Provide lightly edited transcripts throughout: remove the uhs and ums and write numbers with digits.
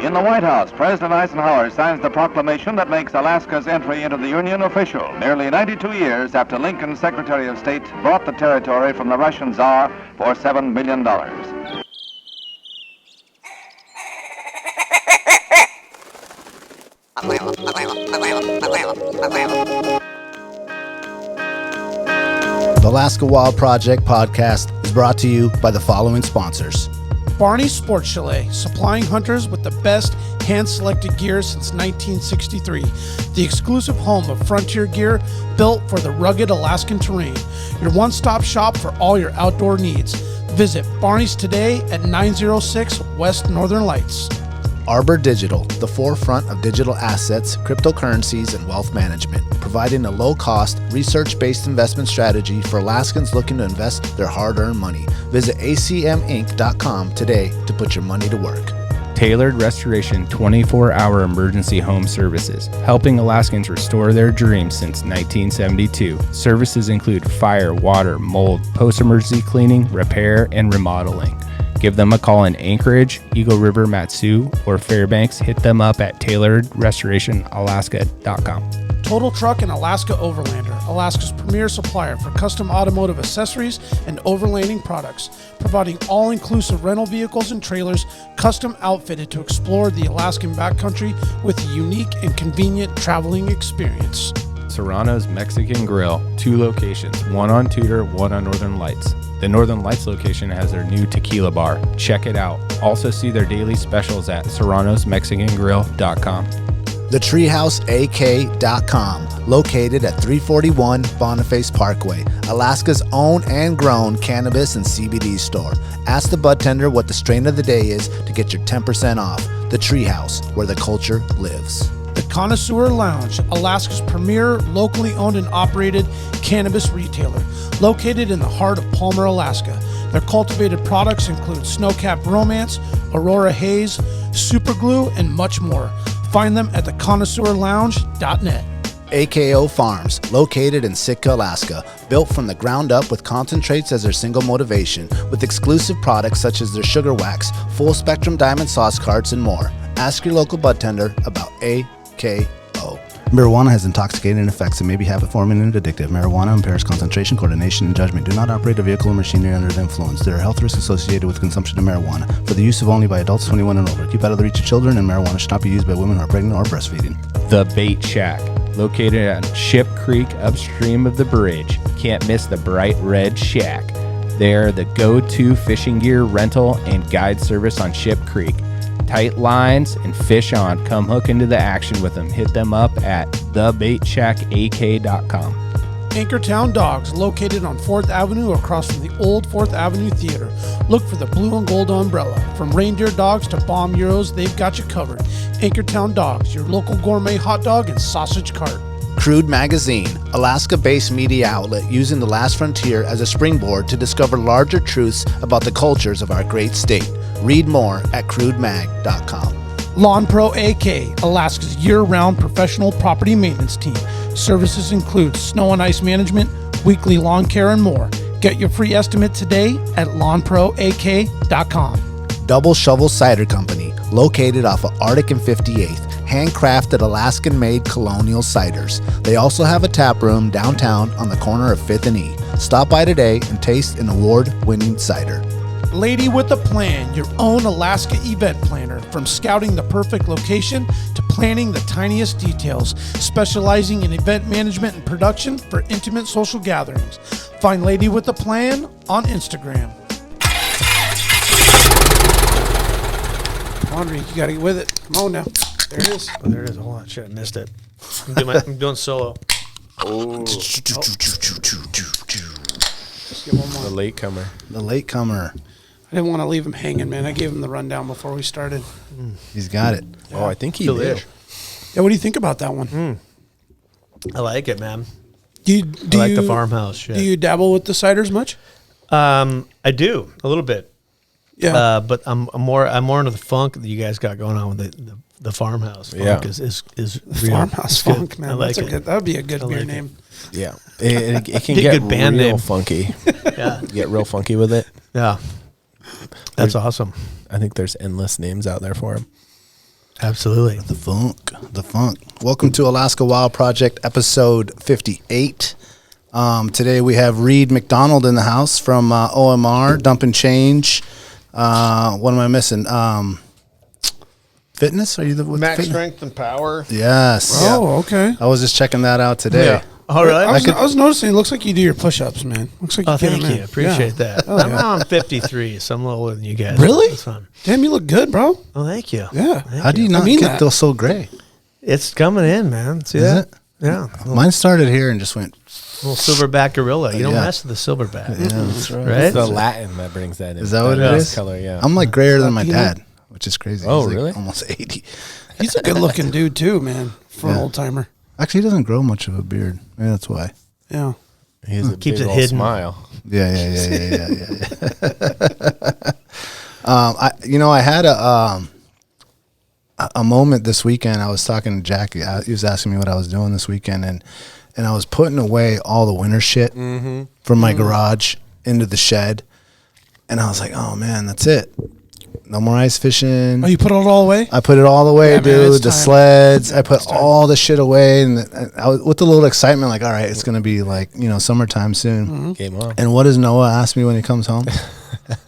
In the White House, President Eisenhower signs the proclamation that makes Alaska's entry into the Union official, nearly 92 years after Lincoln's Secretary of State bought the territory from the Russian Tsar for $7 million. The Alaska Wild Project podcast is brought to you by the following sponsors. Barney Sports Chalet, supplying hunters with the best hand-selected gear since 1963. The exclusive home of frontier gear built for the rugged Alaskan terrain. Your one-stop shop for all your outdoor needs. Visit Barney's today at 906 West Northern Lights. Arbor Digital, the forefront of digital assets, cryptocurrencies, and wealth management, providing a low-cost, research-based investment strategy for Alaskans looking to invest their hard-earned money. Visit acminc.com today to put your money to work. Tailored Restoration 24-hour emergency home services, helping Alaskans restore their dreams since 1972. Services include fire, water, mold, post-emergency cleaning, repair, and remodeling. Give them a call in Anchorage, Eagle River, Matsu, or Fairbanks. Hit them up at tailoredrestorationalaska.com. Total Truck and Alaska Overlander, Alaska's premier supplier for custom automotive accessories and overlanding products, providing all-inclusive rental vehicles and trailers custom outfitted to explore the Alaskan backcountry with a unique and convenient traveling experience. Serrano's Mexican Grill, 2 locations, one on Tudor, one on Northern Lights. The Northern Lights location has their new tequila bar. Check it out. Also see their daily specials at serranosmexicangrill.com. TheTreehouseAK.com, located at 341 Boniface Parkway, Alaska's own and grown cannabis and CBD store. Ask the bud tender what the strain of the day is to get your 10% off. The Treehouse, where the culture lives. The Connoisseur Lounge, Alaska's premier locally owned and operated cannabis retailer, located in the heart of Palmer, Alaska. Their cultivated products include Snowcap Romance, Aurora Haze, Super Glue, and much more. Find them at theconnoisseurlounge.net. AKO Farms, located in Sitka, Alaska, built from the ground up with concentrates as their single motivation, with exclusive products such as their sugar wax, full spectrum diamond sauce carts, and more. Ask your local bud tender about AKO. Marijuana has intoxicating effects and may be habit-forming and addictive. Marijuana impairs concentration, coordination, and judgment. Do not operate a vehicle or machinery under the influence. There are health risks associated with consumption of marijuana. For the use of only by adults 21 and over. Keep out of the reach of children, and marijuana should not be used by women who are pregnant or breastfeeding. The Bait Shack, located on Ship Creek upstream of the bridge. Can't miss the bright red shack. They're the go-to fishing gear rental and guide service on Ship Creek. Tight lines and fish on. Come hook into the action with them. Hit them up at thebaitshackak.com. Anchortown Dogs, located on 4th Avenue across from the old 4th Avenue Theater. Look for the blue and gold umbrella. From reindeer dogs to bomb euros, they've got you covered. Anchortown Dogs, your local gourmet hot dog and sausage cart. Crude Magazine, Alaska-based media outlet using the last frontier as a springboard to discover larger truths about the cultures of our great state. Read more at crudemag.com. Lawn Pro AK, Alaska's year-round professional property maintenance team. Services include snow and ice management, weekly lawn care, and more. Get your free estimate today at lawnproak.com. Double Shovel Cider Company, located off of Arctic and 58th. Handcrafted Alaskan-made colonial ciders. They also have a tap room downtown on the corner of 5th and E. Stop by today and taste an award-winning cider. Lady with a Plan, your own Alaska event planner. From scouting the perfect location to planning the tiniest details, specializing in event management and production for intimate social gatherings. Find Lady with a Plan on Instagram. Andre, you gotta get with it. Come on now. There it is. Oh, there it is. Hold on. Shit, I missed it. I'm doing solo. Oh. Just get one more. The latecomer. The latecomer. I didn't want to leave him hanging, man. I gave him the rundown before we started. He's got it. Yeah. Oh, I think he Delish. did. Yeah, what do you think about that one? I like it, man. Do I like the farmhouse shit. Do you dabble with the ciders much? I do a little bit. Yeah, but I'm more into the funk that you guys got going on with the farmhouse. Funk Yeah. is the real. farmhouse It's good. funk, man. I like That's it. good. That would be a good I beer like name. Yeah. It can Be a get good band real name. funky. Yeah, Get real funky with it. yeah. That's awesome. I think there's endless names out there for him. Absolutely. The funk. Welcome to Alaska Wild Project, episode 58. Today we have Reid McDonald in the house from OMR, Dump and Change. What am I missing? Fitness? Are you the Max fitness? Strength and Power. Yes. Oh, okay. I was just checking that out today. Yeah. All right. I was noticing. It looks like you do your push-ups, man. Looks like you get Thank them in. you. Appreciate Yeah. that. Oh, I'm yeah. now I'm 53, so I'm a little older than you guys. Really? That's fun. Damn, you look good, bro. Oh, thank you. Yeah. How do you not mean get that. those so gray? It's coming in, man. See Is that? it? Yeah. Mine started here and just went. Little silverback gorilla. You don't Yeah. mess with the silverback. Yeah, that's right. Right? It's the Latin that brings that in. Is that what it is? Color, yeah. I'm like grayer than my Latino? dad, which is crazy. Oh, He's like really? almost 80. He's a good-looking dude too, man. For an Yeah. old timer. Actually, he doesn't grow much of a beard. Maybe that's why. Yeah. He has a Keeps big it old hidden. smile. Yeah. I had a moment this weekend. I was talking to Jackie. He was asking me what I was doing this weekend, and I was putting away all the winter shit from my garage into the shed, and I was like, oh man, that's it. No more ice fishing. Oh, you put it all away? I put it all away, Yeah, man, dude. it's The time. sleds. I put all the shit away, and I was with a little excitement, like, all right, it's gonna be like summertime soon. Game on. And what does Noah ask me when he comes home?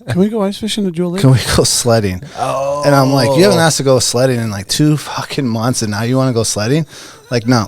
Can we go ice fishing to Julie? Can we go sledding? Oh. And I'm like, you haven't asked to go sledding in like 2 fucking months, and now you want to go sledding? Like, no.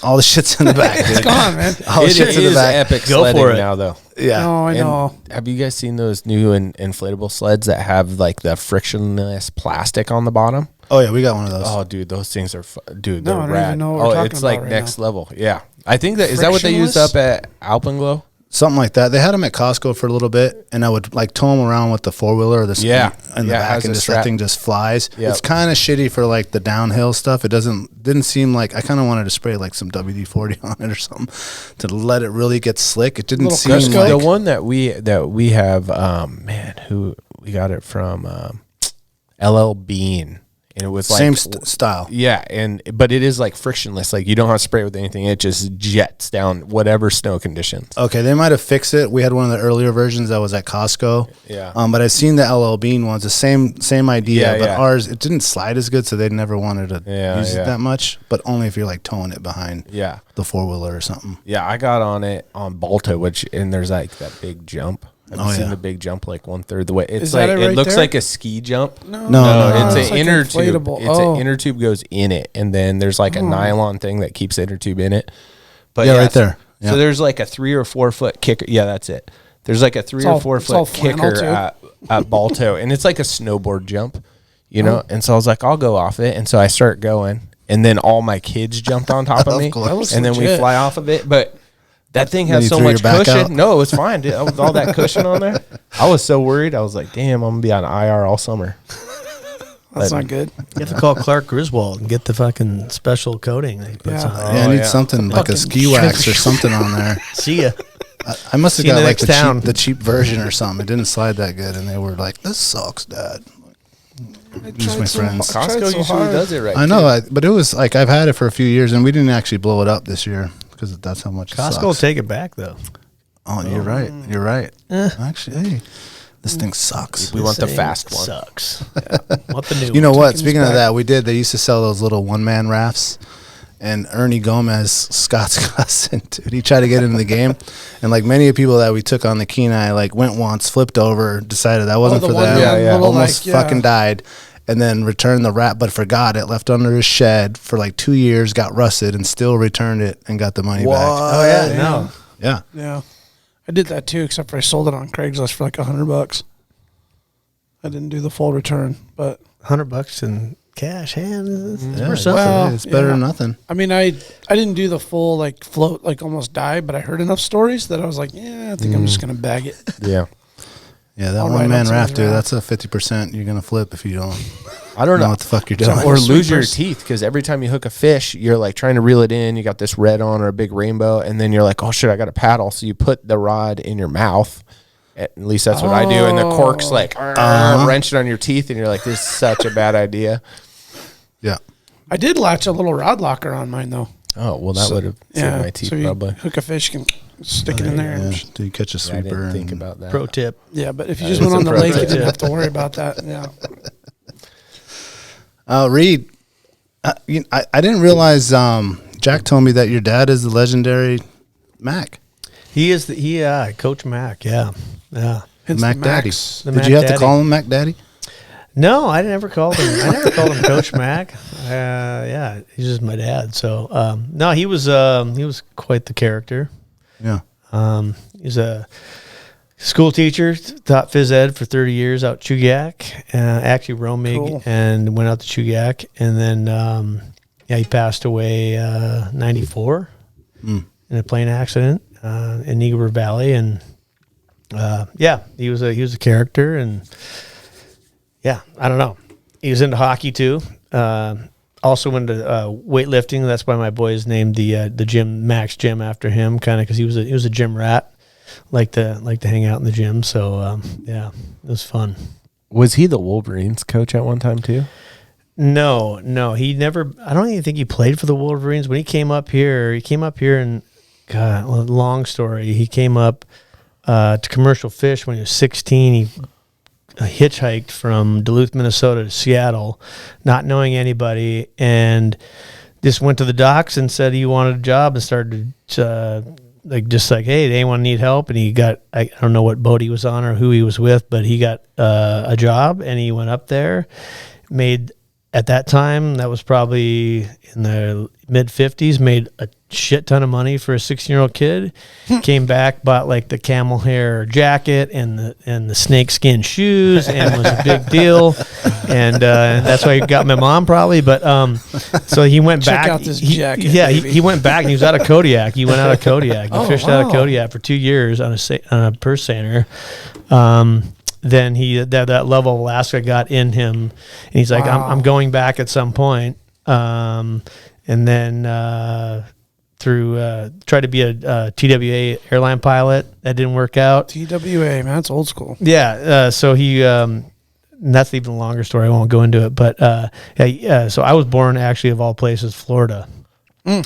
All the shit's in the back, dude. It's gone, man. All the It shit's in the is back. epic Go sledding for it. now, though. Yeah. No, I And know. have you guys seen those new inflatable sleds that have like the frictionless plastic on the bottom? Oh, yeah, we got one of those. Oh, dude, those things are dude. No, They're I don't rad. even know what we're Oh, talking it's like about right next now. level. Yeah, I think is that what they use Frictionless? up at Alpenglow? Something like that. They had them at Costco for a little bit, and I would like tow them around with the 4-wheeler or the Yeah. in the Yeah, it back, has and a just that strap. thing just flies. Yep. It's kind of shitty for like the downhill stuff. It didn't seem like I kind of wanted to spray like some WD-40 on it or something to let it really get slick. It didn't Little seem Crisco? like The one that we have, who we got it from, LL Bean, and it was like same style. Yeah, but it is like frictionless. Like you don't have to spray it with anything. It just jets down whatever snow conditions. Okay, they might have fixed it. We had one of the earlier versions that was at Costco. Yeah. But I've seen the LL Bean ones, the same idea. Yeah, but yeah. ours, it didn't slide as good, so they never wanted to use Yeah. it that much. But only if you're like towing it behind Yeah. the 4-wheeler or something. Yeah, I got on it on Balto, and there's like that big jump. Have you seen yeah. the big jump like 1/3 the way? It's Is like that it it right looks there? like a ski jump. No, it's it's an like inner tube. inflatable. It's Oh. an inner tube goes in it, and then there's like a nylon thing that keeps the inner tube in it. But Yeah, right there. Yeah. So there's like a 3 or 4 foot kicker. Yeah, that's it. There's like a 3 or 4 it's all foot flannel, kicker too. at Balto, and it's like a snowboard jump, you know. And so I was like, I'll go off it, and so I start going, and then all my kids jumped on top of me, course. That looks and then we legit. fly off of it, but. That thing Then has you so threw your much back cushion. out? No, it was fine, dude. With all that cushion on there, I was so worried. I was like, "Damn, I'm gonna be on IR all summer." That's not good. You have to call Clark Griswold and get the fucking special coating that he puts Yeah. on. Yeah, I need yeah. something like a ski wax or something on there. See ya. I must have See you in got the like next town. the cheap version or something. It didn't slide that good, and they were like, "This sucks, Dad." Use my friends. Costco usually does it right. I know, but it was like I've had it for a few years, and we didn't actually blow it up this year because that's how much. Costco it will sucks. take it back though. Oh, you're right. You're right. Actually, hey, this thing sucks. We want the This fast thing one. Sucks. Want the new You know one. what? Speaking of that, we did. They used to sell those little one-man rafts. And Ernie Gomez, Scott's cousin, dude, he tried to get into the game. And like many people that we took on the Kenai, like went once, flipped over, decided that wasn't the for one them. man little, Almost like, yeah. fucking died. And then returned the raft, but forgot it, left under his shed for like 2 years, got rusted, and still returned it and got the money back. Oh yeah, no. Yeah. Yeah. I did that too, except for I sold it on Craigslist for like $100. I didn't do the full return, but $100 in cash hand is Yeah, for something. well, it's better yeah. than nothing. I mean, I didn't do the full like float, like almost die, but I heard enough stories that I was like, yeah, I think I'm just gonna bag it. Yeah. Yeah, that I'll one write man on raft, dude, somebody's that's a 50% you're going to flip if you don't I don't know know. what the fuck you're doing. Or lose your Sweepers. teeth because every time you hook a fish, you're like trying to reel it in. You got this red on or a big rainbow, and then you're like, "Oh shit, I got a paddle." So you put the rod in your mouth. At least that's what I do, and the cork's like wrenching on your teeth, and you're like, "This is such a bad idea." Yeah. I did latch a little rod locker on mine though. Oh well, that would have saved my teeth so you probably. hook a fish, you can stick it in there. Yeah. And Do you catch a Yeah, I sweeper? didn't think and- about that. Pro tip. yeah, but if you That just is went on a the lake, you pro didn't tip. have to worry about that. Yeah. Reid, I didn't realize. Jack told me that your dad is the legendary Mack. He is Coach Mack. Yeah. Mac Daddy. The Did Mac you have Daddy. to call him Mac Daddy? No, I never called him. I never called him Coach Mack. Yeah, he's just my dad. So no, he was quite the character. Yeah. He's a school teacher, taught phys ed for 30 years out Chugach, actually Romig, Cool. and went out to Chugach, and then he passed away 94 in a plane accident in Eagle River Valley, and he was a character, and I don't know, he was into hockey too. Also into weightlifting. That's why my boys named the gym Max Gym after him, kind of because he was a gym rat. Like to hang out in the gym. So it was fun. Was he the Wolverines coach at one time too? No, he never. I don't even think he played for the Wolverines when he came up here. And God, long story. He came up to Commercial Fish when he was 16. He hitchhiked from Duluth, Minnesota to Seattle, not knowing anybody, and just went to the docks and said he wanted a job and started hey, did anyone need help? And he got, I don't know what boat he was on or who he was with, but he got a job, and he went up there, made, at that time, that was probably in the mid-50s, made a shit ton of money for a 16-year-old kid. Came back, bought like the camel hair jacket and the snake skin shoes, and was a big deal. And that's why he got my mom probably. But so he went Check back. out this jacket, He went back, and he was out of Kodiak. He went out of Kodiak. He fished out of wow. Kodiak for 2 years on a purse seiner. Then that level of Alaska got in him, and he's like, Wow. I'm going back at some point. And then tried to be a TWA airline pilot. That didn't work out. TWA, man, that's old school. Yeah. So he, and that's even a longer story. I won't go into it, but so I was born actually of all places, Florida.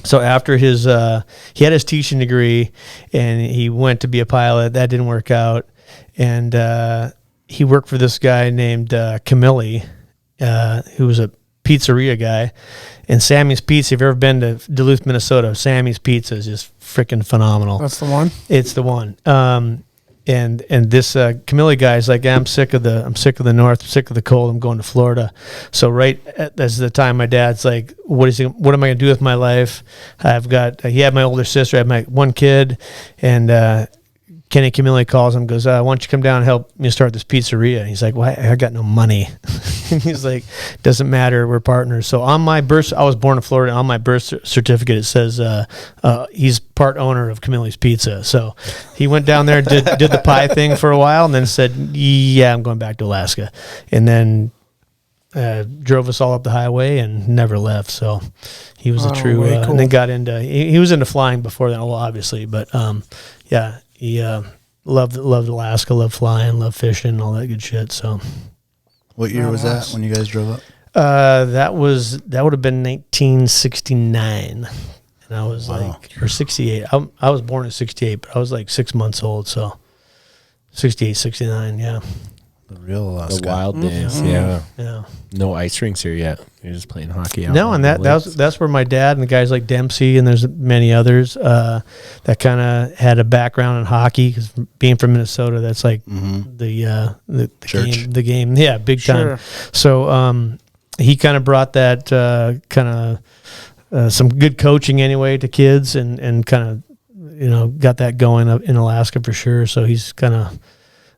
So after he had his teaching degree, and he went to be a pilot. That didn't work out, and he worked for this guy named Camilli, who was a pizzeria guy. And Sammy's Pizza, if you've ever been to Duluth, Minnesota, Sammy's Pizza is just freaking phenomenal. That's the one. It's the one. And this Camilli guy is like, I'm sick of the north, I'm sick of the cold, I'm going to Florida. So that's the time my dad's like, what am I going to do with my life? He had my older sister, I had my one kid, and Kenny Camilli calls him, goes, why don't you come down and help me start this pizzeria? And he's like, well, I got no money. And he's like, doesn't matter, we're partners. So on my birth, I was born in Florida, on my birth certificate, it says he's part owner of Camilli's Pizza. So he went down there, did the pie thing for a while, and then said, yeah, I'm going back to Alaska. And then drove us all up the highway and never left. So he was a true, way cool. and then got into, he was into flying before then, well, obviously, but he loved Alaska, loved flying, loved fishing, all that good shit. So What year was that when you guys drove up? that would have been 1969, and I was or 68. I was born in 68, but I was like 6 months old, so 68, 69, yeah. The real Alaska. The wild days, Yeah. No ice rinks here yet. You're just playing hockey out. No, on and the lakes. that's where my dad and the guys like Dempsey and there's many others that kind of had a background in hockey, because being from Minnesota, that's like the Church. game, yeah, big time. So he kind of brought that kind of some good coaching anyway to kids, and kind of got that going up in Alaska for sure. So he's kind of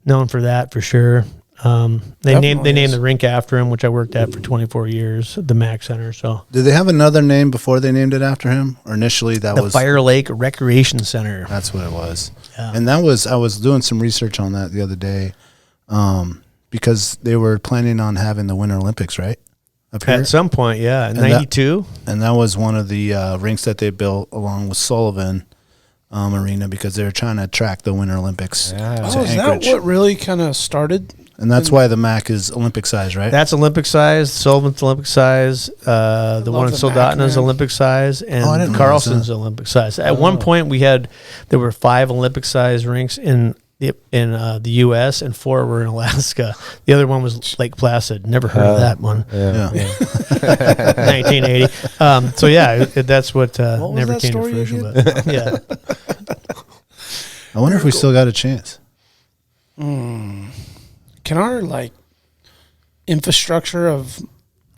known for that for sure. They named the rink after him, which I worked at for 24 years, the Mack Center. So Did they have another name before they named it after him? Or initially that the was Fire Lake Recreation Center. That's what it was. Yeah. And I was doing some research on that the other day, because they were planning on having the Winter Olympics, right? Up here. At some point, yeah, in And that- 92. And that was one of the rinks that they built along with Sullivan Arena, because they were trying to attract the Winter Olympics to Oh, is that Anchorage. what really kind of started? And that's why the Mack is Olympic size, right? That's Olympic size. Sullivan's Olympic size. The one in the Mack, Soldotna is man. Olympic size, Oh, I didn't and realize Carlson's that. Olympic size. At one point, there were 5 Olympic size rinks in in the U.S. and 4 were in Alaska. The other one was Lake Placid. Never heard of that one. Yeah. 1980. So yeah, that's what, was never that came to story fruition. again? But yeah, I wonder if we still got a chance. Can our infrastructure of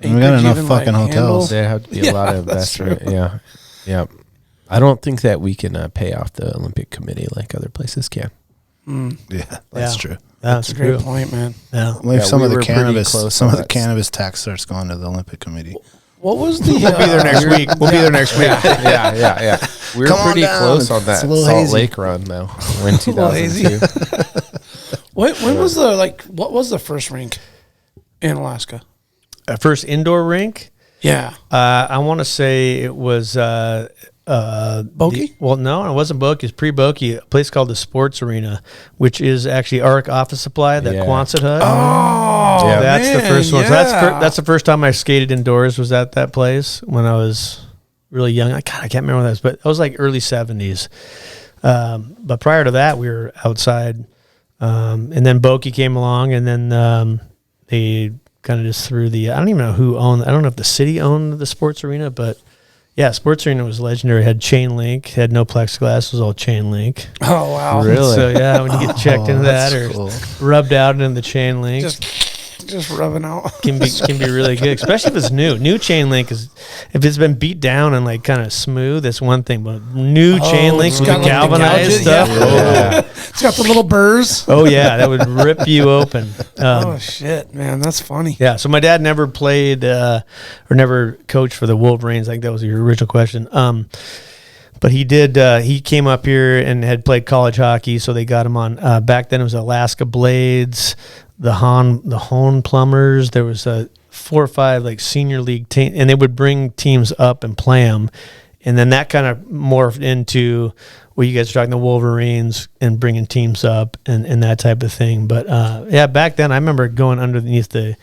We got acreage enough even, fucking hotels. handle- There have to be a lot of that's investment. Yeah. Yeah. I don't think that we can pay off the Olympic Committee like other places can. Yeah, that's Yeah. true. that's That's a great true. point, man. Yeah. Well, if Yeah, some we of the were pretty cannabis, close some on of the that. cannabis tax starts going to the Olympic Committee. What was the? We'll be there next week. We'll be there next week. Yeah. We were Come on pretty down. close on that It's a little Salt hazy. Lake run, though, in little hazy. 2002. When was the what was the first rink in Alaska? First indoor rink. Yeah, I want to say it was Bokeh? Well, no, it wasn't Bokeh. It's pre-Bokeh. A place called the Sports Arena, which is actually ARC Office Supply, that Yeah. Quonset hut. Oh, Yeah. That's the man, first one. So yeah. that's the first time I skated indoors. Was at that place when I was really young. I can't remember when that was, but it was like early 70s. But prior to that, we were outside, and then Bokeh came along, and then they kind of just threw the. I don't even know who owned. I don't know if the city owned the Sports Arena, but yeah, Sports Arena was legendary. It had chain link, had no plexiglass. It was all chain link. Oh wow, Really? So yeah, when you get checked into that or rubbed out into the chain link, just rubbing out. can be really good, especially if it's new. New chain link is, if it's been beat down and like kind of smooth, that's one thing. But new chain links it's with the got, like, the galvanized gouges, stuff. It's got the little burrs. Oh yeah, that would rip you open. Oh shit, man, that's funny. Yeah, so my dad never played or never coached for the Wolverines. I think that was your original question. But he did. He came up here and had played college hockey, so they got him on. Back then, it was Alaska Blades, the Hone Plumbers. There was 4 or 5 like senior league team, and they would bring teams up and play them. And then that kind of morphed into what you guys are talking, the Wolverines, and bringing teams up and that type of thing. But yeah, back then I remember going underneath the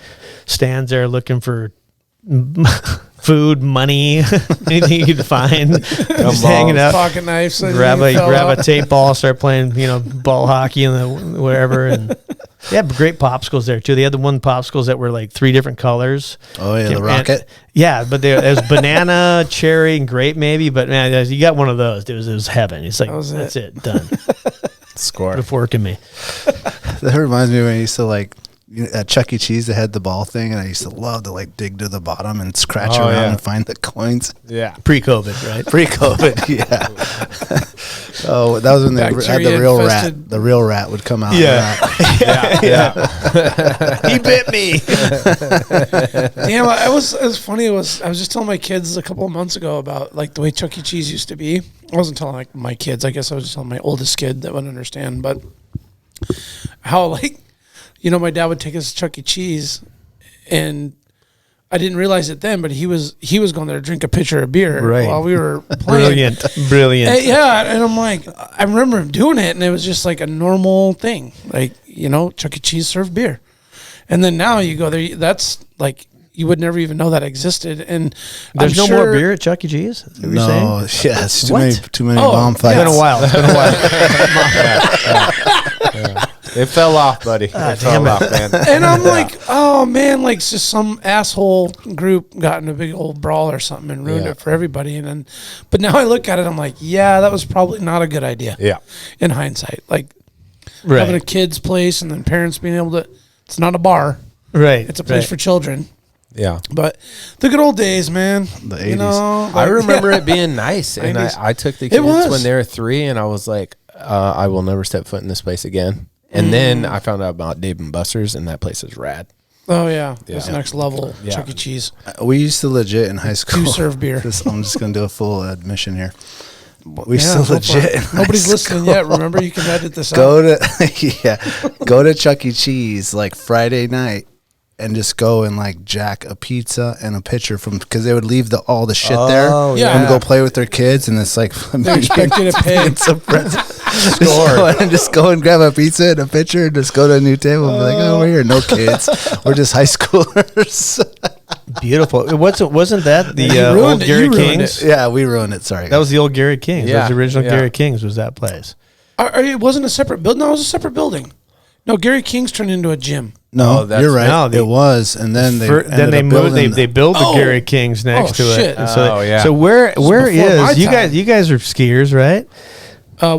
stands there looking for food, money, anything you could find, just hanging out, Pocket knives. So grab you fell a out. tape ball, start playing, ball hockey and wherever. And they had great popsicles there too. They had the one popsicles that were like 3 different colors. Oh yeah, the And- rocket. Yeah, but there was banana, cherry, and grape maybe. But man, you got one of those. It was heaven. It's like, That was that's it, done. Score. Put a fork in me. That reminds me when I used to at Chuck E. Cheese, they had the ball thing, and I used to love to dig to the bottom and scratch Oh, around yeah. and find the coins. Yeah. Pre-COVID, right? Pre-COVID, yeah. Oh, that was when they had the Bacteria real infested. rat. The real rat would come out. Yeah. Yeah. He bit me. Damn, it was funny. I was just telling my kids a couple of months ago about the way Chuck E. Cheese used to be. I wasn't telling my kids. I guess I was just telling my oldest kid that would understand. But how my dad would take us to Chuck E. Cheese, and I didn't realize it then, but he was going there to drink a pitcher of beer Right. while we were playing. Brilliant. Yeah, and I'm like, I remember him doing it, and it was just like a normal thing. Chuck E. Cheese served beer. And then now you go there, that's like, you would never even know that existed. And There's I'm no more sure- beer at Chuck E. Cheese? Is that what you're saying? No, yeah, it's too What? many Oh, bomb yeah. fights. It's been a while. It fell off, buddy. It damn fell it. off, man. And I'm like, oh man, it's just some asshole group got in a big old brawl or something and ruined Yeah. it for everybody. And then, but now I look at it, I'm like, yeah, that was probably not a good idea. Yeah. In hindsight, Right. having a kid's place and then parents being able to, it's not a bar, Right. it's a place for children. Yeah. But the good old days, man. The You 80s. know, I remember yeah. it being nice. And 90s. I took the It kids was. when they were 3, and I was like, I will never step foot in this place again. And then I found out about Dave and Buster's, and that place is rad. Oh yeah, it's Yeah. next level. Yeah. Chuck E. Cheese. We used to legit in high school. Do serve beer. I'm just going to do a full admission here. We Yeah, used to go for legit. it. in high Nobody's listening school yet. Remember, you can edit this out. Go to Chuck E. Cheese Friday night and just go and jack a pizza and a pitcher because they would leave all the shit there. yeah. And go play with their kids, and it's They expect you to pay. Just go and grab a pizza and a pitcher and just go to a new table and be like, oh, we're here, no kids, we're just high schoolers. Beautiful. Wasn't that the You ruined old it. Gary You ruined Kings? Yeah, we ruined it. Sorry, That was the old Gary Kings. That was Yeah, the original yeah. Gary Kings was that place. It wasn't a separate building. No, it was a separate building. No, Gary King's turned into a gym. No, that's- you're right. no, It was, and then they moved. They built the Gary Kings next to shit. it. And so, yeah. So where before my is you time. guys? You guys are skiers, right?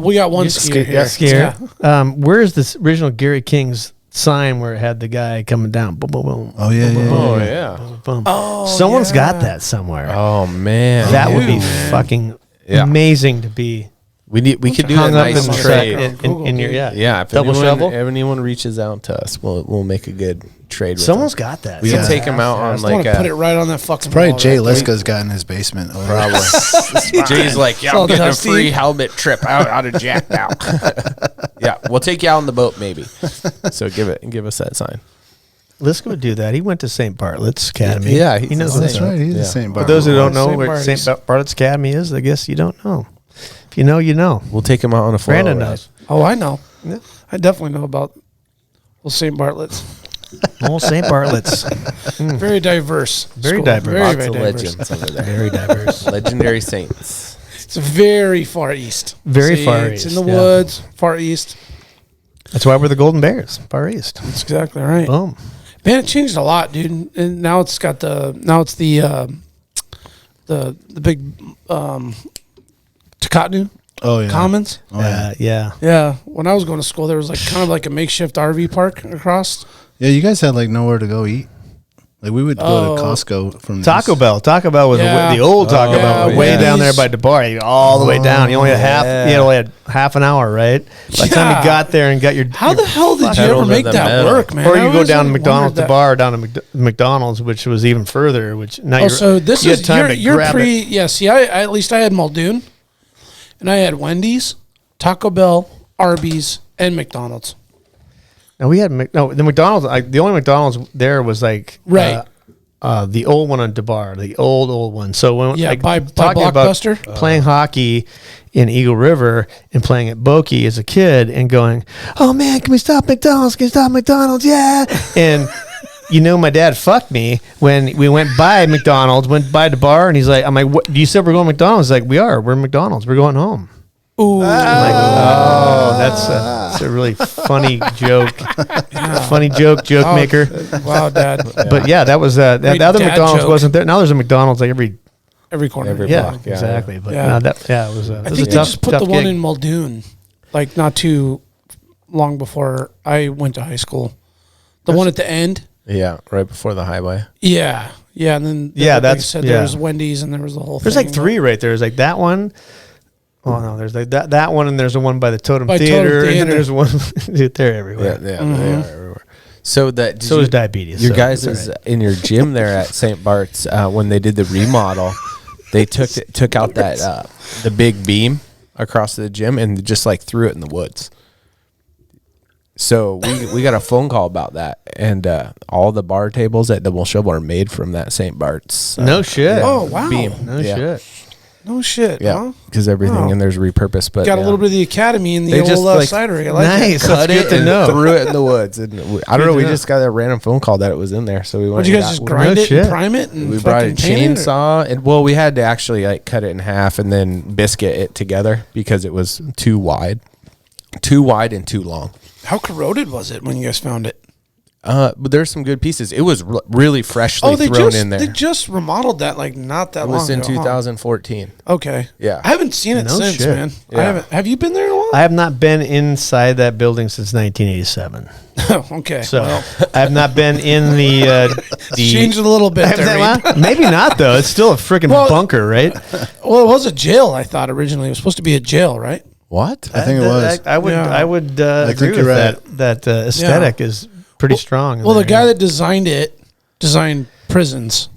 We got one skier here. Skier. Where is this original Gary King's sign where it had the guy coming down? Boom, boom, boom. Oh yeah, yeah. Oh yeah. Boom. Oh, Someone's yeah. got that somewhere. Oh man. that would be man. fucking Yeah. amazing to be We could do a hung up nice in, trade. in your Yeah, if double shovel. If anyone reaches out to us, we'll make a good trade. With Someone's them. got that. We Yeah. can take them out I on just want like to put it right on that fucking. Probably wall Jay right there. Liska's got in his basement. Over Probably. Jay's like, yeah, all I'm getting a dusty. free helmet trip out of Jack now. Yeah, we'll take you out on the boat maybe. So give us that sign. Liska would do that. He went to St. Bartlett's Academy. Yeah, he knows the what's same. up. right. He's Yeah. the same. For those who don't know St. where Bartlett's. St. Bartlett's Academy is, I guess you don't know. If you know, you know. We'll take him out on a float. Brandon knows. Oh, I know. Yeah. I definitely know about St. Bartlett's. Well, St. Bartlett's. Very diverse. Very school. diverse. Very, Lots very of diverse. legends over there. Very diverse. Legendary saints. It's very far east. Very far It's east, in the yeah. woods, far east. That's why we're the Golden Bears, Far East. That's exactly right. Boom. Man, it changed a lot, dude. And now it's got the big Takatnu Oh yeah. Commons. Oh, yeah. Yeah. Yeah, when I was going to school, there was like kind of like a makeshift RV park across. Yeah, you guys had like nowhere to go eat. Like we would go to Costco from Taco these- Bell. Taco Bell was Yeah. the old Taco Yeah, Bell, way yeah. down there by DeBar. You go all the way down. You only had yeah. You only had half an hour, right? By the time Yeah. you got there and got your How the hell did you Pedal ever to make the that metal. work, man? or I you go always, down to like, McDonald's wondered to bar, down to McDonald's, which was even further. Which now Oh, you're so this you had is time to you're grab pre. it. Yeah, see, I at least I had Muldoon, and I had Wendy's, Taco Bell, Arby's, and McDonald's. Now we had the McDonald's. The only McDonald's there was like Right. the old one on DeBar, the old one. So when Yeah, like, by talking about Blockbuster? playing hockey in Eagle River and playing at Bokie as a kid and going, oh man, can we stop McDonald's? Can we stop McDonald's? Yeah. And you know, my dad fucked me when we went by McDonald's, went by DeBar, and he's like, I'm like, what? You said we're going to McDonald's? He's like, we are. We're McDonald's. We're going home. Ooh, I'm like, oh, that's a really funny joke. Funny joke maker. wow, Dad. But yeah, that was the Great other dad McDonald's joke. wasn't there. Now there's a McDonald's like every Every corner. Every yeah, block, yeah, exactly. yeah. But Yeah. no, it was. I It was think a they tough, just put tough the one gig. in Muldoon, like not too long before I went to high school. The one at the end. Yeah, right before the highway. Yeah, yeah, and then Yeah, like that's- I said, yeah. there was Wendy's and there was the whole. There's thing. like three right there. There's like that one. Oh no, there's like that one, and there's the one by the Totem By Totem Theater, and then Theater. there's one. Dude, they're Yeah, everywhere. they are everywhere. So that So is diabetes. Your so guys it's is all right. in your gym there at St. Bart's when they did the remodel. They took out that the big beam across the gym and just like threw it in the woods. So we got a phone call about that, and all the bar tables at Double Shovel are made from that St. Bart's. No shit. Oh wow, beam. No Yeah. shit. no shit. Yeah, Huh? because everything Wow. in there's repurposed. But Got a yeah. little bit of the academy in the They old just, like, cidery. I like Nice. it. cut That's good it to and know. threw it in the woods. And I don't know. to We know. just got a random phone call that it was in there, so we went. Would you and guys got just one. grind No it shit. and prime it and We brought a fucking paint it, or- chainsaw, and well, we had to actually like cut it in half and then biscuit it together because it was too wide and too long. How corroded was it when you guys found it? But there's some good pieces. It was really freshly thrown in there. They just remodeled that like not that It long was in ago, huh? 2014. Okay. Yeah. I haven't seen it No since, shit. man. I Yeah. haven't. Have you been there in a while? I have not been inside that building since 1987. Okay. So well, I have not been in the changed it a little bit. Have there, that Reid. one? Maybe not though. It's still a freaking Well- bunker, right? Well, it was a jail. I thought originally it was supposed to be a jail, right? What? I think it was. I would. Yeah. I would I agree think with you're right. that aesthetic is pretty strong. in Well, the there, guy yeah. that designed it designed prisons.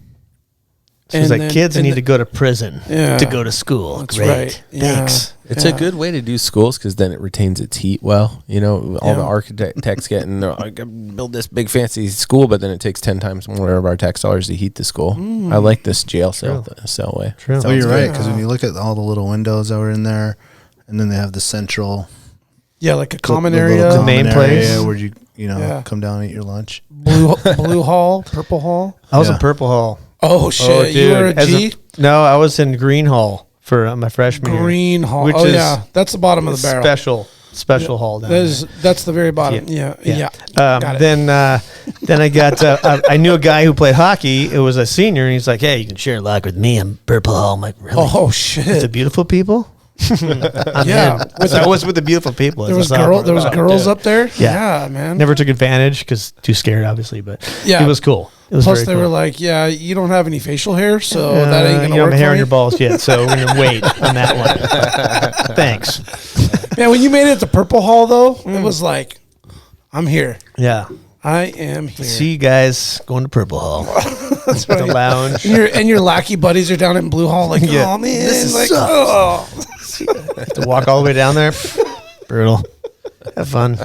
So it's like then- kids and need the- to go to prison Yeah. to go to school. That's Great. right. Yeah. Thanks. It's Yeah. a good way to do schools because then it retains its heat well. You know, all the Yeah. architects get and they're like, build this big fancy school, but then it takes 10 times more of our tax dollars to heat the school. I like this jail cell way. True. Oh, Sounds you're good. right. Because when you look at all the little windows that were in there, and then they have the central Yeah, like a common the little area. common main area place. where you Yeah. come down and eat your lunch. Blue hall, purple hall. I was Yeah. in Purple Hall. Oh shit! You were a As G. no, I was in Green Hall for my freshman year. Green hall. Which Oh is yeah, that's the bottom of the barrel. Special. special hall down there. That's the very bottom. Yeah. Got it. Then I got I knew a guy who played hockey. It was a senior, and he's like, "Hey, you can share a locker with me. I'm Purple Hall." I'm like, "Really? Oh shit! With the beautiful people." Yeah, I was with the beautiful people. There was girls up there. Yeah, man. Never took advantage because too scared, obviously. But yeah, it was cool. It was Plus, they cool. were like, "Yeah, you don't have any facial hair, so that ain't gonna you work." don't have hair for on you." your balls yet, so we're gonna wait on that one. Thanks. Man, when you made it to Purple Hall, though, it was like, "I'm here. Yeah. I am here." See you guys going to Purple Hall. That's The right. lounge. And your lackey buddies are down in Blue Hall, like, Yeah. "Oh man, This is like, sucks." oh." To walk all the way down there. Brutal. Have fun.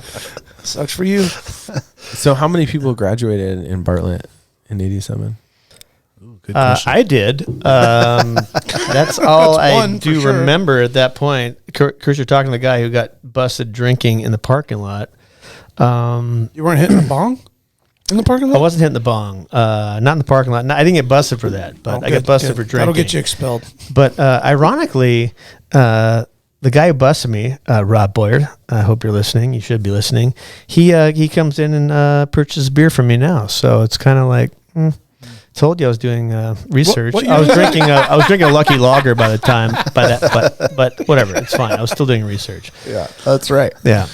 Sucks for you. So how many people graduated in Bartlett in 87? Good question. I did. That's all That's I one, do for sure. remember at that point. Chris, you're talking to the guy who got busted drinking in the parking lot. You weren't hitting a bong in the parking lot? I wasn't hitting the bong. Not in the parking lot. No, I didn't get busted for that, but Oh, I got good, busted good. for drinking. That'll get you expelled. But ironically, the guy who busted me, Rob Boyer, I hope you're listening. You should be listening. He comes in and purchases beer from me now. So it's kind of like, told you I was doing research. what I was year was drinking a Lucky Lager by the time but whatever, it's fine. I was still doing research. Yeah, that's right. Yeah.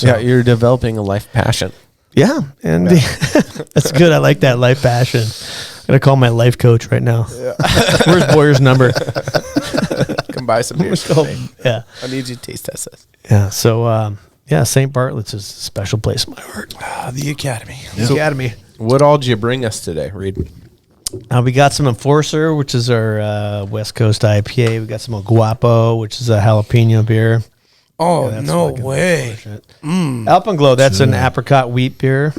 Yeah, you're developing a life passion. Yeah, and that's good. I like that life passion. I'm gonna call my life coach right now. Yeah. Where's Boyer's number? Come buy some beer. Yeah. I need you to taste test this. Yeah. So St. Bartlett's is a special place in my heart. The Academy. The Academy. What all did you bring us today, Reid? We got some Enforcer, which is our West Coast IPA. We got some Guapo, which is a jalapeno beer. Oh, That's no fucking way. Alpenglow, that's an apricot wheat beer.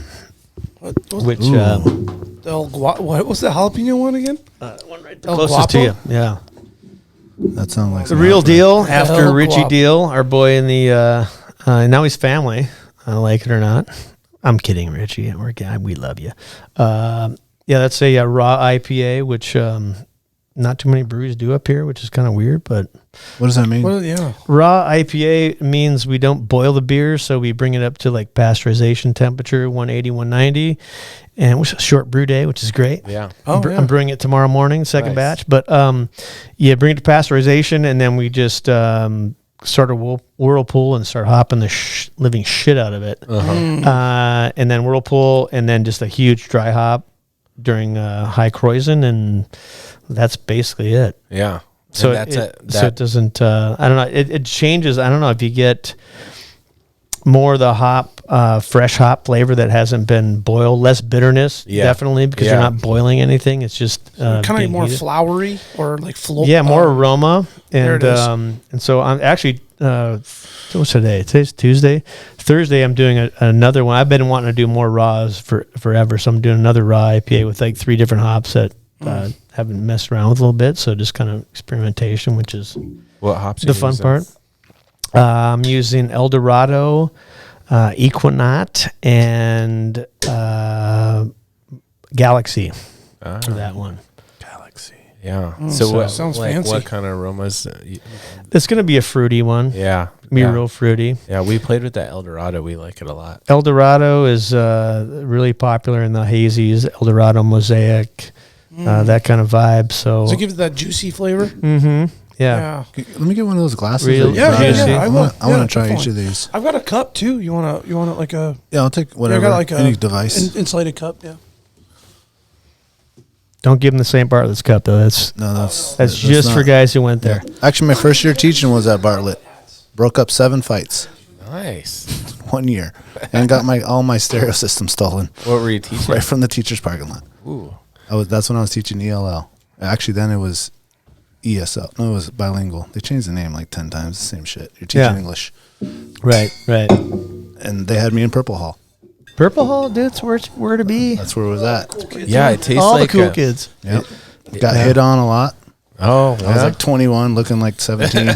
Which What was the jalapeno one again? one right El closest to Guapo? you. Yeah. That sounds like The real deal after El Richie Guapo. Deal, our boy in the now he's family, like it or not. I'm kidding, Richie. We love you. Yeah, that's a raw IPA, which not too many breweries do up here, which is kind of weird. But What does that mean? Yeah. raw IPA means we don't boil the beer, so we bring it up to like pasteurization temperature, 180, 190, and which is a short brew day, which is great. Yeah. I'm brewing it tomorrow morning, second Nice. batch. But yeah, bring it to pasteurization, and then we just sort of whirlpool and start hopping the living shit out of it. And then whirlpool, and then just a huge dry hop during high Kreuzen, and that's basically it. Yeah. So And so it doesn't. I don't know. It changes. I don't know if you get more of the hop, fresh hop flavor that hasn't been boiled, less bitterness, definitely, because you're not boiling anything. It's just Kind of being more heated. flowery or like flow. Yeah, more aroma, there and it is. and so I'm actually. What's today? Today's Tuesday. Thursday, I'm doing another one. I've been wanting to do more raws forever, so I'm doing another raw IPA with like 3 different hops that haven't messed around with a little bit. So just kind of experimentation, which is What hops? the fun part. I'm using Eldorado, Equinaut, and Galaxy for that one. Yeah. So what sounds like fancy. what kind of aromas? It's going to be a fruity one. Yeah. Be yeah. real fruity. Yeah, we played with that Eldorado. We like it a lot. Eldorado is really popular in the hazies. Eldorado Mosaic, that kind of vibe. So, Does it give it that juicy flavor? yeah. Let me get one of those glasses. Real that you Yeah, brought yeah, in. juicy. yeah. I will. want to try definitely. each of these. I've got a cup too. You want it like a Yeah, I'll take I whatever. got like any a device. insulated cup. Yeah. Don't give them the St. Bartlett's cup though. That's That's just for not- guys who went there. Actually, my first year teaching was at Bartlett. Broke up 7 fights Nice. 1 year, and got all my stereo system stolen What were you teaching? right from the teacher's parking lot. Ooh. That's when I was teaching ELL. Actually, then it was ESL. No, it was bilingual. They changed the name like 10 times. The same shit. You're teaching Yeah. English, Right. and they had me in Purple Hall. Purple Hall, dude, it's where to be. That's where it was at. Yeah, it tastes All like the cool a- kids. Yep. Got hit on a lot. Oh, I was like 21, looking like 17.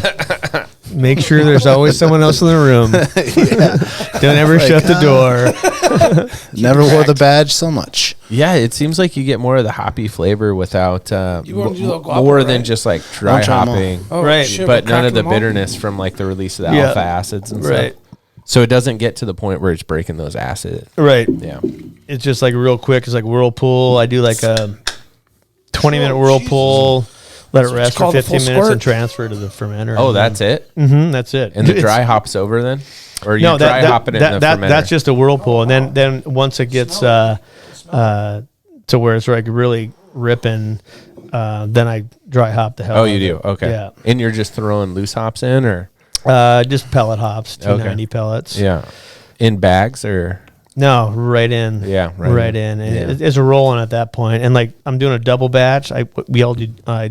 Make sure there's always someone else in the room. Don't ever shut the door. Never wore the badge so much. yeah, it seems like you get more of the hoppy flavor without You wanna do the guava, more right? than just like dry Don't try 'em all. hopping. Oh, Right, shit, But we're none of cracking the them all? bitterness from like the release of the Yeah. alpha acids and Right. stuff. So it doesn't get to the point where it's breaking those acid. Right. Yeah. It's just like real quick. It's like whirlpool. I do like a 20-minute whirlpool. Let it rest for 15 minutes and transfer to the fermenter. Oh, that's it? Mm-hmm, that's it. And the dry hops over then? Or you dry hopping it in the fermenter? That's just a whirlpool. And then once it gets to where it's like really ripping, then I dry hop the hell out you do? Okay. Yeah. And you're just throwing loose hops in or? Just pellet hops, 290 pellets. Yeah. In bags or? No, right in. Yeah, right in. And it's a rolling at that point. And like I'm doing a double batch. We have a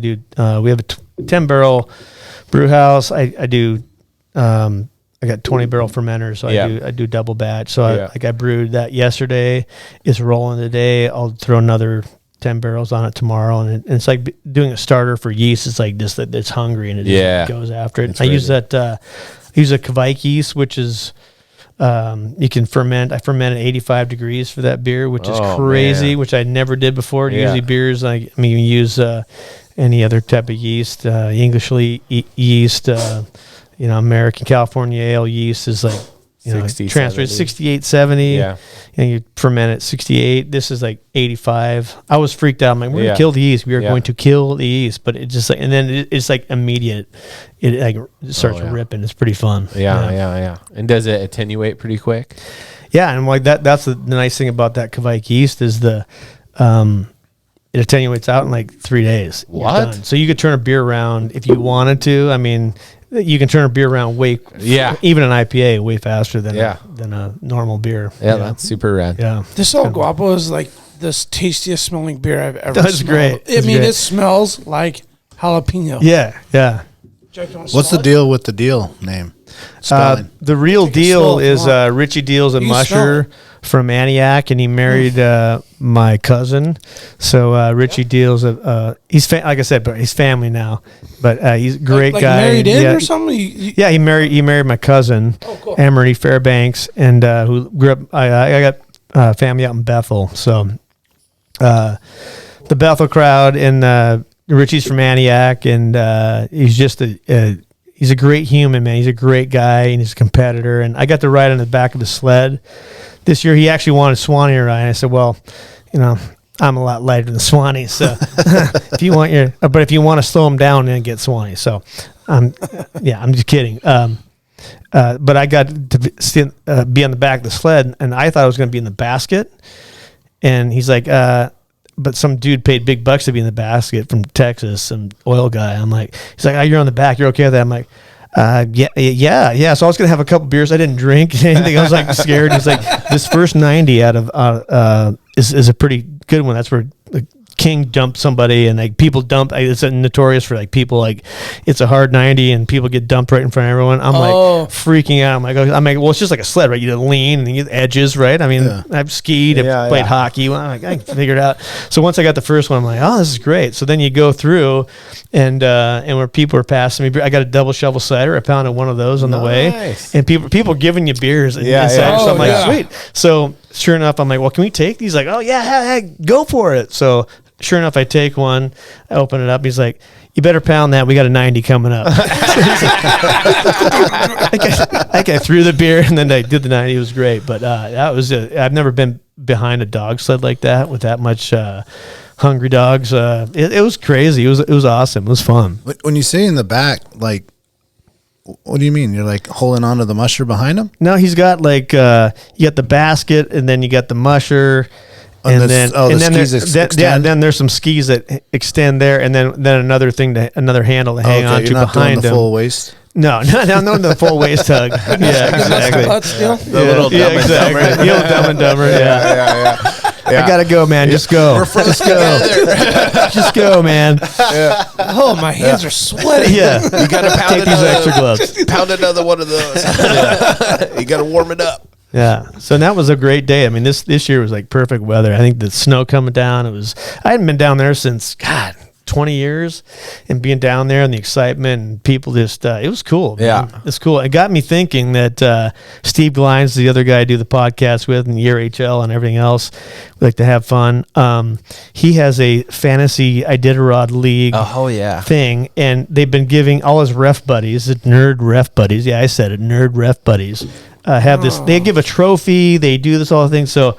10-barrel brew house. I got 20-barrel fermenters, so I do double batch. So I brewed that yesterday. It's rolling today. I'll throw another 10 barrels on it tomorrow, and it's like doing a starter for yeast. It's like just that it's hungry and it just goes after it. I use that. I use a Kvike yeast, which is you can ferment. I ferment at 85 degrees for that beer, which is crazy, which I never did before. Usually beers, you use any other type of yeast, English yeast, American California ale yeast is like, 60, transfer 68, 70. Yeah. And you ferment at 68. This is like 85. I was freaked out. I'm like, we're going to kill the yeast. We are going to kill the yeast. But it just like, and then it's like immediate. It starts ripping. It's pretty fun. Yeah. And does it attenuate pretty quick? Yeah. And like that's the nice thing about that Kvike yeast is it attenuates out in like 3 days. What? So you could turn a beer around if you wanted to. I mean, you can turn a beer around even an IPA way faster than a normal beer. Yeah, that's super rad. Yeah. This El Guapo is like the tastiest smelling beer I've ever smelled. That's great. It smells like jalapeno. Yeah. What's the deal with the deal name? The real deal is Richie Deal's a musher from Antioch, and he married my cousin. So Richie Deal's he's like I said, but he's family now. But he's a great guy. Married in or something? He married my cousin, cool. Emery Fairbanks, and who grew up. I got family out in Bethel, so the Bethel crowd and Richie's from Antioch, and he's just he's a great human, man. He's a great guy, and he's a competitor. And I got to ride on the back of the sled this year. He actually wanted Swany to ride. And I said, well, I'm a lot lighter than Swany, so if you want to slow him down, then get Swany. So, I'm just kidding. But I got to be on the back of the sled, and I thought I was going to be in the basket. And he's like, but some dude paid big bucks to be in the basket from Texas, some oil guy. I'm like, he's like, oh, you're on the back. You're okay with that? I'm like, yeah. So I was going to have a couple beers. I didn't drink anything. I was like scared. He's like, this first 90 out of is a pretty good one. That's where the King dumped somebody, and like people dump. It's notorious for like people like it's a hard 90 and people get dumped right in front of everyone. I'm like freaking out. I'm like, well, it's just like a sled, right? You lean and you get edges, right? I mean, I've skied, I've played hockey. Well, I'm like, I can figure it out. So once I got the first one, I'm like, oh, this is great. So then you go through, and where people are passing me, I got a double shovel cider. I pounded one of those on the way, and people giving you beers and cider. So I'm like, sweet. So sure enough, I'm like, well, can we take these? Like, oh yeah, go for it. So sure enough, I take one, I open it up. He's like, you better pound that. We got a 90 coming up. I threw the beer, and then I did the 90. It was great. But that was I've never been behind a dog sled like that with that much hungry dogs. It was crazy. It was awesome. It was fun. When you say in the back, like, what do you mean? You're like holding on to the musher behind him? No, he's got like you got the basket, and then you got the musher. And then there's some skis that extend there, and then another handle to hang on to you're not behind doing the them. full waist? No, the full waist hug. Yeah, exactly. The little Dumb and Dumber. The old Dumb and Dumber. Yeah. I gotta go, man. Just go. Just go. Just go, man. Yeah. Oh, my hands are sweating. Yeah, You got to take these extra gloves. Pound another one of those. You got to warm it up. Yeah, so that was a great day. I mean, this year was like perfect weather. I think the snow coming down. I hadn't been down there since 20 years, and being down there and the excitement and people just it was cool. Man. Yeah, it's cool. It got me thinking that Steve Glines, the other guy I do the podcast with, and the ERHL and everything else, we like to have fun. He has a fantasy Iditarod league thing, and they've been giving all his ref buddies, nerd ref buddies. Yeah, I said it, nerd ref buddies. have this. They give a trophy. They do this all thing. So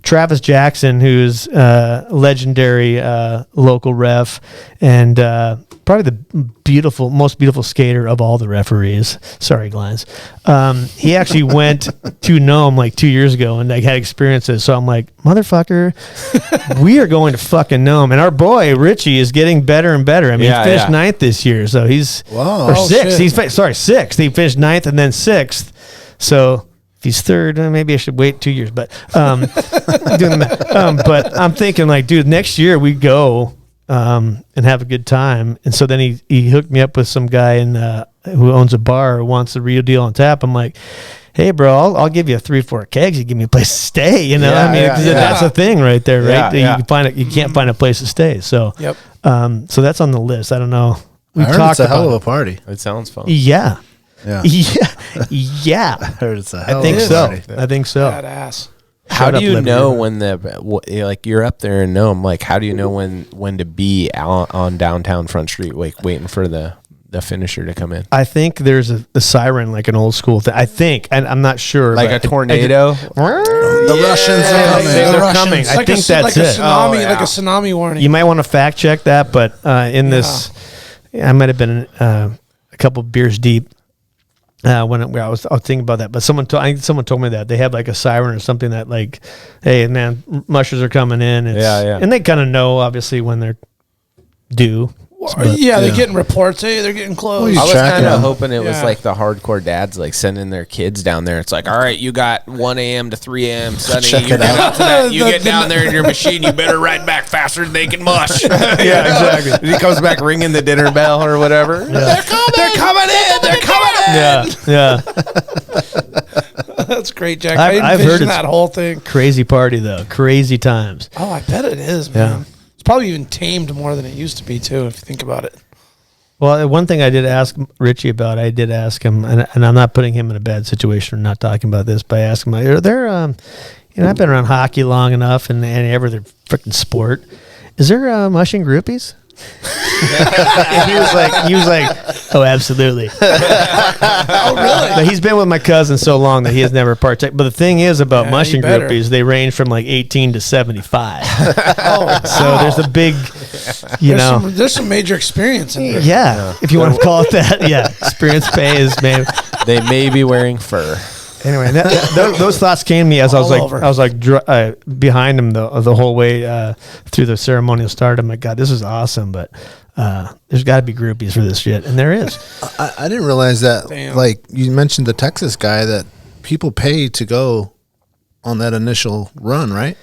Travis Jackson, who's legendary local ref, and probably the most beautiful skater of all the referees. Sorry, Glines. He actually went to Nome like 2 years ago and like had experiences. So I'm like, motherfucker, we are going to fucking Nome. And our boy Richie is getting better and better. I mean, he finished ninth this year, so he's or sixth. Sixth. He finished ninth and then sixth. So if he's third, maybe I should wait 2 years. But but I'm thinking like, dude, next year we go and have a good time. And so then he hooked me up with some guy who owns a bar who wants the real deal on tap. I'm like, hey, bro, I'll give you 3-4 kegs. You give me a place to stay. You know, that's a thing right there, right? You can find it. You can't find a place to stay. So, so that's on the list. I don't know. I heard it's a hell of a party. It sounds fun. Yeah. I heard it's a hell of a party. I think so. Badass. How do you know when like you're up there and Nome? Like, how do you know when to be out on downtown Front Street, like waiting for the finisher to come in? I think there's a siren, like an old school thing. I think, and I'm not sure, like a tornado. The Russians are coming. They're coming. I think that's it. Tsunami, like a tsunami warning. You might want to fact check that, but in this, I might have been a couple beers deep. When I was thinking about that, but someone told me that they have like a siren or something that like, hey man, mushers are coming in. And they kind of know obviously when they're due. They're getting reports. Hey, they're getting close. I was kind of hoping it was like the hardcore dads like sending their kids down there. It's like, all right, you got 1 a.m. to 3 a.m. Sonny. You get down there in your machine. You better ride back faster than they can mush. Exactly. He comes back ringing the dinner bell or whatever. They're coming in. They're coming in. Yeah. That's great, Jack. I've heard that whole thing. Crazy party though. Crazy times. Oh, I bet it is, man. It's probably even tamed more than it used to be too, if you think about it. Well, one thing I did ask Richie about, I did ask him, and I'm not putting him in a bad situation or not talking about this, but I asked him, are there, I've been around hockey long enough and every other freaking sport. Is there mushing groupies? And he was like, oh, absolutely. Oh, really? But he's been with my cousin so long that he has never partaken. But the thing is about mushing groupies, they range from like 18 to 75. So there's a big, there's some major experience in there. Yeah, if you want to call it that. Yeah, experience pays, maybe. They may be wearing fur. Anyway, those thoughts came to me as I was like behind him the whole way through the ceremonial start. I'm like, God, this is awesome, but there's got to be groupies for this shit, and there is. I didn't realize that. Damn. Like you mentioned, the Texas guy that people pay to go on that initial run, right?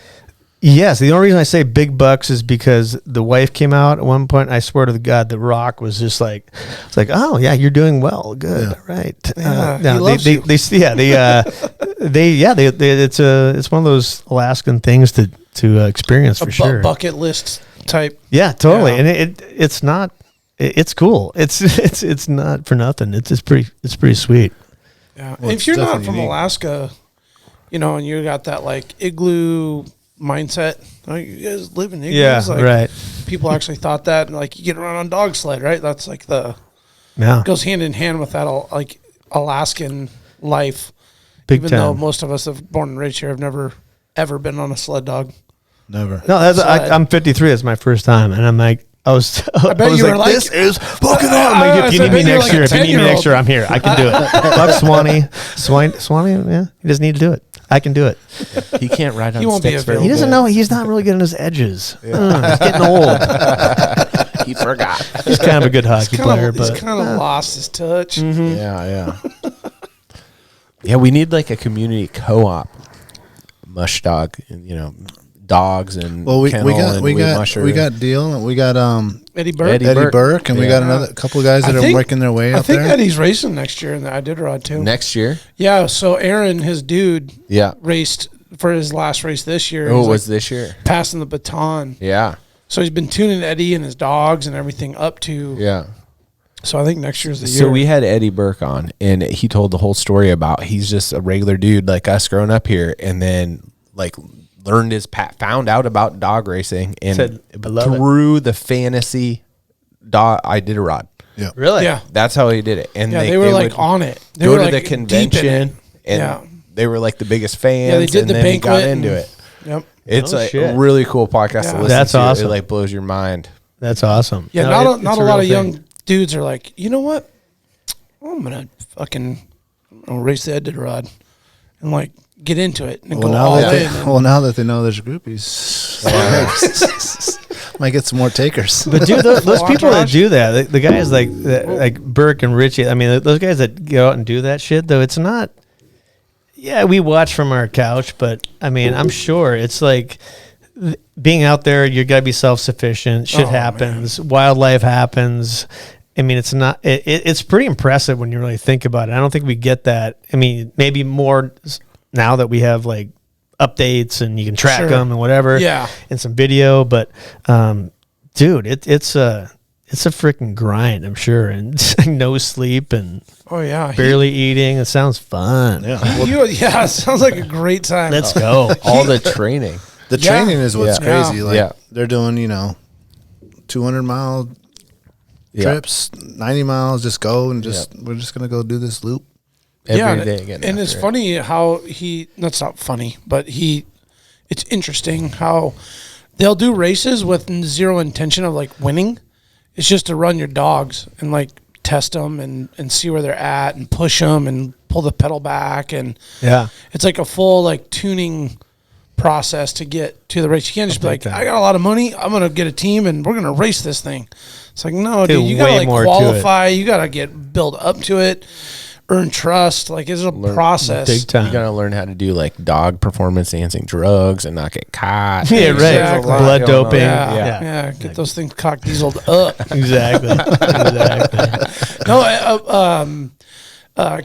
Yes, the only reason I say big bucks is because the wife came out at one point. I swear to God, The Rock was just like, it's like, oh yeah, you're doing well, good, right? It's one of those Alaskan things to experience for sure. Bucket list type. Yeah, totally, and it's not. It's cool. It's not for nothing. It's pretty sweet. Yeah, well, if you're not from Alaska, and you got that like igloo mindset. You guys live in igloos. Yeah, right. People actually thought that, and like you get around on dog sled, right? That's like goes hand in hand with that like Alaskan life. Even though most of us have born and raised here have never ever been on a sled dog. Never. No, I'm 53. It's my first time, and I'm like, I bet you were like, this is fucking awesome. I'm like, if you need me next year, I'm here. I can do it. Fuck Swany, yeah, he doesn't need to do it. I can do it. He can't ride on sticks. He doesn't know. He's not really good on his edges. He's getting old. He forgot. He's kind of a good hockey player, but he's kind of lost his touch. Mm-hmm. Yeah. Yeah, we need like a community co-op mush dog, dogs and we got Deal, we got Eddie Burke, and we got another couple of guys that are working their way up there. I think Eddie's racing next year in the Iditarod too. Next year? Yeah, so Aaron, his dude, raced for his last race this year. Oh, it was this year? Passing the baton. Yeah. So he's been tuning Eddie and his dogs and everything up to. Yeah. So I think next year's the year. So we had Eddie Burke on, and he told the whole story about he's just a regular dude like us growing up here, and then like found out about dog racing and through the fantasy dog Iditarod. Yeah. Really? Yeah. That's how he did it. And they were like on it. They go were to like the convention and they were like the biggest fans. Yeah, they did and the then he got banquet into it. Yep. It's Oh, a shit. really cool podcast to listen That's to. awesome. It like blows your mind. That's awesome. Yeah, No, not it's a lot real of young thing. dudes are like, you know what? I'm gonna fucking race the Iditarod and like get into it and go all in. Now that they know there's groupies, might get some more takers. But dude, those people that do that, the guys like Burke and Richie, I mean, those guys that go out and do that shit, though, it's not. Yeah, we watch from our couch, but I mean, I'm sure it's like being out there. You got to be self-sufficient. Shit happens. Man. Wildlife happens. I mean, it's not. It's pretty impressive when you really think about it. I don't think we get that. I mean, maybe more now that we have like updates and you can track them and whatever. Yeah, and some video. But, dude, it's a freaking grind, I'm sure, and no sleep and barely eating. It sounds fun. Yeah, it sounds like a great time. Let's go. All the training. The training is what's crazy. Like they're doing, 200-mile trips, 90 miles. Just go and we're just gonna go do this loop every day again. And it's funny how that's not funny, but it's interesting how they'll do races with zero intention of like winning. It's just to run your dogs and like test them and see where they're at and push them and pull the pedal back. And it's like a full like tuning process to get to the race. You can't just be like, I got a lot of money, I'm going to get a team and we're going to race this thing. It's like, no, dude, you got to like qualify. You got to get built up to it, earn trust. Like it's a process. Big time. You got to learn how to do like dog performance enhancing drugs and not get caught. Yeah, right. Exactly. Blood doping. Yeah. Get those things cock dieseled up. Exactly. No,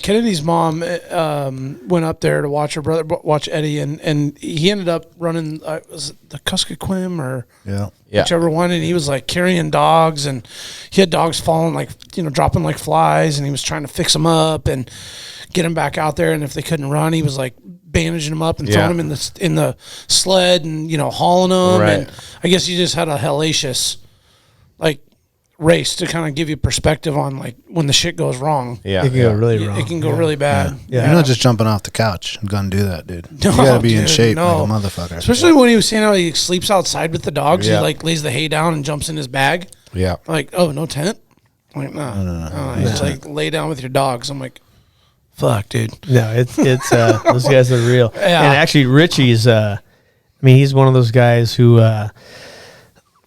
Kennedy's mom went up there to watch her brother, watch Eddie, and he ended up running was it the Kuskokwim or whichever one, and he was like carrying dogs, and he had dogs falling like dropping like flies, and he was trying to fix them up and get them back out there, and if they couldn't run, he was like bandaging them up and throwing them in the sled and hauling them, and I guess he just had a hellacious like race to kind of give you perspective on like when the shit goes wrong. It can go really wrong. It can go really bad. You're not just jumping off the couch and gonna do that, dude. You gotta be in shape like a motherfucker. Especially when he was saying how he sleeps outside with the dogs. He like lays the hay down and jumps in his bag. Yeah. Like, oh, no tent? I'm like, no. He's like, lay down with your dogs. I'm like, fuck, dude. No, it's those guys are real. Yeah. And actually Richie's he's one of those guys who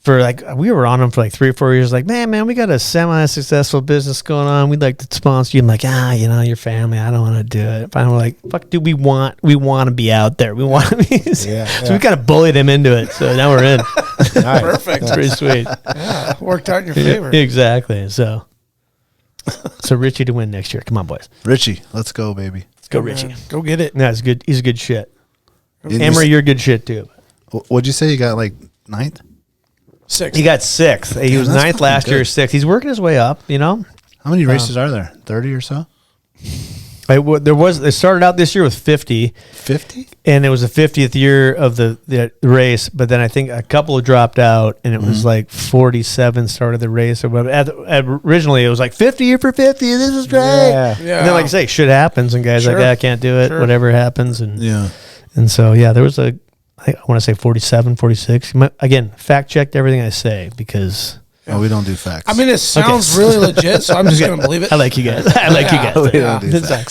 for like, we were on him for like 3 or 4 years. Like, man, we got a semi-successful business going on. We'd like to sponsor you. I'm like, your family. I don't want to do it. Finally, we're like, fuck, dude, we want to be out there. We want to be. So we kind of bullied him into it. So now we're in. Perfect. It's pretty sweet. Yeah, worked out in your favor. Exactly. So Richie to win next year. Come on, boys. Richie, let's go, baby. Let's go, Richie. Go get it. No, it's good. He's good shit. Emery, you're good shit too. What'd you say? You got like 9th? 6th. He got 6th. He was 9th last year, 6th. He's working his way up, How many races are there? 30 or so? They started out this year with 50. 50? And it was the 50th year of the race, but then I think a couple dropped out, and it was like 47 started the race. Or whatever. Originally, it was like 50 for 50. This is great. Yeah. And then, like I say, shit happens, and guys like, I can't do it. Sure. Whatever happens. And so, there was I want to say 47, 46. Again, fact checked everything I say because we don't do facts. I mean, it sounds really legit, so I'm just going to believe it. I like you guys.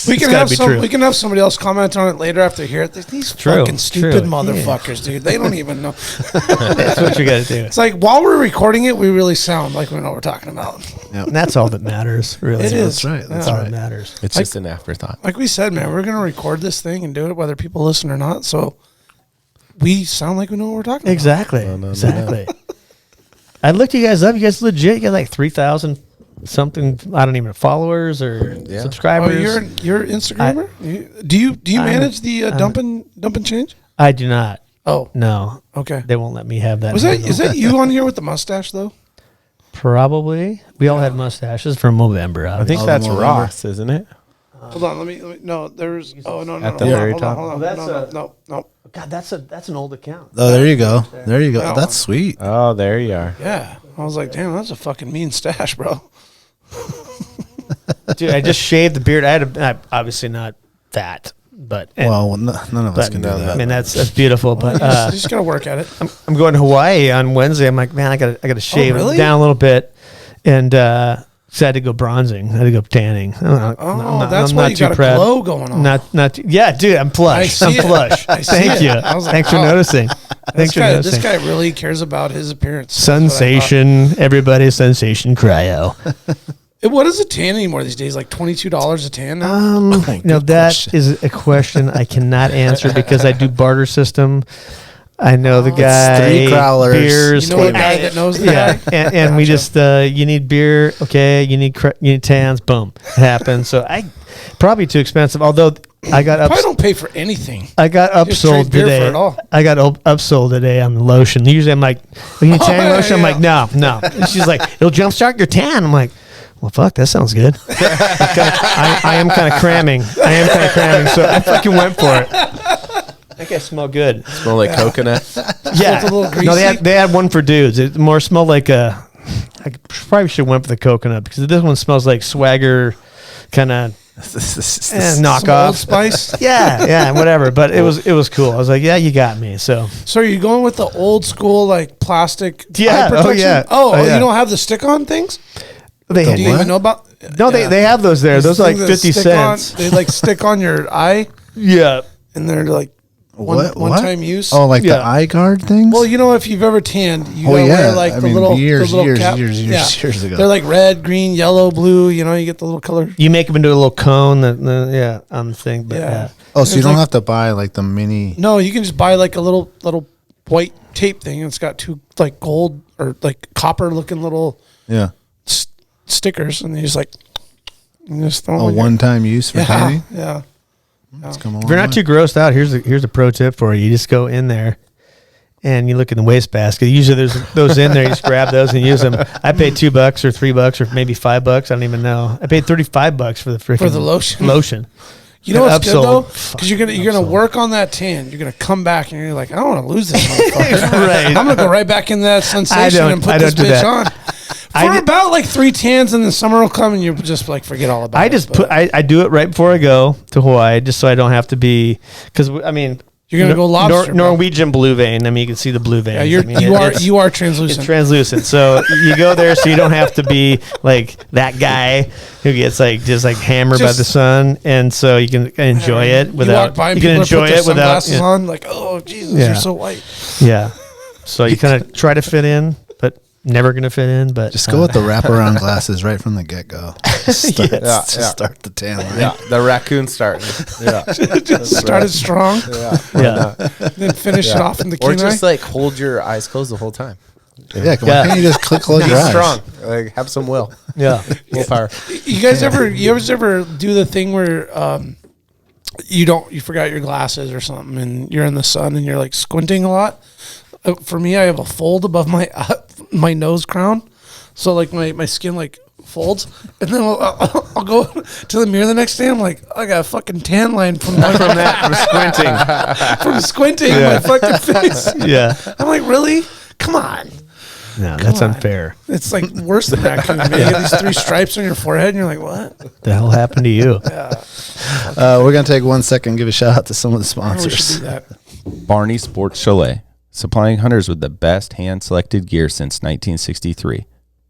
We can have somebody else comment on it later after they hear it. These fucking stupid motherfuckers, dude. They don't even know. That's what you got to do. It's like while we're recording it, we really sound like we know what we're talking about. Yep. And that's all that matters, really. It is. That's right. That's all that matters. It's just an afterthought. Like we said, man, we're going to record this thing and do it whether people listen or not. So we sound like we know what we're talking about. Exactly. Exactly. I looked you guys up. You guys legit. You got like 3,000 something. I don't even know, followers or subscribers. Oh, you're an Instagrammer. Do you manage the dump and change? I do not. Oh no. Okay. They won't let me have that. Is that you on here with the mustache though? Probably. We all had mustaches from November. I think that's Ross, isn't it? Hold on. Let me. No, there's. Oh no. At the very top. Hold on. No. God, that's an old account. Oh, there you go. There you go. That's sweet. Oh, there you are. Yeah. I was like, damn, that's a fucking mean stash, bro. Dude, I just shaved the beard. I'm obviously not fat, But none of us can do that. I mean, that's beautiful. But you just gotta work at it. I'm going to Hawaii on Wednesday. I'm like, man, I gotta shave it down a little bit, and so I had to go bronzing. I had to go tanning. That's why you got a glow going on. Yeah, dude, I'm plush. I'm plush. Thank you. Thanks for noticing. This guy really cares about his appearance. Sensation, everybody's sensation cryo. What is a tan anymore these days? Like $22 a tan now? No, that is a question I cannot answer because I do barter system. I know the guy. It's 3 growlers. Beers. You know a guy that knows the guy? And gotcha. We just you need beer, okay? You need tans, boom, it happens. So probably too expensive. Although I got probably don't pay for anything. I got upsold today. I got upsold today on the lotion. Usually I'm like, you need tan lotion? Yeah. I'm like, no. And she's like, it'll jumpstart your tan. I'm like, well, fuck, that sounds good. I am kind of cramming. So I fucking went for it. I think I smell good. Smell like coconut? Yeah. It's a little greasy. No, they had one for dudes. It more smelled like I probably should have went for the coconut because this one smells like Swagger kind of knockoff. Old Spice? yeah, whatever. But it was cool. I was like, yeah, you got me. So are you going with the old school like plastic eye protection? Oh, yeah. Oh, you don't have the stick-on things? Do you even know about? No, they have those there. Those are like 50 cents. They like stick on your eye. Yeah. And they're like one-time use. Oh, like the eye guard things? Well, you know, if you've ever tanned, you wear like years ago. They're like red, green, yellow, blue. You know, you get the little color. You make them into a little cone on the thing. But yeah. Oh, so you don't have to buy like the mini. No, you can just buy like a little white tape thing. And it's got 2 like gold or like copper looking little stickers, and you just like throw them. One-time use for tanning. Yeah. If you're not too grossed out, here's a pro tip for you. You just go in there and you look in the wastebasket. Usually there's those in there. You just grab those and use them. I paid $2 or $3 or maybe $5. I don't even know. I paid $35 for the freaking lotion. You know what's good though? Because you're gonna work on that tan. You're gonna come back and you're like, I don't want to lose this motherfucker. Right. I'm gonna go right back in that sensation and put this bitch on. For about like 3 tans, and the summer will come, and you just like forget all about it. I do it right before I go to Hawaii, just so I don't have to be because I mean. You're gonna go lobster. Norwegian blue vein. I mean, you can see the blue vein. Yeah, you are translucent. It's translucent. So you go there, so you don't have to be like that guy who gets like just like hammered by the sun, and so you can enjoy it without. You can enjoy it without sunglasses on. Like, oh Jesus, you're so white. Yeah. So you kind of try to fit in, but never gonna fit in. But just go with the wraparound glasses right from the get go. Start the tan line. Yeah, the raccoon starting. Yeah, just started strong. Yeah. Then finish it off in the or just like hold your eyes closed the whole time. Yeah, come on. Can't you just close your eyes? Strong. Like have some will. Yeah, willpower. You guys ever do the thing where you forgot your glasses or something, and you're in the sun and you're like squinting a lot? For me, I have a fold above my nose crown, so like my skin like folds, and then I'll go to the mirror the next day. I'm like, I got a fucking tan line from squinting my fucking face. Yeah, I'm like, really? Come on. No, that's unfair. It's like worse than that. You get these 3 stripes on your forehead, and you're like, what the hell happened to you? Yeah. We're gonna take 1 second and give a shout out to some of the sponsors. We should do that. Barney Sports Chalet, supplying hunters with the best hand-selected gear since 1963.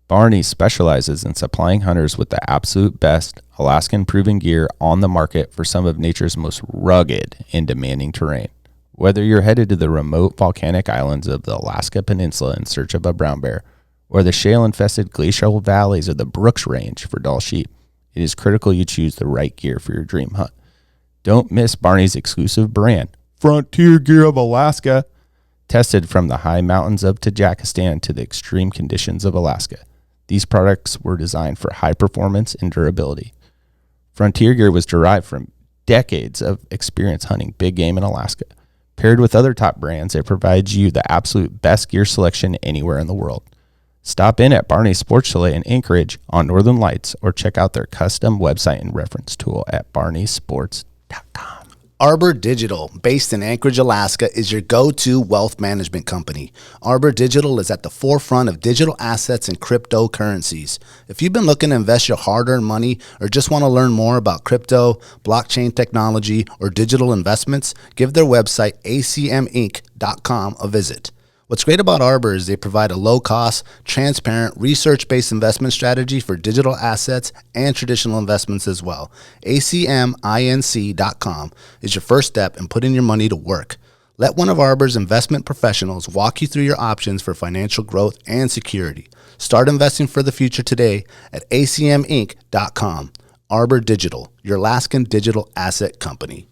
Barney specializes in supplying hunters with the absolute best Alaskan-proven gear on the market for some of nature's most rugged and demanding terrain. Whether you're headed to the remote volcanic islands of the Alaska Peninsula in search of a brown bear, or the shale-infested glacial valleys of the Brooks Range for Dall sheep, it is critical you choose the right gear for your dream hunt. Don't miss Barney's exclusive brand, Frontier Gear of Alaska, tested from the high mountains of Tajikistan to the extreme conditions of Alaska. These products were designed for high performance and durability. Frontier Gear was derived from decades of experience hunting big game in Alaska. Paired with other top brands, it provides you the absolute best gear selection anywhere in the world. Stop in at Barney Sports Chalet in Anchorage on Northern Lights or check out their custom website and reference tool at barneysports.com. Arbor Digital, based in Anchorage, Alaska, is your go-to wealth management company. Arbor Digital is at the forefront of digital assets and cryptocurrencies. If you've been looking to invest your hard-earned money or just want to learn more about crypto, blockchain technology, or digital investments, give their website, acminc.com, a visit. What's great about Arbor is they provide a low-cost, transparent, research-based investment strategy for digital assets and traditional investments as well. acminc.com is your first step in putting your money to work. Let one of Arbor's investment professionals walk you through your options for financial growth and security. Start investing for the future today at acminc.com. Arbor Digital, your Alaskan digital asset company.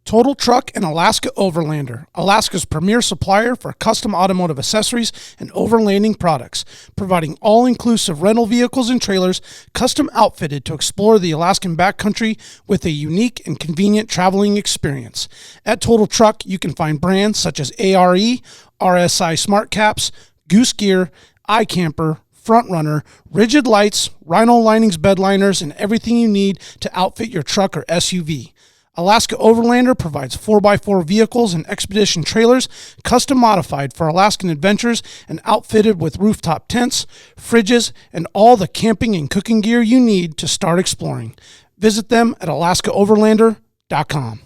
Total Truck and Alaska Overlander, Alaska's premier supplier for custom automotive accessories and overlanding products, providing all-inclusive rental vehicles and trailers custom outfitted to explore the Alaskan backcountry with a unique and convenient traveling experience. At Total Truck, you can find brands such as ARE, RSI Smart Caps, Goose Gear, iCamper, Front Runner, Rigid Lights, Rhino Linings bed liners, and everything you need to outfit your truck or SUV. Alaska Overlander provides 4x4 vehicles and expedition trailers, custom modified for Alaskan adventures and outfitted with rooftop tents, fridges, and all the camping and cooking gear you need to start exploring. Visit them at alaskaoverlander.com.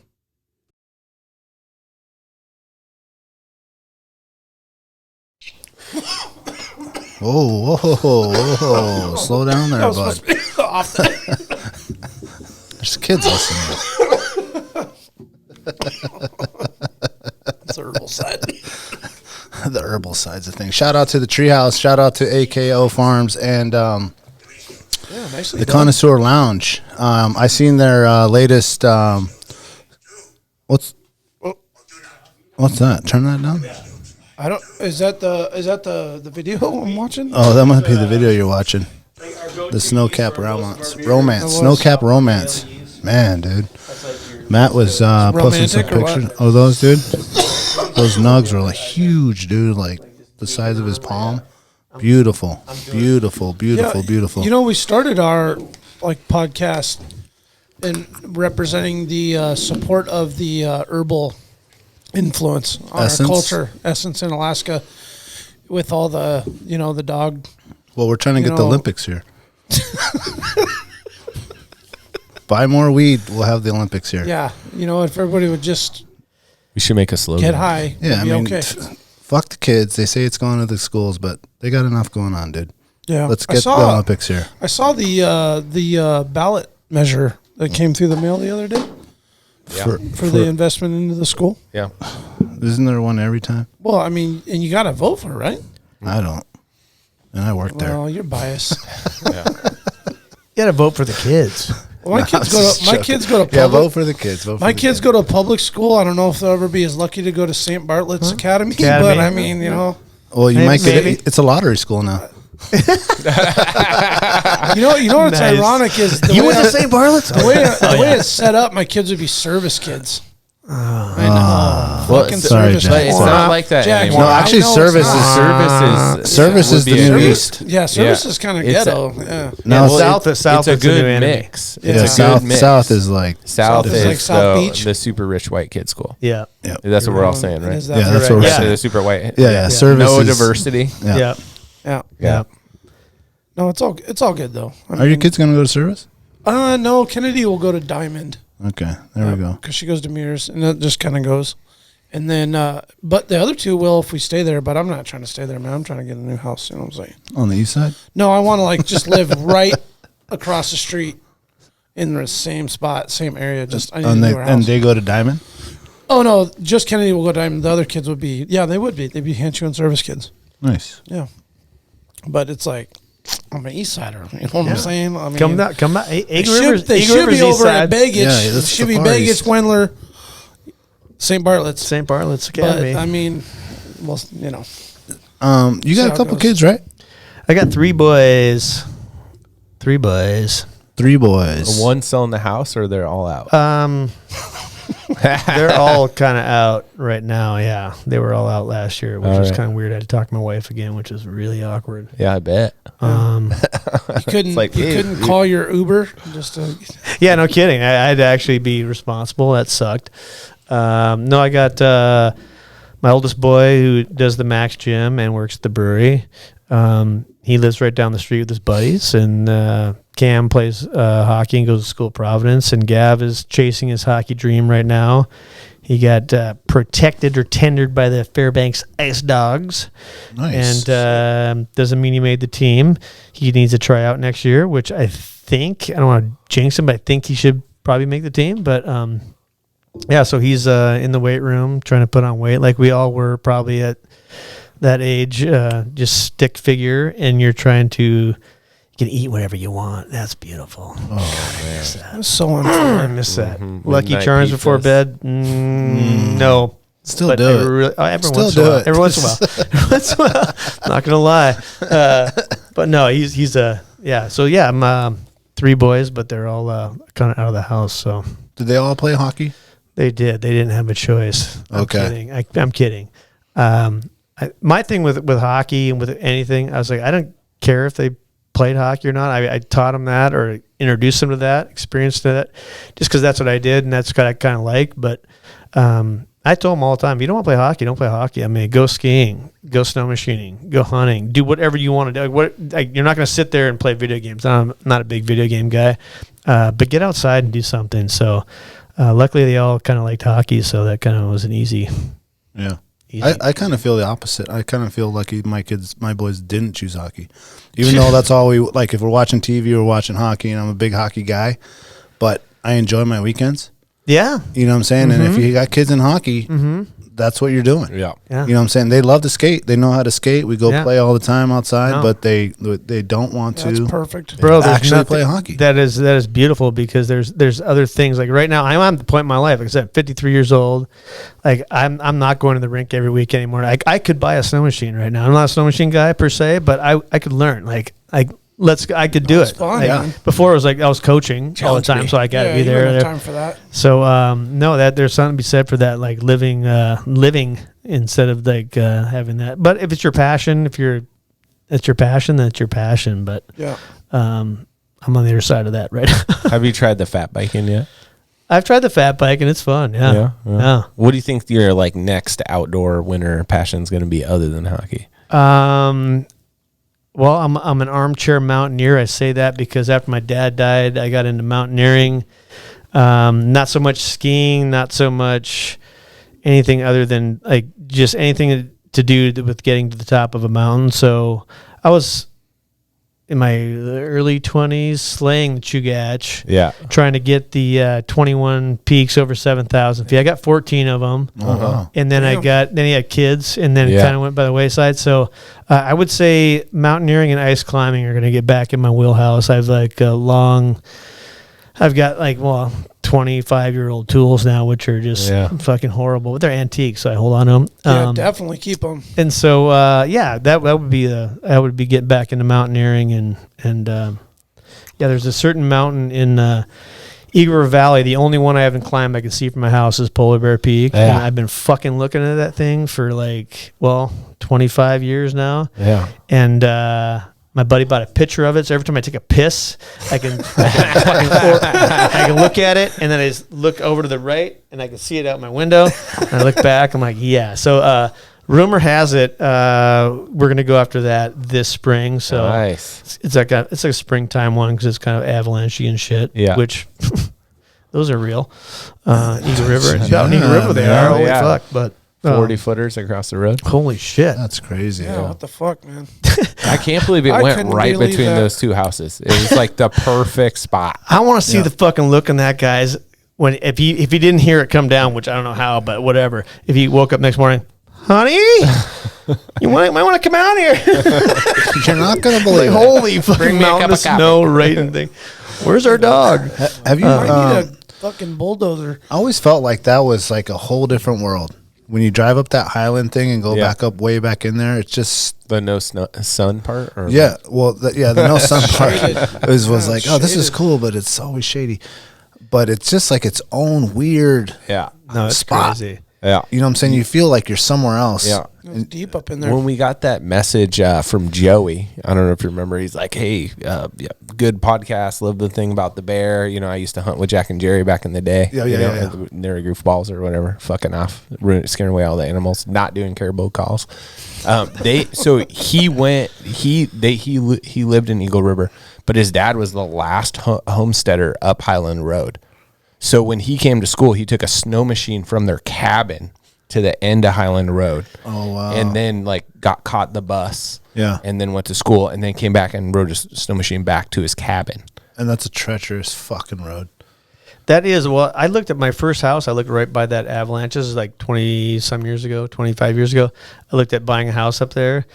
Whoa. Slow down there, bud. There's kids listening. That's the herbal side. The herbal side's a thing. Shout out to the Treehouse. Shout out to AKO Farms and the nicely done. Connoisseur Lounge. I seen their latest. What's that? Turn that down. I don't. Is that the video I'm watching? Oh, that might be the video you're watching. The Snowcap Romance. Snowcap Romance. Man, dude. Matt was posting some pictures. Oh, those, dude? Those nugs were like huge, dude. Like the size of his palm. Beautiful. Beautiful. You know, we started our podcast in representing the support of the herbal influence on our culture, essence in Alaska, with all the, the dog. Well, we're trying to get the Olympics here. Buy more weed, we'll have the Olympics here. Yeah, if everybody would just we should make a slogan. Get high. Yeah, okay. Fuck the kids. They say it's going to the schools, but they got enough going on, dude. Yeah, let's get the Olympics here. I saw the ballot measure that came through the mail the other day. For the investment into the school. Yeah, isn't there one every time? Well, I mean, and you got to vote for it, right? I don't, and I work there. Well, you're biased. Yeah. You got to vote for the kids. Well, my kids go to public. Yeah, vote for the kids. My kids go to a public school. I don't know if they'll ever be as lucky to go to St. Bartlett's Academy, but I mean, Well, you might get it. It's a lottery school now. You know what's ironic is you went to St. Bartlett's. The way it's set up, my kids would be service kids. Fucking sorry, service. But it's not like that Jack, anymore. No, actually, service is the new east. Yeah, service is kind of ghetto. Yeah. No, South it's a good mix. Yeah, South is like South is like South Beach. the super rich white kid school. Yeah. That's what we're all saying, right? Yeah, that's what we're saying. The super white. Yeah. Service. No diversity. Yeah. No, it's all good though. Are your kids gonna go to service? No, Kennedy will go to Diamond. Okay, there we go. Because she goes to Mears, and that just kind of goes. And then, but the other two will if we stay there. But I'm not trying to stay there, man. I'm trying to get a new house. You know what I'm saying? On the east side? No, I want to just live right across the street in the same spot, same area. Just I need a newer house. And they go to Diamond? Oh no, just Kennedy will go to Diamond. The other kids would be, they would be. They'd be Hanchu and service kids. Nice. Yeah, but it's like. I'm an East Sider. You know what I'm saying? I mean, come back. They should be over at Baggage. Yeah, should be Baggage, Wendler, St. Bartlett's. St. Bartlett's Academy. But, I mean, well, you got a couple kids, right? I got 3 boys. 3 boys. 3 boys. One still in the house, or they're all out? They're all kind of out right now. Yeah, they were all out last year, which was kind of weird. I had to talk to my wife again, which is really awkward. Yeah, I bet. You couldn't call your Uber just to... Yeah, no kidding. I had to actually be responsible. That sucked. No, I got my oldest boy who does the Mack's gym and works at the brewery. He lives right down the street with his buddies, and Cam plays hockey and goes to school at Providence, and Gav is chasing his hockey dream right now. He got protected or tendered by the Fairbanks Ice Dogs. Nice. And doesn't mean he made the team. He needs to try out next year, which I think, I don't want to jinx him, but I think he should probably make the team. But yeah, so he's in the weight room trying to put on weight like we all were probably at that age, just stick figure, and you're trying to, you can eat whatever you want. That's beautiful. Oh, man. I miss that. So unfair. I miss that. Lucky Charms before bed? No. Still do it. Every once in a while. Every once in a while. Every once in a while. Not going to lie. But no, he's yeah. So yeah, I'm 3 boys, but they're all kind of out of the house. So did they all play hockey? They did. They didn't have a choice. I'm kidding. My thing with hockey and with anything, I was like, I don't care if they played hockey or not. I taught them that or introduced them to that, experienced that, just because that's what I did and that's what I kind of like. But I told them all the time, if you don't want to play hockey, don't play hockey. I mean, go skiing, go snow machining, go hunting, do whatever you want to do. You're not going to sit there and play video games. I'm not a big video game guy, but get outside and do something. So luckily they all kind of liked hockey, so that kind of was an easy. Yeah. I kind of feel the opposite. I kind of feel lucky my boys didn't choose hockey. Even though that's all we, like if we're watching TV, we're watching hockey, and I'm a big hockey guy, but I enjoy my weekends. Yeah. You know what I'm saying? Mm-hmm. And if you got kids in hockey, that's what you're doing. Yeah. You know what I'm saying? They love to skate. They know how to skate. We go play all the time outside, but they don't want to. That's perfect. Bro, actually play hockey. That is beautiful because there's other things. Like right now, I'm at the point in my life, like I said, 53 years old. Like I'm not going to the rink every week anymore. I could buy a snow machine right now. I'm not a snow machine guy per se, but I could learn. I could do it. Fun, before it was like I was coaching all the time, so I got to be there. No time for that. So no, that there's something to be said for that, like living instead of like having that. But if it's your passion, it's your passion, that's your passion. But I'm on the other side of that right now. Have you tried the fat biking yet? I've tried the fat bike and it's fun. Yeah. What do you think your like next outdoor winter passion is going to be other than hockey? Well, I'm an armchair mountaineer. I say that because after my dad died, I got into mountaineering. Not so much skiing, not so much anything other than like just anything to do with getting to the top of a mountain. So I was in my early 20s slaying the Chugach. Yeah. Trying to get the 21 peaks over 7,000 feet. I got 14 of them. And then then he had kids, and then it kind of went by the wayside. So I would say mountaineering and ice climbing are going to get back in my wheelhouse. I've got 25-year-old tools now, which are just fucking horrible, but they're antiques, so I hold on to them. Yeah, definitely keep them. And so, that would be getting back into mountaineering, and there's a certain mountain in Eagle River Valley. The only one I haven't climbed I can see from my house is Polar Bear Peak. Yeah. And I've been fucking looking at that thing for 25 years now. Yeah. And my buddy bought a picture of it, so every time I take a piss, I can look at it, and then I just look over to the right, and I can see it out my window. And I look back, I'm like, yeah. So rumor has it we're going to go after that this spring. So nice. It's like a springtime one because it's kind of avalanche-y and shit. Yeah. Which those are real. Eagle River. Out in Eagle River they are. Holy fuck. But 40-footers across the road. Holy shit. That's crazy. Yeah, what the fuck, man? I can't believe it went right between those two houses. It was like the perfect spot. I want to see the fucking look on that guy's if he didn't hear it come down, which I don't know how, but whatever. If he woke up next morning, honey, you might want to come out here. You're not gonna believe it. Holy fucking mountain of snow, right? And thing. Where's our dog? Have you? I need a fucking bulldozer. I always felt like that was like a whole different world. When you drive up that highland thing and go back up way back in there, it's just the no sun part. Or the no sun part was like, oh, this is cool, but it's always shady. but it's just like its own weird spot. Crazy. Yeah. You know what I'm saying? You feel like you're somewhere else. Yeah. It's deep up in there. When we got that message from Joey, I don't know if you remember, he's like, hey, good podcast. Love the thing about the bear. You know, I used to hunt with Jack and Jerry back in the day. Yeah. They're goofballs or whatever. Fucking off. Scaring away all the animals. Not doing caribou calls. So he went, he lived in Eagle River, but his dad was the last homesteader up Highland Road. So when he came to school, he took a snow machine from their cabin to the end of Highland Road. Oh, wow. And then caught the bus. Yeah. And then went to school and then came back and rode his snow machine back to his cabin. And that's a treacherous fucking road. That is. Well, I looked at my first house. I looked right by that avalanche. This is like 20-some years ago, 25 years ago. I looked at buying a house up there.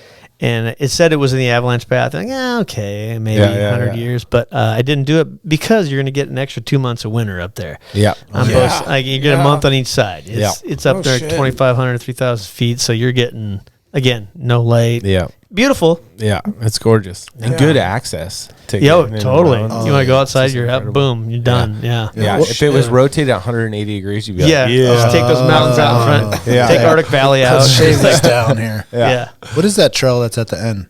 And it said it was in the avalanche path. I'm like, okay, maybe 100 years. But I didn't do it because you're going to get an extra 2 months of winter up there. Yeah. You get a month on each side. It's up there at 2,500, 3,000 feet. So you're getting, again, no light. Yeah. Beautiful. Yeah. It's gorgeous. And good access. To totally. You want to go outside, you're up, boom, you're done. Yeah. Well, if it was rotated at 180 degrees, you'd be like, just take those mountains out in front. Take Arctic Valley out. Shave this down here. Yeah. What is that trail that's at the end?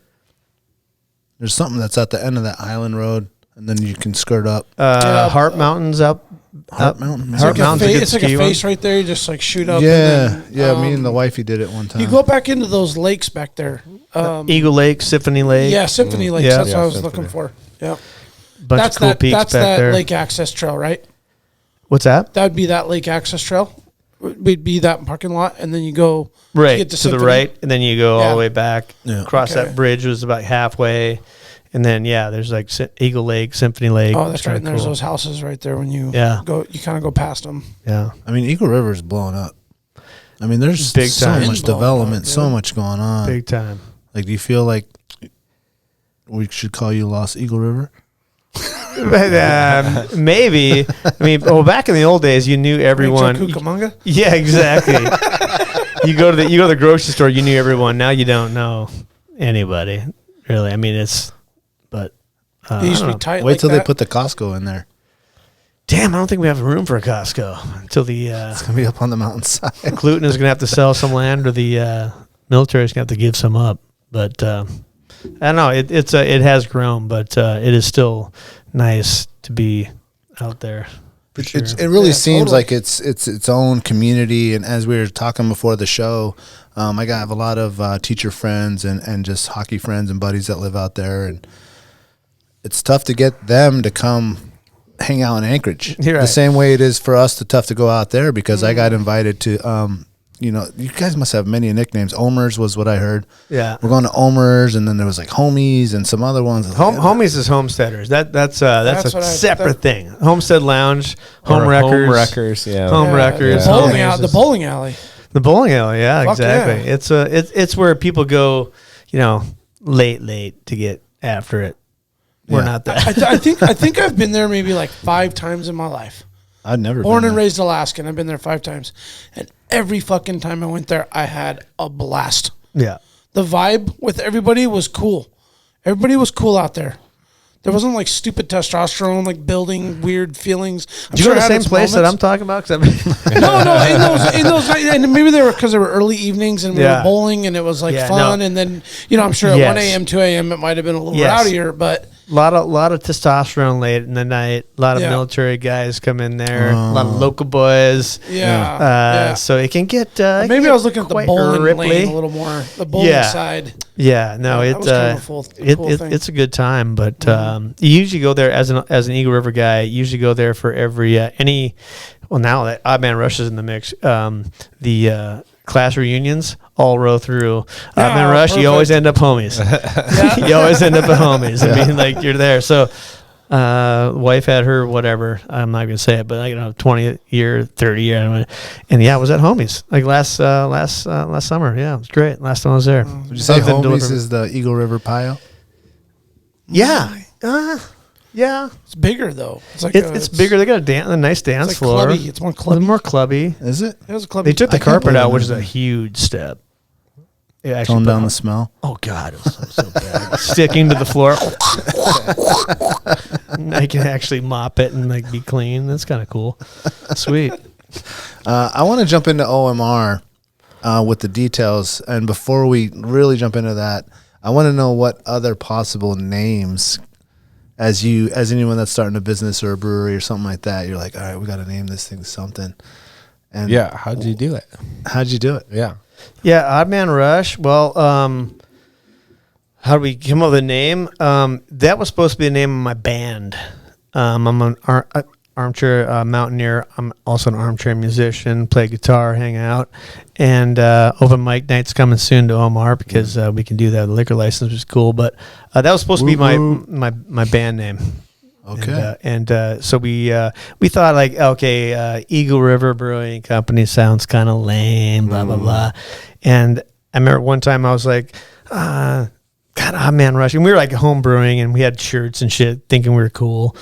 There's something that's at the end of that Highland Road, and then you can skirt up. Heart Mountain's up. Heart Mountain. It's like a face right there. You just like shoot up. Yeah. Me and the wifey did it one time. You go back into those lakes back there. Eagle Lake, Symphony Lake. Yeah, Symphony Lakes. Yeah. That's what I was looking for. Yeah. Bunch of cool peaks that's back that there. lake access trail, right? What's that? That would be that lake access trail. Would be that parking lot, and then you go right get to the right, and then you go all the way back. Yeah. Cross that bridge was about halfway, and then there's like Eagle Lake, Symphony Lake. Oh, that's right. And there's those houses right there when you go. You kind of go past them. Yeah. I mean, Eagle River's blowing up. I mean, there's Big so time. much development, so much going on. Big time. Like, do you feel like we should call you Lost Eagle River? Maybe. I mean, back in the old days, you knew everyone. Cucamonga? Yeah, exactly. you go to the grocery store, you knew everyone. Now you don't know anybody, really. I mean, it used to be tight. Wait till they put the Costco in there. Damn, I don't think we have room for a Costco until it's gonna be up on the mountainside. Cluton is gonna have to sell some land, or the military is gonna have to give some up. But I don't know. It has grown, but it is still nice to be out there. Sure. It really seems like it's its own community. And as we were talking before the show, I have a lot of teacher friends and just hockey friends and buddies that live out there, and it's tough to get them to come hang out in Anchorage. Right. The same way it is for us tough to go out there, because I got invited to you guys must have many nicknames. Omers was what I heard. Yeah. We're going to Omers, and then there was like Homies and some other ones. Homies is homesteaders. That's a separate thing. Homestead Lounge, Home Wreckers. Home Wreckers. The bowling alley. The bowling alley, yeah, Fuck exactly. Yeah. It's where people go, late to get after it. We're not that. I think I've been there maybe like 5 times in my life. I'd never Born been and there. raised Alaskan. I've been there 5 times. And every fucking time I went there, I had a blast. Yeah. The vibe with everybody was cool. Everybody was cool out there. There wasn't like stupid testosterone, like building weird feelings. Did you go to the same place that I'm talking about? No, in those, and maybe they were because they were early evenings and we were bowling and it was like fun. No. And then, I'm sure at 1 a.m., 2 a.m. it might have been a little rowdier, but. A lot of testosterone late in the night. A lot of military guys come in there. A lot of local boys. So it can get. Maybe I was looking at the bowling lane a little more. The bowling side. Yeah, no, it's a good time. But you usually go there as an Eagle River guy. You usually go there for every now that Odd Man Rush is in the mix. The class reunions all row through. Odd Man Rush, you always end up homies. You always end up at homies. I mean, like you're there. So, wife had her whatever. I'm not gonna say it, but 20 year, 30 year, and it was at homies like last summer. Yeah, it was great. Last time I was there. Would you say homies is the Eagle River Pio? Yeah. Yeah, it's bigger though. It's like it's bigger. They got a nice dance floor. Clubby. It's more clubby. More clubby. Is it? It was clubby. They took the carpet out, which is a huge step. It actually Tone down the smell. Oh God, it was so bad. Sticking to the floor. I can actually mop it and like be clean. That's kind of cool. Sweet. I want to jump into OMR with the details, and before we really jump into that, I want to know what other possible names, as anyone that's starting a business or a brewery or something like that, you're like, all right, we got to name this thing something. And yeah, how'd you do it? How'd you do it? Yeah, Odd Man Rush. Well, how do we come up with a name? That was supposed to be the name of my band. I'm an armchair mountaineer. I'm also an armchair musician, play guitar, hang out. And open mic night's coming soon to OMR because we can do that. The liquor license, which is cool. But that was supposed to be my band name. Okay. And so we thought like, okay, Eagle River Brewing Company sounds kind of lame, blah, blah, blah. And I remember one time I was like, God, Odd Man Rush. And we were like home brewing and we had shirts and shit thinking we were cool,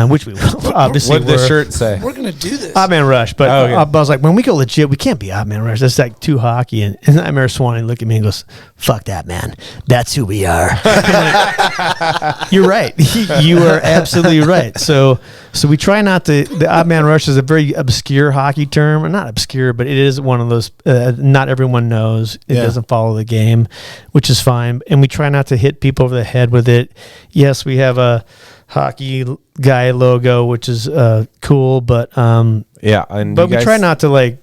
which we obviously What did the shirt say? We're going to do this. Odd Man Rush. But I was like, when we go legit, we can't be Odd Man Rush. That's like too hockey. And I remember Swany looked at me and goes, fuck that, man. That's who we are. You're right. You are absolutely right. So we try not to. The Odd Man Rush is a very obscure hockey term. Or not obscure, but it is one of those not everyone knows. It doesn't follow the game, which is fine. And we try not to hit people over the head with it. Yes, we have a hockey guy logo, which is cool, but and we try not to like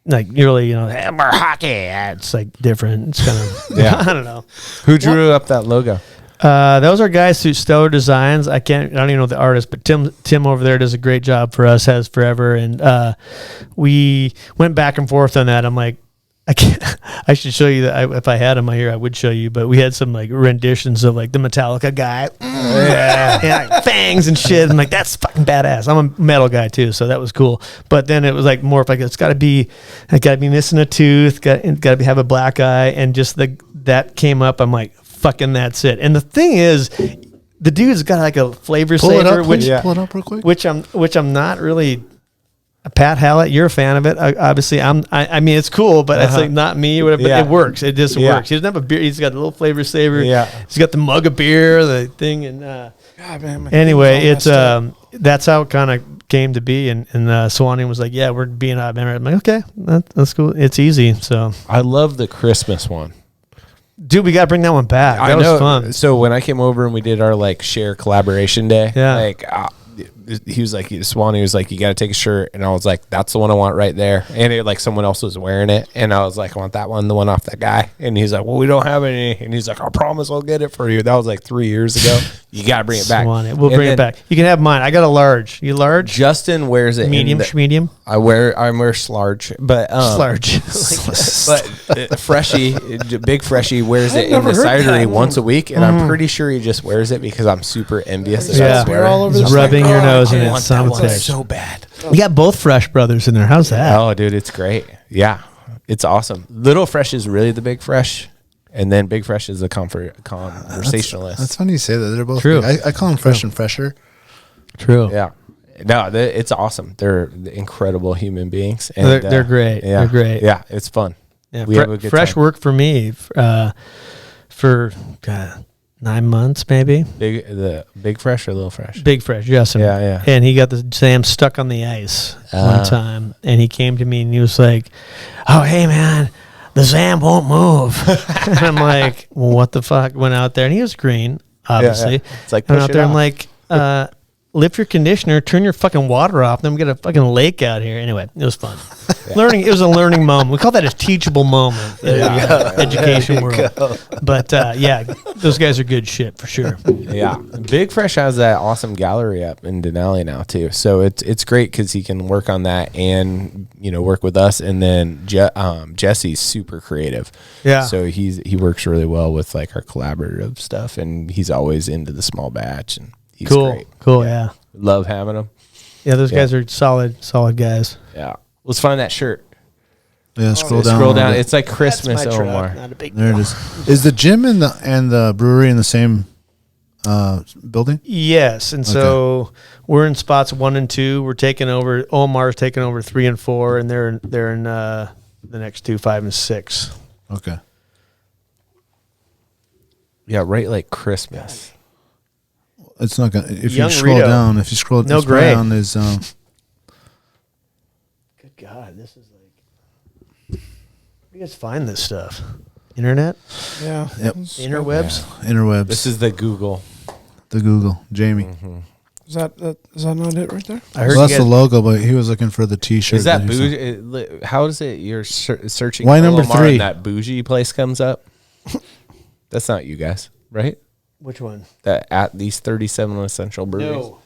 really, hey, we're hockey. It's like different. It's kind of I don't know. Who drew up that logo? Those are guys through Stellar Designs. I don't even know the artist, but Tim over there does a great job for us, has forever. And we went back and forth on that. I'm like, I should show you that. If I had him here, I would show you. But we had some like renditions of like the Metallica guy, and like fangs and shit. I'm like, that's fucking badass. I'm a metal guy too, so that was cool. But then it was like more of like I got to be missing a tooth, got to have a black eye, and just that came up. I'm like, fucking that's it. And the thing is, the dude's got like a flavor saver, pull it up real quick. which I'm not really. Pat Hallett, you're a fan of it. Obviously, I mean, it's cool, but it's like not me. Or whatever. But it works. It just works. He doesn't have a beer. He's got a little flavor saver. Yeah. He's got the mug of beer, the thing, and God, man, anyway, it's that's how it kind of came to be. And Swany was like, "Yeah, we're being Odd Man." I'm like, "Okay, that's cool. It's easy." So I love the Christmas one. Dude, we got to bring that one back. That was fun. So when I came over and we did our like share collaboration day, like he was like, Swany was like, you got to take a shirt. And I was like, that's the one I want right there. And it, like someone else was wearing it. And I was like, I want that one, the one off that guy. And he's like, well, we don't have any. And he's like, I promise I'll get it for you. That was like 3 years ago. You got to bring it back. Swany. We'll bring it back. You can have mine. I got a large. You large? Justin wears it. Medium? I wear large, but large. But Freshie, Big Freshie wears it in the cidery once a week, and I'm pretty sure he just wears it because I'm super envious. That all over just rubbing your nose in it. So bad. You got both Fresh brothers in there. How's that? Oh, dude, it's great. Yeah, it's awesome. Little Fresh is really the Big Fresh, and then Big Fresh is the conversationalist. That's funny you say that. They're both true. I call them Fresh and Fresher. True. Yeah. No, it's awesong. They're incredible human beings. And, they're great. Yeah, they're great. Yeah, it's fun. Yeah, we have a good Fresh time. worked for me for 9 months, maybe. Big Fresh or Little Fresh? Big Fresh, yes. Yeah. And he got the Sam stuck on the ice one time, and he came to me and he was like, "Oh, hey man, the Zam won't move." And I'm like, well, what the fuck? Went out there and he was green, obviously. Yeah. It's like, went out there. I'm like, lift your conditioner, turn your fucking water off, then we get a fucking lake out here. Anyway, it was fun. It was a learning moment. We call that a teachable moment in the education world. But those guys are good shit for sure. Yeah. Big Fresh has that awesome gallery up in Denali now too. So it's great because he can work on that and, work with us. And then Jesse's super creative. Yeah. So he works really well with like our collaborative stuff, and he's always into the small batch, and he's great. Cool, yeah. Love having him. Yeah, those guys are solid guys. Yeah. Let's find that shirt. Yeah, scroll down. Scroll down. It's like Christmas OMR. Not a big there it is. Is the gym and the brewery in the same building? Yes, and so we're in spots 1 and 2. We're taking over. OMR's taking over 3 and 4, and they're in the next 2, 5 and 6. Okay. Yeah, right, like Christmas. It's not gonna. If Young you scroll Rito. down, if you scroll No this gray. down, is Good God, this is like. Where do you guys find this stuff? Internet? Yeah. Yep. Interwebs? interwebs. This is the Google. the Google. Jamie. Is that not it right there? I heard Well, you that's guys, the logo, but he was looking for the T-shirt. Is that he said. bougie? How is it you're searching Why number OMR 3? and that bougie place comes up? That's not you guys, right? which one? That at these 37 essential breweries. No.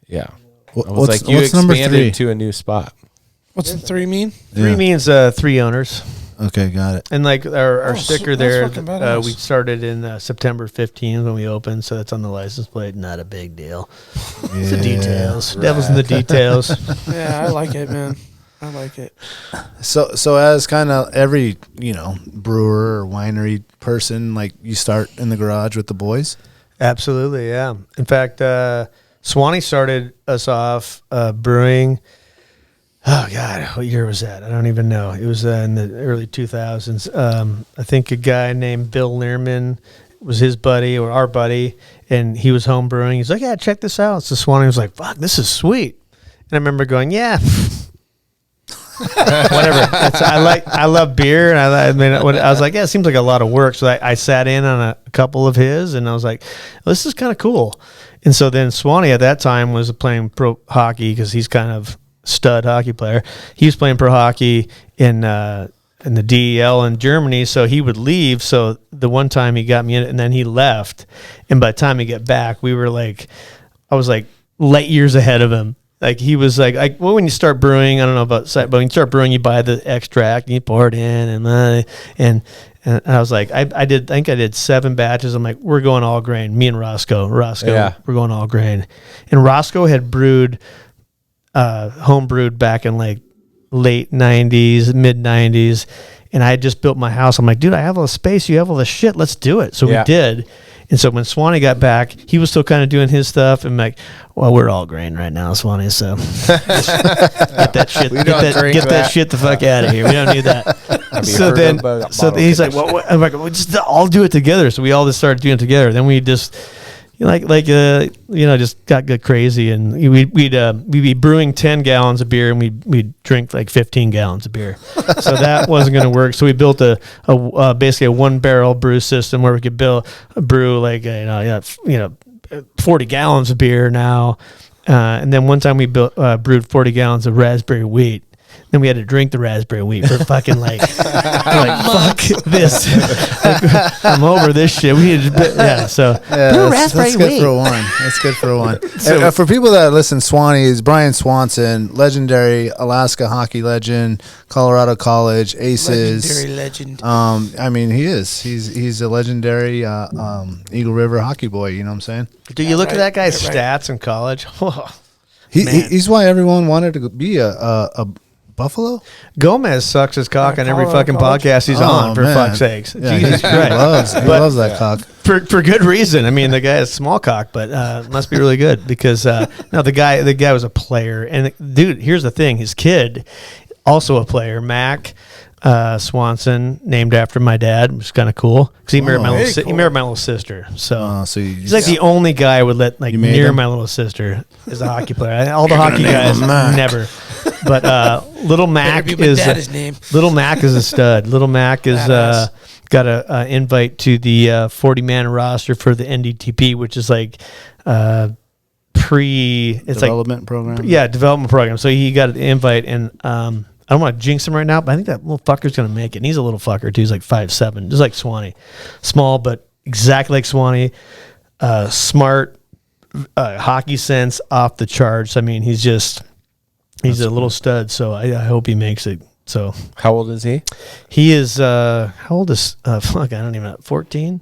Yeah. Wh- I was what's like, you what's number 3? expanded to a new spot. What's the 3 mean? Three Yeah. means 3 owners. Okay, got it. And like our sticker that's there, fucking badass. we started in September 15th when we opened, so that's on the license plate. Not a big deal. It's the details. Devil's in the details. Yeah, I like it, man. I like it. So as kind of every brewer or winery person, like you start in the garage with the boys. Absolutely, yeah. In fact, Swany started us off brewing. Oh God, what year was that? I don't even know. It was in the early 2000s. I think a guy named Bill Learman was his buddy or our buddy, and he was home brewing. He's like, "Yeah, check this out." So Swany was like, "Fuck, this is sweet." And I remember going, "Yeah." Whatever. I love beer, and I was like, yeah, it seems like a lot of work. So I sat in on a couple of his, and I was like, this is kind of cool. And so then Swany at that time was playing pro hockey because he's kind of stud hockey player. He was playing pro hockey in the DEL in Germany, so he would leave. So the one time he got me in it, and then he left. And by the time he got back, I was like light years ahead of him. Like he was like, well, when you start brewing, I don't know about site, but when you start brewing, you buy the extract and you pour it in, and I was like, I did 7 batches. I'm like, we're going all grain. Me and Roscoe, Yeah. we're going all grain. And Roscoe had brewed, home brewed back in like late 90s, mid 90s, and I had just built my house. I'm like, dude, I have all the space. You have all the shit. Let's do it. So we did. And so when Swany got back, he was still kind of doing his stuff. And I'm like, well, we're all grain right now, Swany. So get that shit. Get that shit the fuck out of here. We don't need that. So then he's like, well, I'm like, we'll just all do it together. So we all just started doing it together. Then we just just got crazy, and we'd be brewing 10 gallons of beer, and we'd drink like 15 gallons of beer. So that wasn't going to work. So we built basically a 1-barrel brew system where we could brew like 40 gallons of beer now. And then one time we brewed 40 gallons of raspberry wheat. Then we had to drink the raspberry wheat for fucking like fuck this. I'm over this shit. We need to, That's good for a one. That's good for a one. So, for people that listen, Swany is Brian Swanson, legendary Alaska hockey legend, Colorado College Aces. Legendary legend. I mean, he is. He's a legendary Eagle River hockey boy. You know what I'm saying? Do you look at that guy's stats in college? He's why everyone wanted to be a Buffalo. Gomez sucks his cock on every Colorado fucking College. podcast he's on, for fuck's sakes. Yeah, Jesus Christ. He loves that cock. For good reason. I mean, the guy has small cock, but must be really good because no, the guy was a player. And dude, here's the thing: his kid, also a player, Mack Swanson, named after my dad, which is kind of cool because he married my little sister. So, he's like the only guy I would let near my little sister is a hockey player. All the hockey guys never. But little Mac is a stud. Little Mac is got a invite to the 40-man roster for the NDTP, which is like development program. Yeah, development program. So he got an invite, and I don't want to jinx him right now, but I think that little fucker's gonna make it. And he's a little fucker too. He's like 5'7", just like Swany, small but exactly like Swany. Smart, hockey sense off the charts. I mean, he's a little stud, so I hope he makes it. So how old is he? He is how old is I don't even know, 14?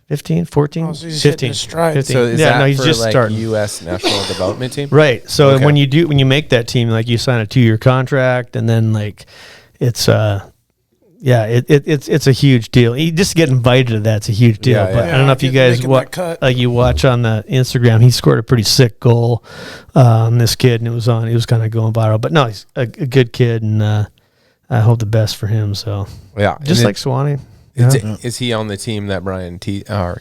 15, 14, Oh, so he's 15, hitting his stride. 15. So is yeah, that no, he's for just like starting. U.S. national development team? Right. So Okay. when you make that team, like you sign a 2-year contract, and then like it's it's a huge deal. Just to get invited to that's a huge deal. Yeah, but yeah. I don't know if you guys you watch on the Instagram. He scored a pretty sick goal. This kid, and it was kind of going viral. But no, he's a good kid, and I hope the best for him. So Yeah, just like Swany. Is he on the team that Brian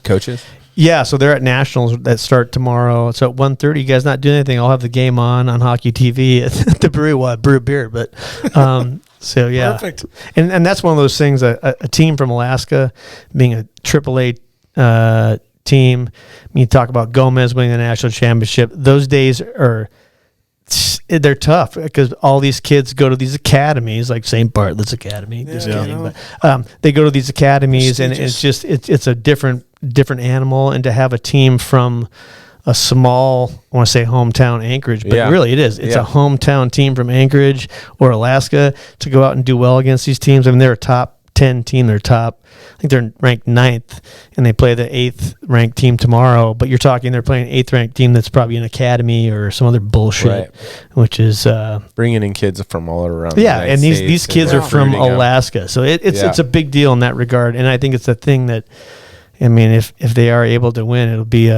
coaches? Yeah, so they're at nationals that start tomorrow. So at 1:30, you guys not doing anything. I'll have the game on Hockey TV at the brewery while I brew beer. But so yeah, Perfect. And that's one of those things. A team from Alaska being a AAA team. You talk about Gomez winning the national championship. Those days they're tough because all these kids go to these academies, like St. Bartlett's Academy. Just kidding, but they go to these academies, and it's just it's a different animal. And to have a team from a small, I want to say hometown Anchorage, but really it is. It's a hometown team from Anchorage or Alaska to go out and do well against these teams. I mean, they're a top 10 team. I think they're ranked 9th, and they play the 8th ranked team tomorrow. But you're talking they're playing an 8th ranked team that's probably an academy or some other bullshit, which is bringing in kids from all around. Yeah, and these kids are from Alaska, so it's a big deal in that regard. And I think it's a thing that, I mean, if they are able to win, it'll be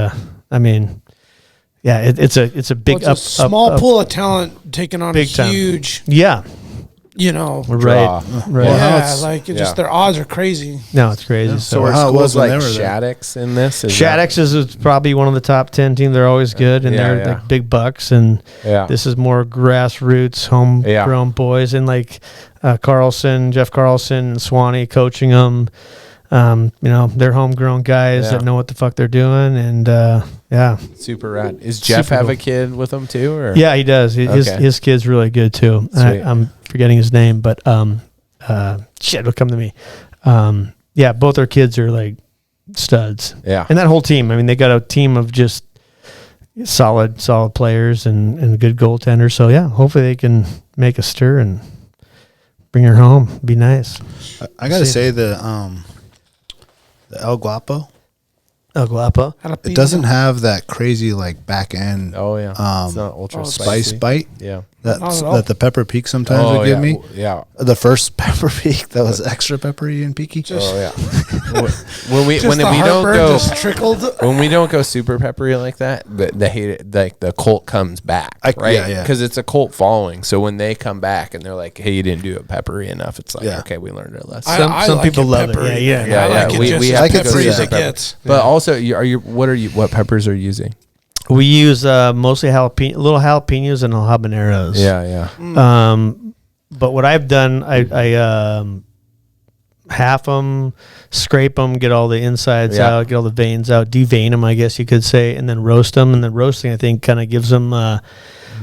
it's a big small pool of talent taking on big a huge right. Just their odds are crazy. No, it's crazy. So are schools like Shattuck's in this? Shattuck's is probably one of the top 10 teams. They're always good, and they're like big bucks. And this is more grassroots, homegrown boys, and like Jeff Carlson, and Swany coaching them. They're homegrown guys that know what the fuck they're doing, and super rad. Is Jeff have a kid with him too? Or? Yeah, he does. His kid's really good too. I'm forgetting his name, but it'll come to me. Both their kids are like studs. Yeah, and that whole team. I mean, they got a team of just solid players and a good goaltender. So yeah, hopefully they can make a stir and bring her home. Be nice. I gotta say the El Guapo. It doesn't have that crazy like back end. It's not ultra spice bite. Yeah, that the Pepper Peak sometimes would give me. Yeah, the first Pepper Peak that was extra peppery and peaky. when we don't go trickled. When we don't go super peppery like that, the hate like the cult comes back, right? Because it's a cult following. So when they come back and they're like, "Hey, you didn't do it peppery enough," it's like, okay, we learned our lesson. Some people love it. We have to go use it. But also, what peppers are you using? We use mostly little jalapenos and habaneros. But what I've done, I half them, scrape them, get all the insides out, get all the veins out, devein them, I guess you could say, and then roast them. And then roasting, I think, kind of gives them a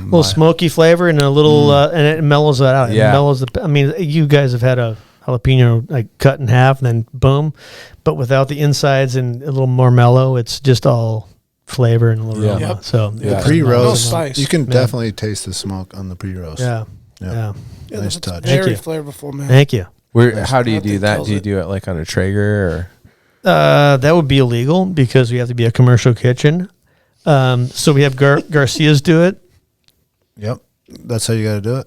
little smoky flavor and a little, and it mellows that out. Yeah. It mellows you guys have had a jalapeno like cut in half and then boom, but without the insides and a little more mellow, it's just all flavor and a little aroma. So the pre-roast, you can definitely taste the smoke on the pre-roast. Nice touch. Very flavorful, man. Thank you. How do you do that? Do you do it like on a Traeger or? That would be illegal because we have to be a commercial kitchen. So we have Garcia's do it. Yep, that's how you got to do it.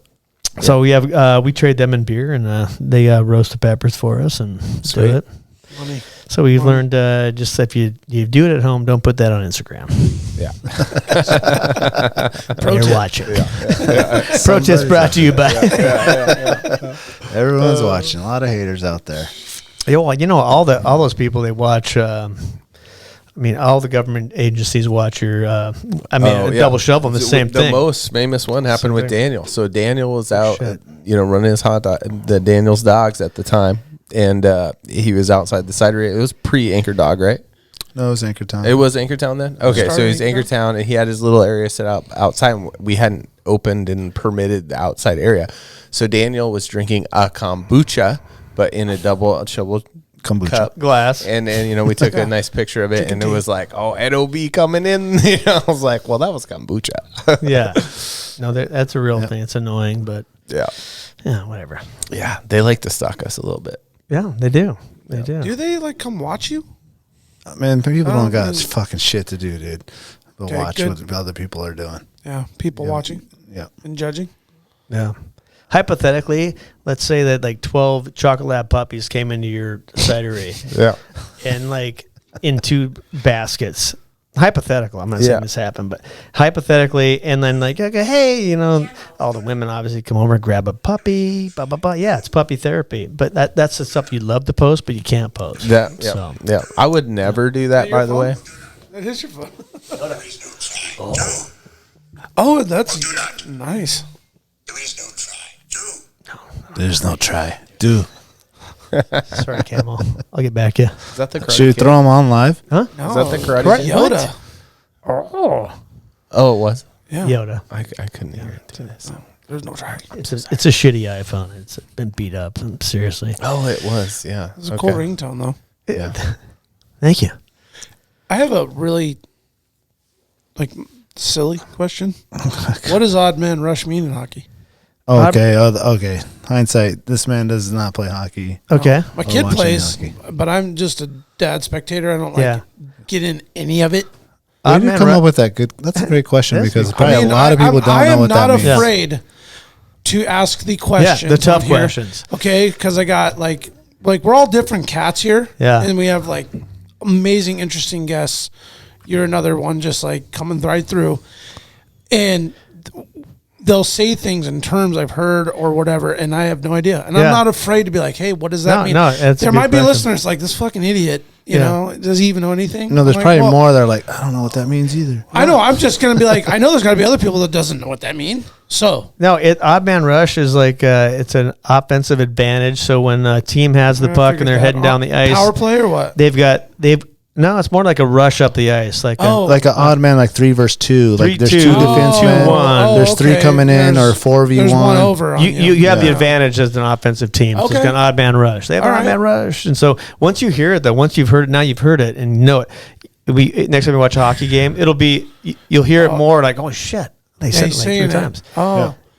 So we have we trade them in beer, and they roast the peppers for us and do it. Money. So we've learned just if you do it at home, don't put that on Instagram. Yeah. You're watching. Protest brought to you by. Everyone's watching. A lot of haters out there. All those people they watch. All the government agencies watch your. Double shovel, the same thing. The most famous one happened with Daniel. So Daniel was out, running his the Daniel's dogs at the time, and he was outside the cidery. It was pre-Anchor Dog, right? No, it was Anchortown. It was Anchortown then? Okay, so he's Anchortown, and he had his little area set up outside. We hadn't opened and permitted the outside area. So Daniel was drinking a kombucha, but in a double kombucha cup glass, and we took a nice picture of it, and it was like, NOB coming in. I was like, well, that was kombucha. No, that's a real thing. It's annoying, but whatever. Yeah, they like to stalk us a little bit. Yeah, they do. They do. Do they like come watch you? Man, people don't got fucking shit to do, dude. They'll watch what other people are doing. Yeah, people watching. Yeah, and judging. Yeah. Hypothetically, let's say that like 12 chocolate lab puppies came into your cidery. Yeah. And like in 2 baskets. hypothetical. I'm not saying this happened, but hypothetically, and then like, okay, hey, you know, all the women obviously come over and grab a puppy, blah blah blah. Yeah, it's puppy therapy, but that's the stuff you love to post, but you can't post. Yeah, So. yeah. I would never do that. By the way, That is your phone. Oh, that's nice. There is no try. Do. There's no try. Do. Sorry, Camel. I'll get back to you. is that the Karate Should we Kid? throw them on live? Huh? No. Is that the Karate Correct. Kid? Yoda. Oh, it was. Yeah. Yoda. I couldn't hear it today. So. There's no try. It's a shitty iPhone. It's been beat up. Seriously. Oh, it was. Yeah. It's a cool ringtone, though. Yeah. Thank you. I have a really, silly question. What does odd man rush mean in hockey? Okay. Okay. Hindsight. This man does not play hockey. Okay. My kid watching plays, hockey. but I'm just a dad spectator. I don't get in any of it. Where did you come up with that? Good. That's a great question because probably a lot of people don't know what that means. I am not afraid to ask the questions. the tough questions. Okay, because I got like we're all different cats here. Yeah. And we have like amazing, interesting guests. You're another one just like coming right through. And they'll say things in terms I've heard or whatever, and I have no idea. And I'm not afraid to be like, hey, what does that mean? No, that's there a good might be question. listeners like, this fucking idiot, you know, does he even know anything? No, there's I'm probably like, more that are like, I don't know what that means either. I know. I'm just going to be like, I know there's got to be other people that doesn't know what that means. So. No, odd man rush is like it's an offensive advantage. So when a team has the puck and they're heading down the ice, Power play or what? No, it's more like a rush up the ice, like Like an odd man, like 3 versus 2. Like there's 2 defensemen. 2-1. There's 3 coming in, or 4v1. There's one over. On you have the advantage as an offensive team. So it's got an odd man rush. They have an odd man rush, and so once you hear it, though, once you've heard it, now you've heard it and you know it. Next time you watch a hockey game, it'll be you'll hear it more like, oh shit, they said it like 3 times.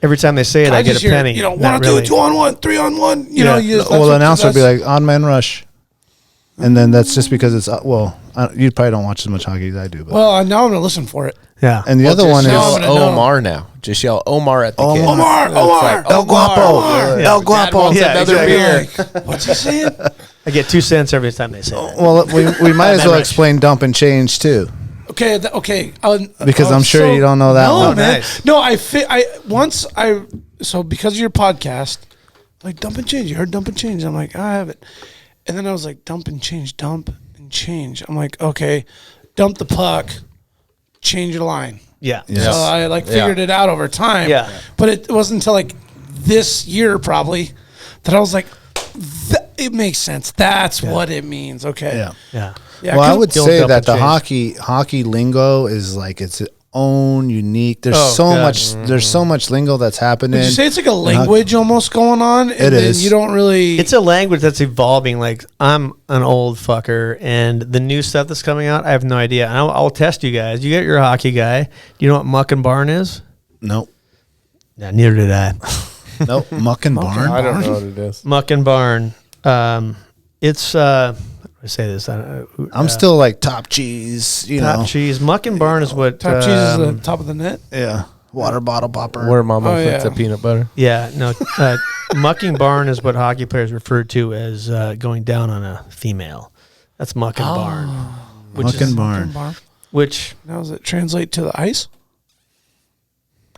Every time they say it, I get a penny. You know, 1 on 2, 2 on 1, 3 on 1. You know, the announcer will be like, odd man rush. And then that's just because it's, you probably don't watch as much hockey as I do. But. Well, now I'm going to listen for it. Yeah. And the other one is Omar now. Just yell Omar at the kid. Omar. El Guapo. El Guapo. Another beer. What's he saying? I get 2 cents every time they say that. Well, we might as well explain dump and change too. Okay. Because I'm sure you don't know that one. Man. No, so because of your podcast, like dump and change. You heard dump and change. I'm like, I have it. And then I was like, dump and change. I'm like, okay, dump the puck, change your line. Yeah. Yes. So I figured it out over time. Yeah. But it wasn't until like this year probably that I was like, it makes sense. That's what it means. Okay. Yeah. Well, I would say that the hockey lingo is like its own unique. There's so much lingo that's happening. Would you say it's like a language almost going on? It is. You don't really. It's a language that's evolving. Like I'm an old fucker, and the new stuff that's coming out, I have no idea. And I'll test you guys. You get your hockey guy. Do you know what muck and barn is? Nope. No, neither did I. Nope. Muck and barn. I don't know what it is. Muck and barn. It's I say this. I'm still like top cheese. You top know, cheese. Muck and barn is what top cheese is the top of the net. Yeah. Water bottle popper. Where mama puts the peanut butter. Yeah. No. Mucking barn is what hockey players refer to as going down on a female. That's muck and barn. Muck and barn. Which now does it translate to the ice?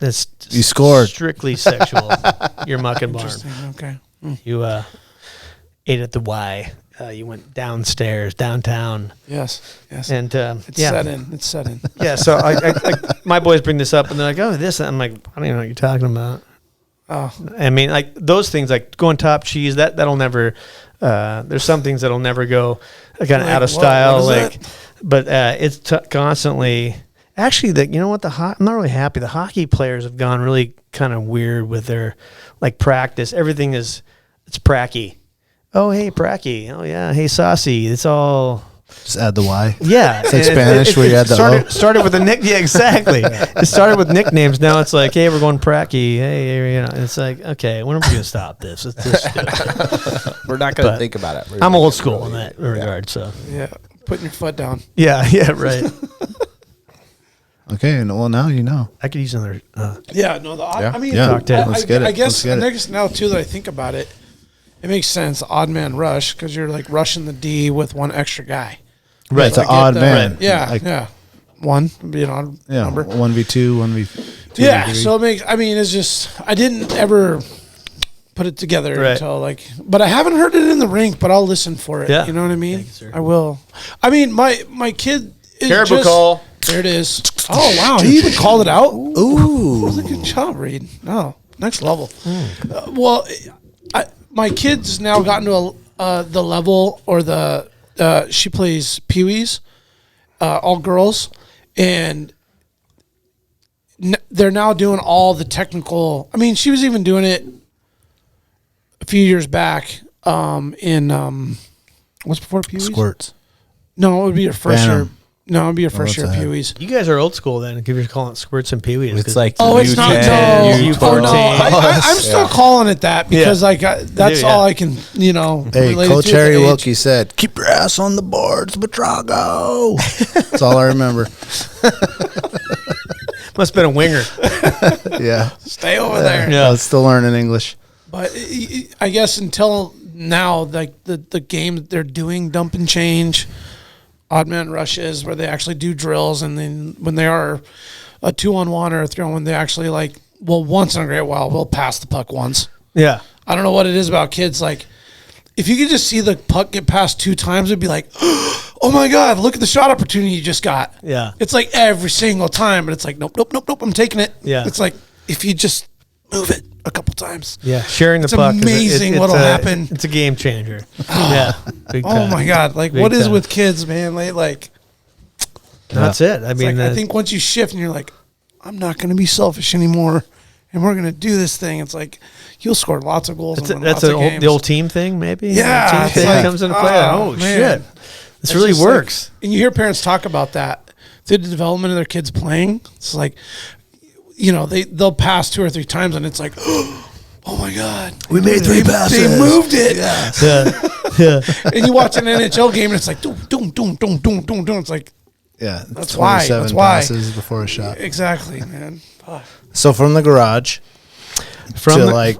You scored. Strictly sexual. You're muck and barn. Okay. You ate at the Y. You went downstairs, downtown. Yes. And it's set in. Yeah. So I my boys bring this up, and they're like, "Oh, this." I'm like, I don't even know what you're talking about. Oh, I mean, like those things, like going top cheese. That'll never. There's some things that'll never go kind of out of style. But it's constantly. Actually, you know what? I'm not really happy. The hockey players have gone really kind of weird with their like practice. Everything it's pracky. Oh, hey, pracky. Oh, yeah. Hey, saucy. It's all. Just add the Y. Yeah. It's like Spanish where you add the O. Started with a nick. Yeah, exactly. It started with nicknames. Now it's like, hey, we're going pracky. Hey, you know. It's like, okay, when are we going to stop this? Let's just do it. We're not going to think about it. I'm old school in that regard. So. Yeah. Putting your foot down. Yeah, right. Okay, well, now you know. I could use another. Yeah, no, I mean, let's get it. I guess now, too, that I think about it, it makes sense, odd man rush, because you're like rushing the D with one extra guy. Right, it's an odd man. Right. Yeah, 1, being on number. 1v2, 1v2. Yeah, so it makes, I mean, it's just, I didn't ever put it together until like, but I haven't heard it in the rink, but I'll listen for it. Yeah. You know what I mean? I will. I mean, my kid is Caribou call. There it is. Oh, wow. He even called it out. Ooh. That was a good job, Reid. Oh, next level. Well, my kid's now gotten to the level or she plays Pee-wees, all girls, and they're now doing all the technical. I mean, she was even doing it a few years back in what's before Pee-wees? Squirts. No, it would be your first year. No, it would be your first year Pee-wees. You guys are old school then, if you're calling it squirts and Pee-wees. It's like it's not. I'm still calling it that because that's all I can, Hey, Coach Harry Wilkie said, "Keep your ass on the boards, Buitrago." That's all I remember. Must have been a winger. Yeah. Stay over there. Yeah. I was still learning English. But I guess until now, like the game they're doing dump and change, odd man rushes where they actually do drills, and then when they are a 2-on-1 or a 3-on-1, they actually once in a great while we'll pass the puck once. Yeah. I don't know what it is about kids. Like, if you could just see the puck get passed 2 times, it'd be like, oh my God, look at the shot opportunity you just got. Yeah. It's like every single time, but it's like, nope, I'm taking it. Yeah. It's like, if you just move it a couple times. Yeah. Sharing the it's puck. It's amazing what'll happen. It's a game changer. Yeah. Big time. Oh my God. Like, big what is with kids, man? That's it. I mean, I think once you shift and you're like, I'm not going to be selfish anymore, and we're going to do this thing. It's like you'll score lots of goals. That's the old team thing, maybe. Yeah, the team thing comes into play. Oh shit, this really works. And you hear parents talk about that through the development of their kids playing. It's like, they'll pass 2 or 3 times, and it's like, oh my God, we made 3 passes. They moved it. Yeah. And you watch an NHL game, and it's like, doom. It's like. Yeah, that's why. That's why. Passes before a shot. Exactly, man. So from the garage,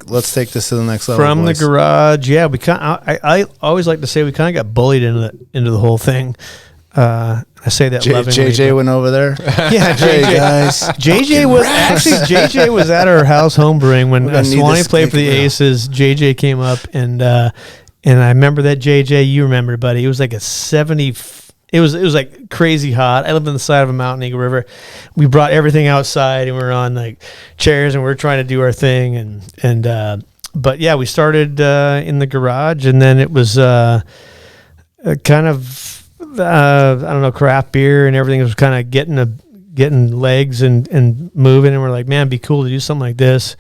let's take this to the next level. From the garage, yeah, we I always like to say we kind of got bullied into the whole thing. I say that lovingly. JJ went over there. Yeah, JJ. Guys. JJ was at our house home brewing when Swany played for the Aces. JJ came up and I remember that JJ. You remember, buddy? It was like a 70. It was like crazy hot. I lived on the side of a mountain, Eagle River. We brought everything outside, and we were on like chairs, and we were trying to do our thing. But yeah, we started in the garage, and then it was kind of I don't know, craft beer and everything was kind of getting legs and moving, and we're like, man, it'd be cool to do something like this.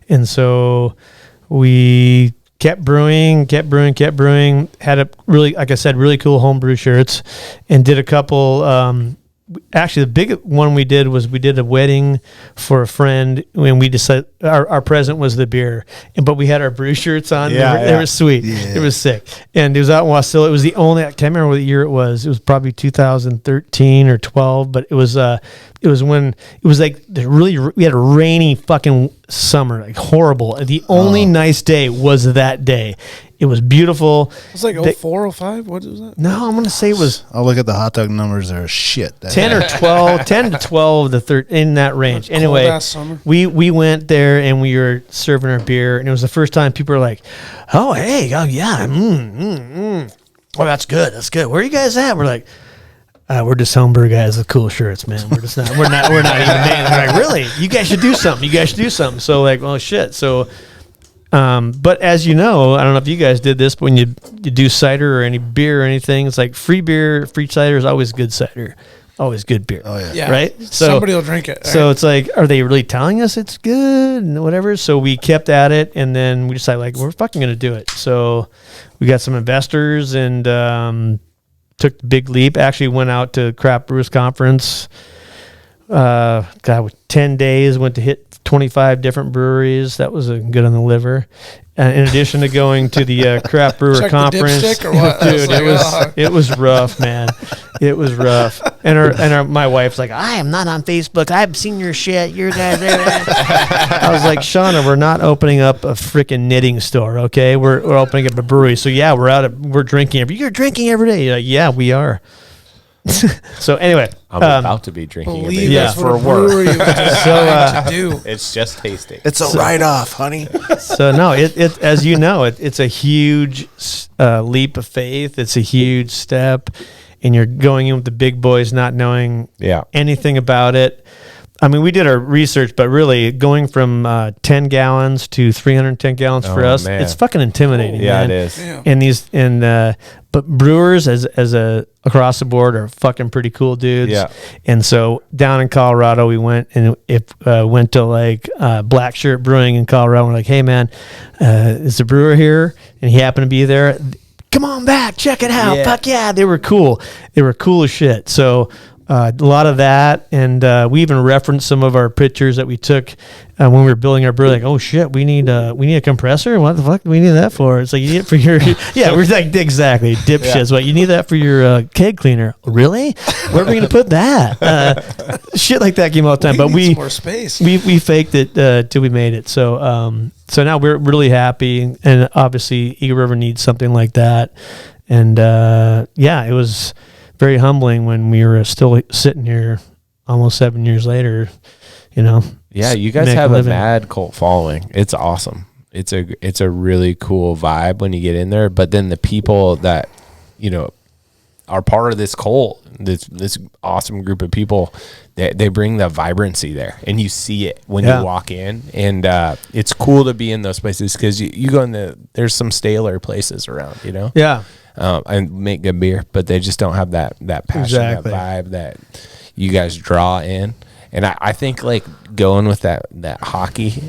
And so we kept brewing, had a really, like I said, really cool homebrew shirts, and did a couple. Actually, the big one we did a wedding for a friend, and we decided our present was the beer, but we had our brew shirts on. They were sweet. Yeah. It was sick, and it was out in Wasilla. It was the only. I can't remember what year it was. It was probably 2013 or 12, but it was when it was like we had a rainy fucking summer, like horrible. The only nice day was that day. It was beautiful. It was like 04, 05? What was that? No, I'm going to say it was... I'll look at the hot dog numbers. They're shit. 10 or 12, 10 to 12, in that range. Anyway, we went there and we were serving our beer, and it was the first time people were like, oh, hey, oh, yeah, oh, that's good. Where are you guys at? We're like... we're just homebrew guys with cool shirts, man. We're not even names. We're like, really? You guys should do something. So like, well, shit. So, but as you know, I don't know if you guys did this, but when you do cider or any beer or anything, it's like free beer, free cider is always good cider, always good beer. Oh yeah. Right. So somebody will drink it. So it's like, are they really telling us it's good and whatever? So we kept at it, and then we decided like we're fucking gonna do it. So we got some investors and took the big leap. Actually went out to Craft Brewers Conference. 10 days, went to hit 25 different breweries. That was good on the liver. In addition to going to the Craft Brewer Conference, the dipstick or what? Dude, it was rough, man. It was rough. And my wife's like, I am not on Facebook. I've seen your shit. Your guys there. I was like, Shauna, we're not opening up a freaking knitting store, okay? We're opening up a brewery. So yeah, we're drinking. You're drinking every day. You're like, yeah, we are. So anyway, I'm about to be drinking a Believe beer that's for what a work. brewery was designed to do. It's just tasting. It's a write-off, honey. so no, it as you know, it's a huge leap of faith. It's a huge step, and you're going in with the big boys, not knowing anything about it. I mean, we did our research, but really going from 10 gallons to 310 gallons for us, man. it's fucking intimidating. Yeah, man. it is. Yeah. But brewers as a across the board are fucking pretty cool dudes. Yeah. And so down in Colorado, we went and went to like Black Shirt Brewing in Colorado. We're like, hey man, is the brewer here? And he happened to be there. Come on back, check it out. Yeah. Fuck yeah, they were cool. They were cool as shit. So a lot of that, and we even referenced some of our pictures that we took when we were building our brew. Like, oh shit, we need a compressor. What the fuck do we need that for? It's like, you need it for your we're like, exactly, dipshits. What, you need that for your keg cleaner? Really? Where are we gonna put that? Shit like that came all the time. But need some more space. we faked it till we made it. So now we're really happy, and obviously Eagle River needs something like that. And it was very humbling when we were still sitting here almost 7 years later, Yeah, you guys have a mad cult following. It's awesome. It's a really cool vibe when you get in there. But then the people that, are part of this cult, this awesome group of people, they bring the vibrancy there, and you see it when you walk in. And it's cool to be in those places because you go in there's some staler places around, Yeah. And make good beer, but they just don't have that passion, that vibe that you guys draw in. And I think like going with that hockey,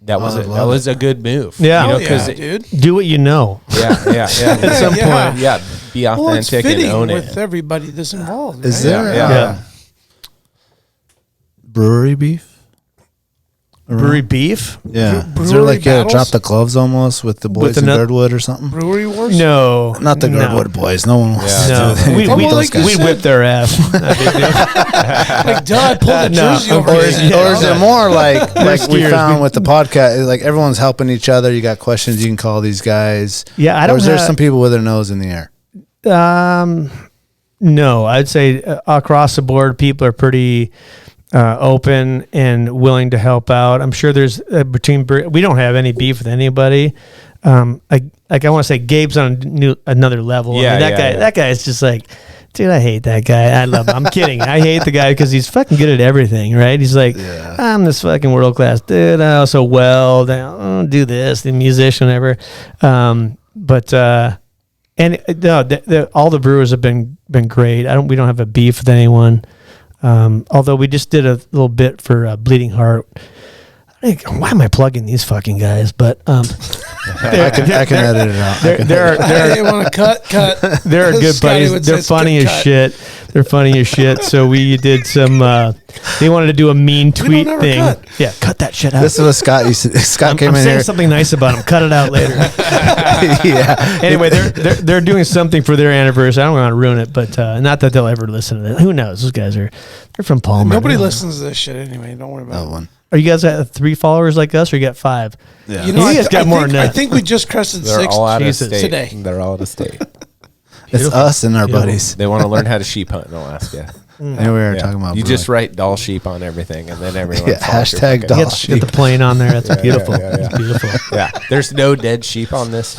that was a good move. Yeah, dude. Do what you know. Yeah. At some point, be authentic and own it with everybody that's involved. Is right? there brewery beef? Brewery beef? Yeah. Brewery Is there like battles? drop the gloves almost with the boys in Girdwood or something? Brewery wars? No. Not the Girdwood boys. No one wants to do No. that. We whipped their ass. Like, duh, I pulled the jersey over Or his is head. it more like we skiers. found with the podcast, like everyone's helping each other. You got questions, you can call these guys. Yeah, I don't Or is there have- some people with their nose in the air? No, I'd say across the board, people are pretty open and willing to help out. I'm sure there's we don't have any beef with anybody. I want to say Gabe's on another level. Yeah, that guy is just like, dude, I hate that guy. I love him. I'm kidding. I hate the guy because he's fucking good at everything, right? He's like, I'm this fucking world class dude. I also weld. I do this, the musician, whatever. All the brewers have been great. We don't have a beef with anyone. Although we just did a little bit for Bleeding Heart. Why am I plugging these fucking guys? But I can edit it out. They want to cut. They're good Scotty buddies. would They're say funny as cut. shit. They're funny as shit. So we did some. They wanted to do a mean tweet never thing. cut. Yeah, cut that shit out. This is what Scott used to. Scott came I'm in saying here. something nice about them. Cut it out later. Yeah. Anyway, they're doing something for their anniversary. I don't want to ruin it, but not that they'll ever listen to it. Who knows? Those guys they're from Palmer. Nobody listens to this shit anyway. Don't worry about That it. one. Are you guys at 3 followers like us, or you got 5? Yeah. You know, You guys got more than that. I think we just crested They're 6 all out of Jesus. state today. They're all out of state. It's us and our buddies. They want to learn how to sheep hunt in Alaska. And we were Yeah. talking about You brewing. just write doll sheep on everything, and then everyone Yeah, follows your hashtag fucking- doll Get sheep. the plane on there. That's beautiful. yeah. It's beautiful. Yeah, there's no dead sheep on this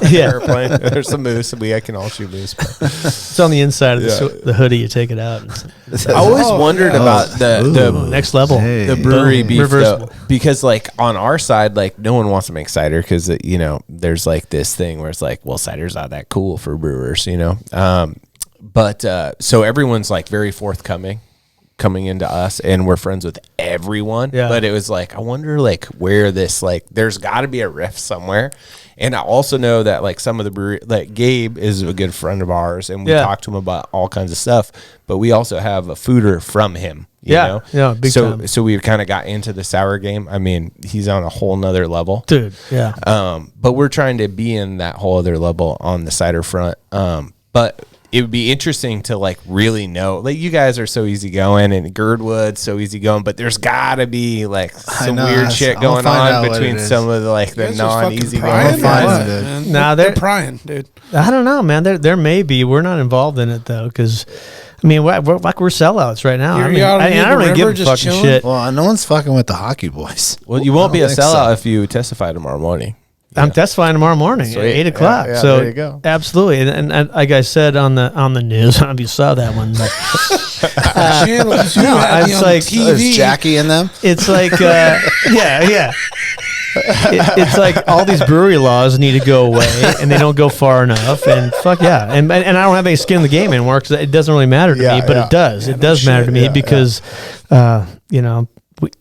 Yeah. airplane. There's some moose, and I can all shoot moose. But It's on the inside of the hoodie. You take it out. I always wondered about the Next level. Hey. the brewery Boom. beef Reversible. though, because like on our side, like no one wants to make cider because there's like this thing where it's like, well, cider's not that cool for brewers, But so everyone's like very forthcoming coming into us, and we're friends with everyone. Yeah. But it was like, I wonder like where this, like there's got to be a rift somewhere. And I also know that like some of the brewery, like Gabe is a good friend of ours, and we talk to him about all kinds of stuff. But we also have a fooder from him. You know? Big time. So we kind of got into the sour game. I mean, he's on a whole nother level. Dude, but But we're trying to be in that whole other level on the cider front. But it would be interesting to like really know. Like you guys are so easygoing and Girdwood's so easygoing, but there's got to be like some weird shit going on between some of the like the non-easygoing guys. Nah, they're prying, dude. I don't know, man. There may be. We're not involved in it though, because I mean, we're sellouts right now. I don't really give a fucking chilling? Shit. Well, no one's fucking with the hockey boys. Well, you won't be a sellout if you testify tomorrow morning. Yeah. I'm testifying tomorrow morning at 8 o'clock. Yeah, so there you go. Absolutely, and like I said on the news, I don't know if you saw that one, but it's like there's Jackie in them. It's like yeah. It's like all these brewery laws need to go away, and they don't go far enough. And fuck yeah, and I don't have any skin in the game anymore because it doesn't really matter to me, but it does. It does matter to me because you know.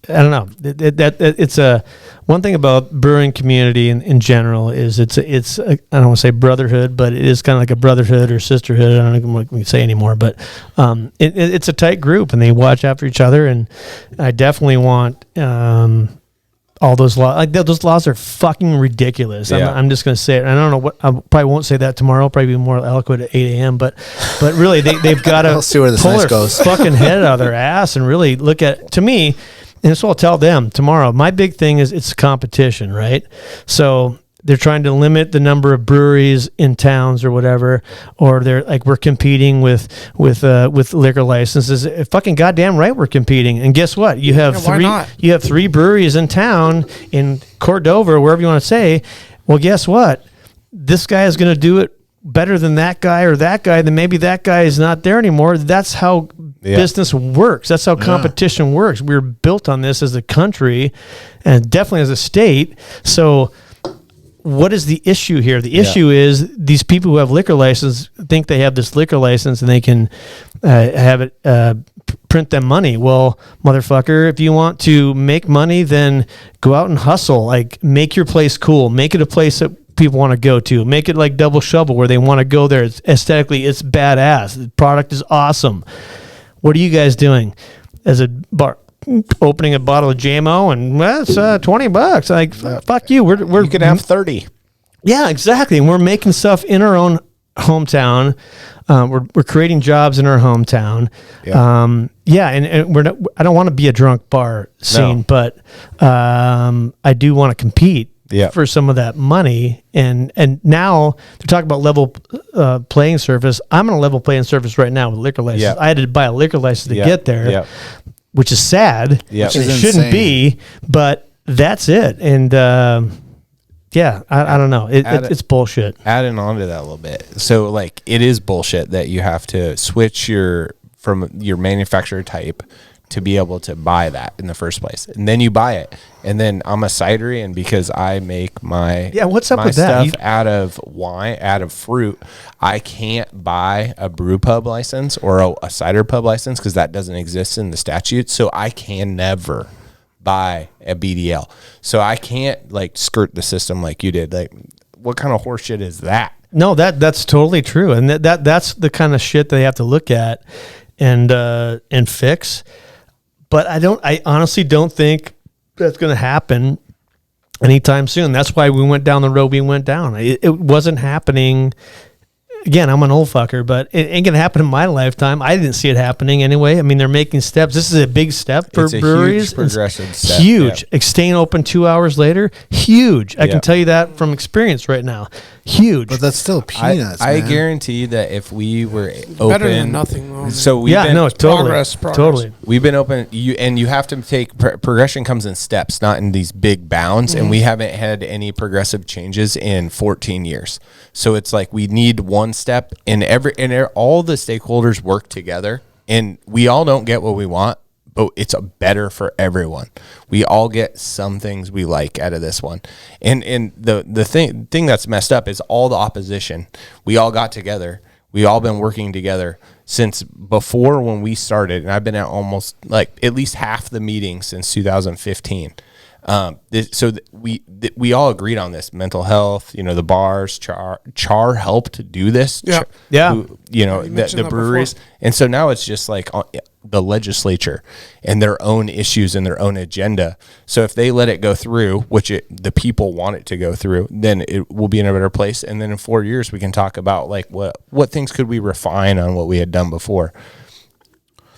I don't know. It's a one thing about brewing community in general is it's I don't want to say brotherhood, but it is kind of like a brotherhood or sisterhood. I don't know what we can say anymore, but it's a tight group and they watch after each other. And I definitely want all those laws. Like those laws are fucking ridiculous. Yeah. I'm just going to say it. I don't know what. I probably won't say that tomorrow. I'll probably be more eloquent at 8 a.m. But really, they've got to see where this pull night their goes. fucking head out of their ass and really look at. To me. And so I'll tell them tomorrow, my big thing is it's competition, right? So they're trying to limit the number of breweries in towns or whatever, or they're like, we're competing with liquor licenses. Fucking goddamn right we're competing. And guess what? You have three breweries in town in Cordova, or wherever you want to say. Well, guess what? This guy is going to do it better than that guy or that guy, then maybe that guy is not there anymore. That's how business works. That's how competition works. We're built on this as a country and definitely as a state. So what is the issue here? The issue is these people who have liquor license think they have this liquor license and they can have it print them money. Well, motherfucker, if you want to make money, then go out and hustle. Like, make your place cool. Make it a place that people want to go to. Make it like Double Shovel where they want to go there. It's aesthetically, it's badass. The product is awesome. What are you guys doing as a bar? Opening a bottle of JMO and that's $20. Like, fuck you. You could have 30. Yeah, exactly. And we're making stuff in our own hometown. We're creating jobs in our hometown. Yeah. And we're not, I don't want to be a drunk bar scene, but I do want to compete. For some of that money, and now they're talking about level playing surface. I'm on a level playing surface right now with liquor license. I had to buy a liquor license to get there, which is sad. Which it shouldn't be, but that's it. And I don't know. It's bullshit. Adding on to that a little bit, so like it is bullshit that you have to switch from your manufacturer type to be able to buy that in the first place, and then you buy it, and then I'm a cidery, and because I make my what's up with stuff that? Out of wine, out of fruit, I can't buy a brew pub license or a cider pub license because that doesn't exist in the statute. So I can never buy a BDL. So I can't like skirt the system like you did. Like, what kind of horseshit is that? No, that's totally true, and that's the kind of shit they have to look at and fix. But I honestly don't think that's going to happen anytime soon. That's why we went down the road we went down. It wasn't happening. Again, I'm an old fucker, but it ain't going to happen in my lifetime. I didn't see it happening anyway. I mean, they're making steps. This is a big step for breweries. Huge progressive step. Huge. Staying open 2 hours later, huge. I can tell you that from experience right now. Huge. But that's still peanuts, I guarantee that if we were open, better than nothing. Though. So it's progress. Totally. We've been open. You have to take progression comes in steps, not in these big bounds. And we haven't had any progressive changes in 14 years. So it's like we need one step, and all the stakeholders work together, and we all don't get what we want, but it's better for everyone. We all get some things we like out of this one. And the thing that's messed up is all the opposition. We all got together. We all been working together since before when we started, and I've been at almost like at least half the meetings since 2015. We all agreed on this. Mental health, the bars, Char helped do this. Yeah. The breweries. Before. And so now it's just like the legislature and their own issues and their own agenda. So if they let it go through, which the people want it to go through, then it will be in a better place. And then in 4 years, we can talk about like what things could we refine on what we had done before.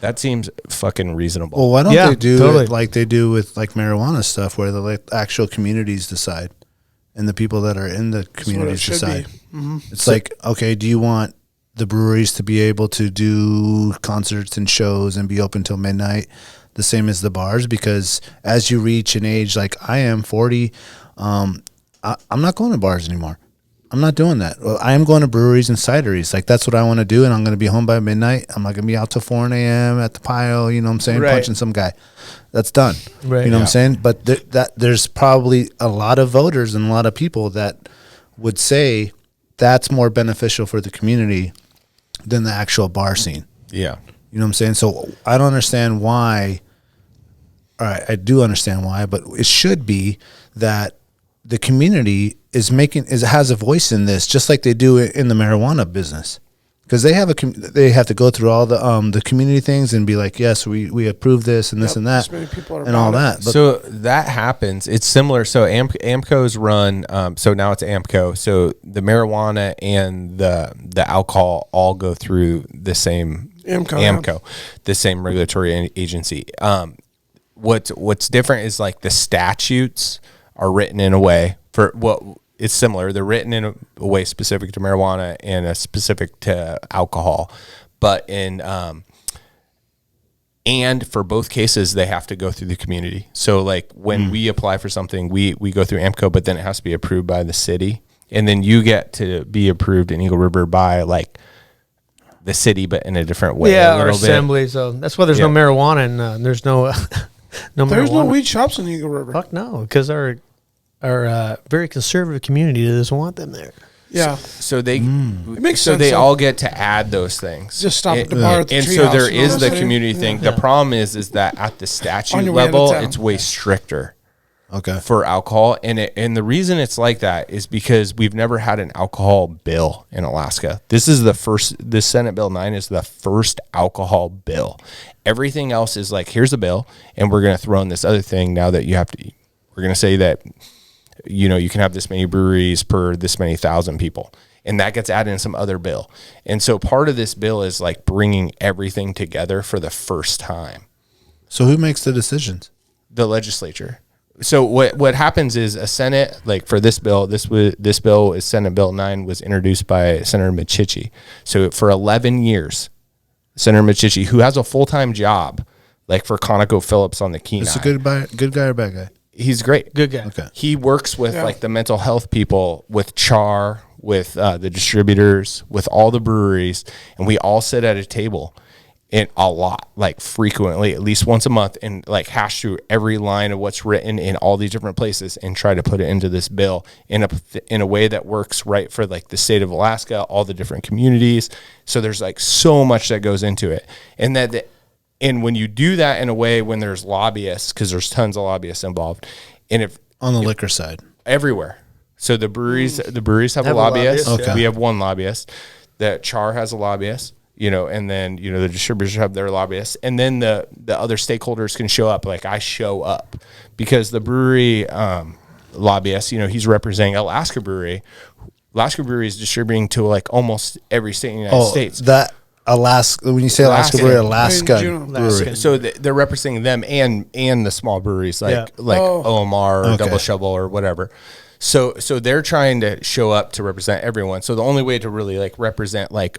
That seems fucking reasonable. Well, why don't they do it like they do with like marijuana stuff, where the like actual communities decide, and the people that are in the communities decide? Mm-hmm. It's like, okay, do you want the breweries to be able to do concerts and shows and be open till midnight, the same as the bars? Because as you reach an age like I am, 40, I'm not going to bars anymore. I'm not doing that. Well, I am going to breweries and cideries. Like, that's what I want to do, and I'm going to be home by midnight. I'm not going to be out till 4 a.m. at the pile, you know what I'm saying, punching some guy. That's done. Right. You know what I'm saying? But there's probably a lot of voters and a lot of people that would say that's more beneficial for the community than the actual bar scene. Yeah. You know what I'm saying? So I don't understand why. All right, I do understand why, but it should be that the community has a voice in this, just like they do in the marijuana business, because they have to go through all the community things and be like, yes, we approve this and this and that and all that. But so that happens. It's similar. So AMCO's run. So now it's AMCO. So the marijuana and the alcohol all go through the same AMCO, the same regulatory agency. What's different is like the statutes are written in a way for what it's similar. They're written in a way specific to marijuana and a specific to alcohol, but and for both cases, they have to go through the community. So like when we apply for something, we go through AMCO, but then it has to be approved by the city. And then you get to be approved in Eagle River by like the city, but in a different way. Yeah, or assembly. So that's why there's no marijuana and there's no There's no weed shops in Eagle River. Fuck no, because our very conservative community doesn't want them there. Yeah. So they it makes sense. They all get to add those things. Just stop at the bar at the and so there is the community thing. The problem is that at the statute level, it's way stricter. Okay. For alcohol, and the reason it's like that is because we've never had an alcohol bill in Alaska. This Senate Bill 9 is the first alcohol bill. Everything else is like, here's a bill, and we're going to throw in this other thing now that we're going to say that, you can have this many breweries per this many thousand people, and that gets added in some other bill. And so part of this bill is like bringing everything together for the first time. So who makes the decisions? The legislature. So what happens is a Senate, like for this bill, this bill is Senate Bill 9, was introduced by Senator Michichi. So for 11 years, Senator Michichi, who has a full-time job, like for ConocoPhillips on the Kenai. Is he a good guy or bad guy? He's great. Good guy. Okay. He works with like the mental health people, with CHAR, with the distributors, with all the breweries, and we all sit at a table. And a lot, like frequently, at least once a month, and like hash through every line of what's written in all these different places and try to put it into this bill in a way that works right for like the state of Alaska, all the different communities. So there's like so much that goes into it, and when you do that in a way when there's lobbyists, because there's tons of lobbyists involved, and if on the liquor side everywhere. So the breweries have a lobbyist. Okay. We have one lobbyist. That CHAR has a lobbyist. And then, the distributors have their lobbyists, and then the other stakeholders can show up. Like I show up because the brewery lobbyist, he's representing Alaska Brewery. Alaska Brewery is distributing to like almost every state in the United States. That Alaska, when you say Alaska Brewery, Alaska Brewery. So they're representing them and the small breweries like OMR or Double Shovel or whatever. So they're trying to show up to represent everyone. So the only way to really like represent like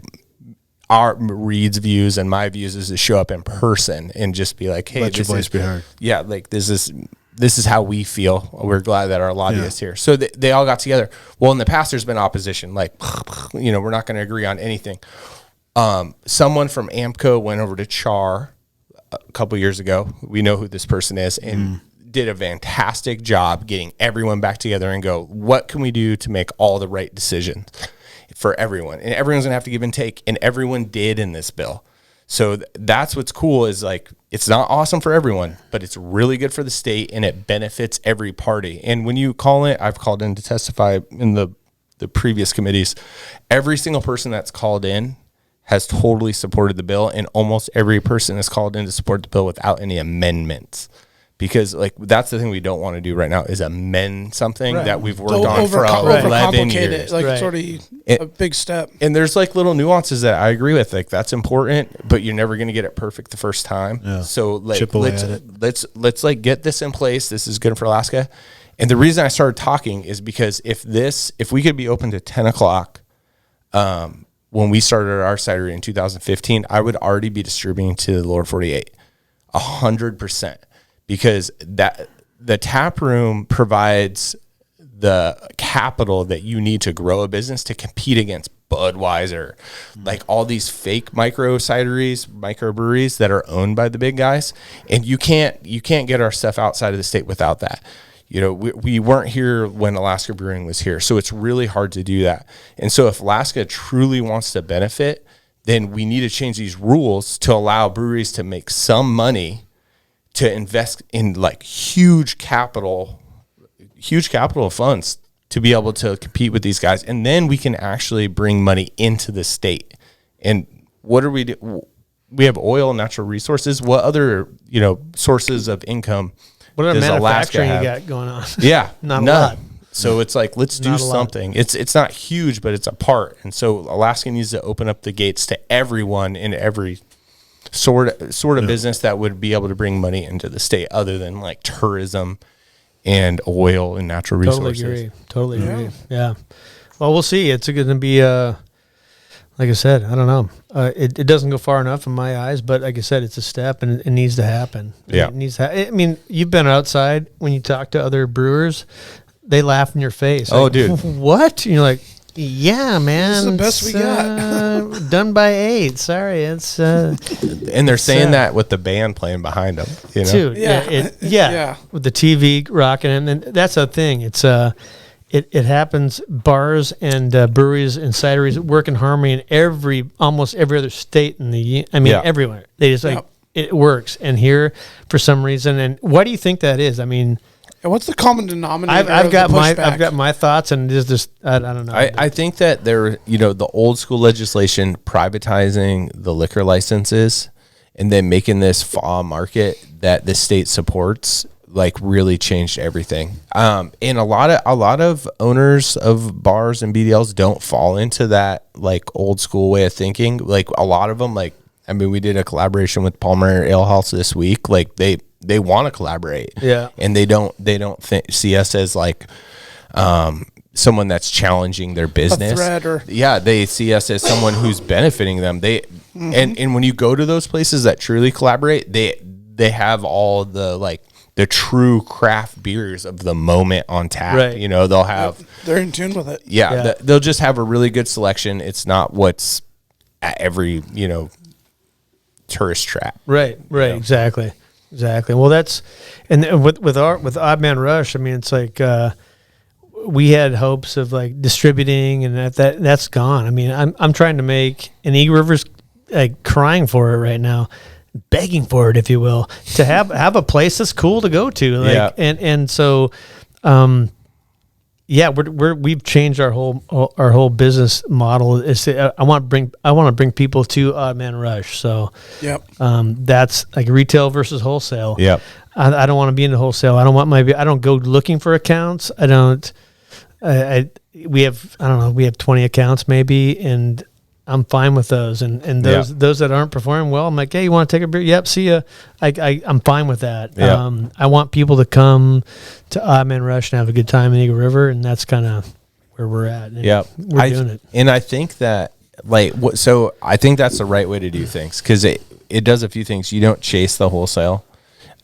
our Reid's views and my views is to show up in person and just be like, hey, let your voice be heard. Yeah, like this is how we feel. We're glad that our lobbyists here. So they all got together. Well, in the past, there's been opposition. Like, we're not going to agree on anything. Someone from AMCO went over to CHAR a couple years ago. We know who this person is, and did a fantastic job getting everyone back together and go, what can we do to make all the right decisions for everyone? And everyone's going to have to give and take, and everyone did in this bill. So that's what's cool is like, it's not awesome for everyone, but it's really good for the state and it benefits every party. And when you call it, I've called in to testify in the previous committees, every single person that's called in has totally supported the bill, and almost every person has called in to support the bill without any amendments. Because like that's the thing we don't want to do right now is amend something that we've worked on for 11 years. Like it's already a big step. And there's like little nuances that I agree with. Like that's important, but you're never going to get it perfect the first time. Yeah. So like let's like get this in place. This is good for Alaska. And the reason I started talking is because if we could be open to 10 o'clock, when we started our cidery in 2015, I would already be distributing to the lower 48, 100%. Because the tap room provides the capital that you need to grow a business to compete against Budweiser, like all these fake microbreweries that are owned by the big guys, and you can't get our stuff outside of the state without that. You know, we weren't here when Alaska Brewing was here, so it's really hard to do that. And so if Alaska truly wants to benefit, then we need to change these rules to allow breweries to make some money to invest in like huge capital funds to be able to compete with these guys. And then we can actually bring money into the state. And what are we do? We have oil and natural resources. What other, sources of income what other does Alaska manufacturing have? You got going on? Yeah. Not a lot. So it's like, let's do something. It's not huge, but it's a part. And so Alaska needs to open up the gates to everyone in every sort of business that would be able to bring money into the state other than like tourism and oil and natural resources. Totally agree. Yeah. Well, we'll see. It's going to be, like I said, I don't know. It doesn't go far enough in my eyes, but like I said, it's a step and it needs to happen. Yeah. It needs to I mean, you've been outside when you talk to other brewers, they laugh in your face. Oh, like, dude. What? And you're like, yeah, man. This is the best we got. Done by 8. Sorry, it's. And they're saying that with the band playing behind them, Dude, yeah. With the TV rocking, and that's the thing. It's it happens. Bars and breweries and cideries work in harmony in almost every other state in the. Everywhere. They just it works, and here for some reason. And why do you think that is? I mean. And what's the common denominator? I've got my thoughts, and it's just I don't know. I think that the old school legislation privatizing the liquor licenses and then making this FA market that the state supports like really changed everything. And a lot of owners of bars and BDLs don't fall into that like old school way of thinking. Like a lot of them, we did a collaboration with Palmer Ale House this week. Like they want to collaborate. Yeah. And they don't see us as like someone that's challenging their business. They see us as someone who's benefiting them. And when you go to those places that truly collaborate, they have all the true craft beers of the moment on tap. Right. They'll have they're in tune with it. Yeah. They'll just have a really good selection. It's not what's at every, tourist trap. Right. Exactly. Well, that's and with Odd Man Rush. I mean, it's like we had hopes of like distributing, and that's gone. I mean, I'm trying to make, and Eagle River's like crying for it right now, begging for it, if you will, to have a place that's cool to go to. Like, and so, we've changed our whole business model. I want to bring people to Odd Man Rush. So that's like retail versus wholesale. Yep. I don't want to be into wholesale. I don't go looking for accounts. We have 20 accounts maybe, and I'm fine with those. And those that aren't performing well, I'm like, hey, you want to take a beer? Yep, see ya. I'm fine with that. Yeah. I want people to come to Odd Man Rush and have a good time in Eagle River, and that's kind of where we're at. Yeah, we're doing it. And I think that so I think that's the right way to do things, because it does a few things. You don't chase the wholesale.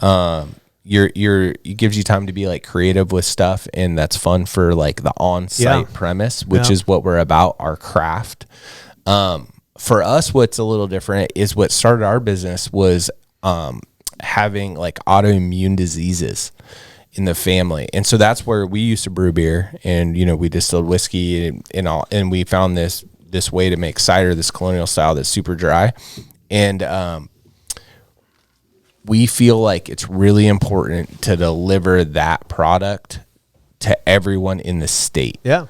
It gives you time to be like creative with stuff, and that's fun for like the on-site premise, which is what we're about, our craft. For us, what's a little different is what started our business was having like autoimmune diseases in the family. And so that's where we used to brew beer, and we distilled whiskey and all, and we found this way to make cider, this colonial style that's super dry. And we feel like it's really important to deliver that product to everyone in the state. Yeah.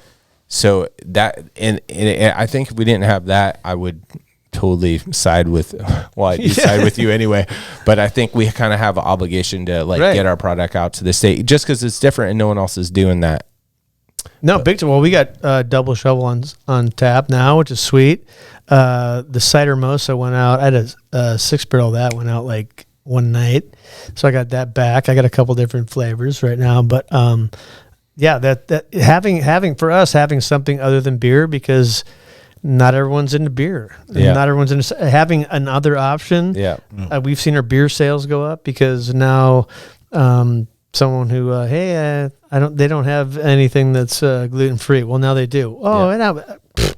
So that, and I think if we didn't have that, I would totally side with, well, I'd side with you anyway. But I think we kind of have an obligation to get our product out to the state just because it's different and no one else is doing that. No, big time. Well, we got double shovel on tap now, which is sweet. The cider mosa went out. I had a 6-barrel that went out like one night, so I got that back. I got a couple different flavors right now, but yeah, that having for us having something other than beer, because not everyone's into beer. Yeah. Not everyone's into having another option. Yeah. We've seen our beer sales go up because now someone who they don't have anything that's gluten free. Well, now they do. Oh, and now,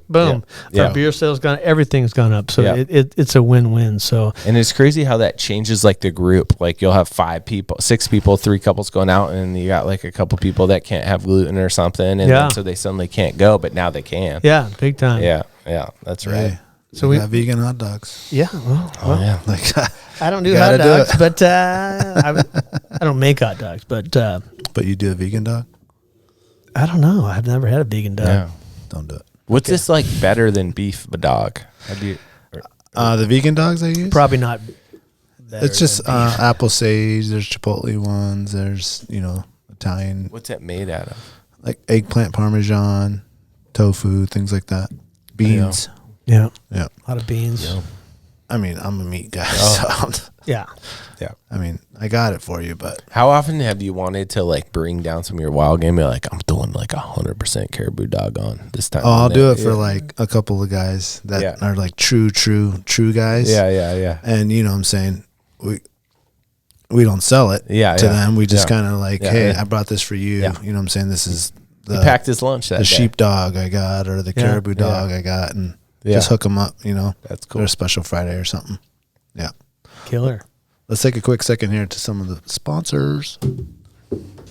boom, our beer sales gone. Everything's gone up. So it's a win-win. So, and it's crazy how that changes like the group. Like you'll have 5 people, 6 people, 3 couples going out, and you got like a couple people that can't have gluten or something, and then so they suddenly can't go, but now they can. Yeah, big time. Yeah, that's right. Hey, so we got vegan hot dogs. Yeah. Well, Like I don't do hot dogs, but I don't make hot dogs, but you do a vegan dog? I don't know. I've never had a vegan dog. Yeah. Don't do it. What's this like better than beef dog? The vegan dogs I use? Probably not. It's just apple sage. There's chipotle ones. There's, Italian. What's that made out of? Like eggplant parmesan, tofu, things like that. Beans. Yeah. Yeah. A lot of beans. Yeah. I mean, I'm a meat guy. So Yeah. Yeah. I mean, I got it for you, but How often have you wanted to like bring down some of your wild game? You're like, I'm doing like 100% caribou dog on this time. I'll do it for like a couple of guys that are like true guys. Yeah. And you know what I'm saying? We don't sell it to them. We just kind of like, hey, I brought this for you. Yeah. You know what I'm saying? This is he packed his lunch that the day. sheep dog I got or the caribou dog I got, and just hook them up, That's cool. Or a special Friday or something. Yeah. Killer. Let's take a quick second here to some of the sponsors.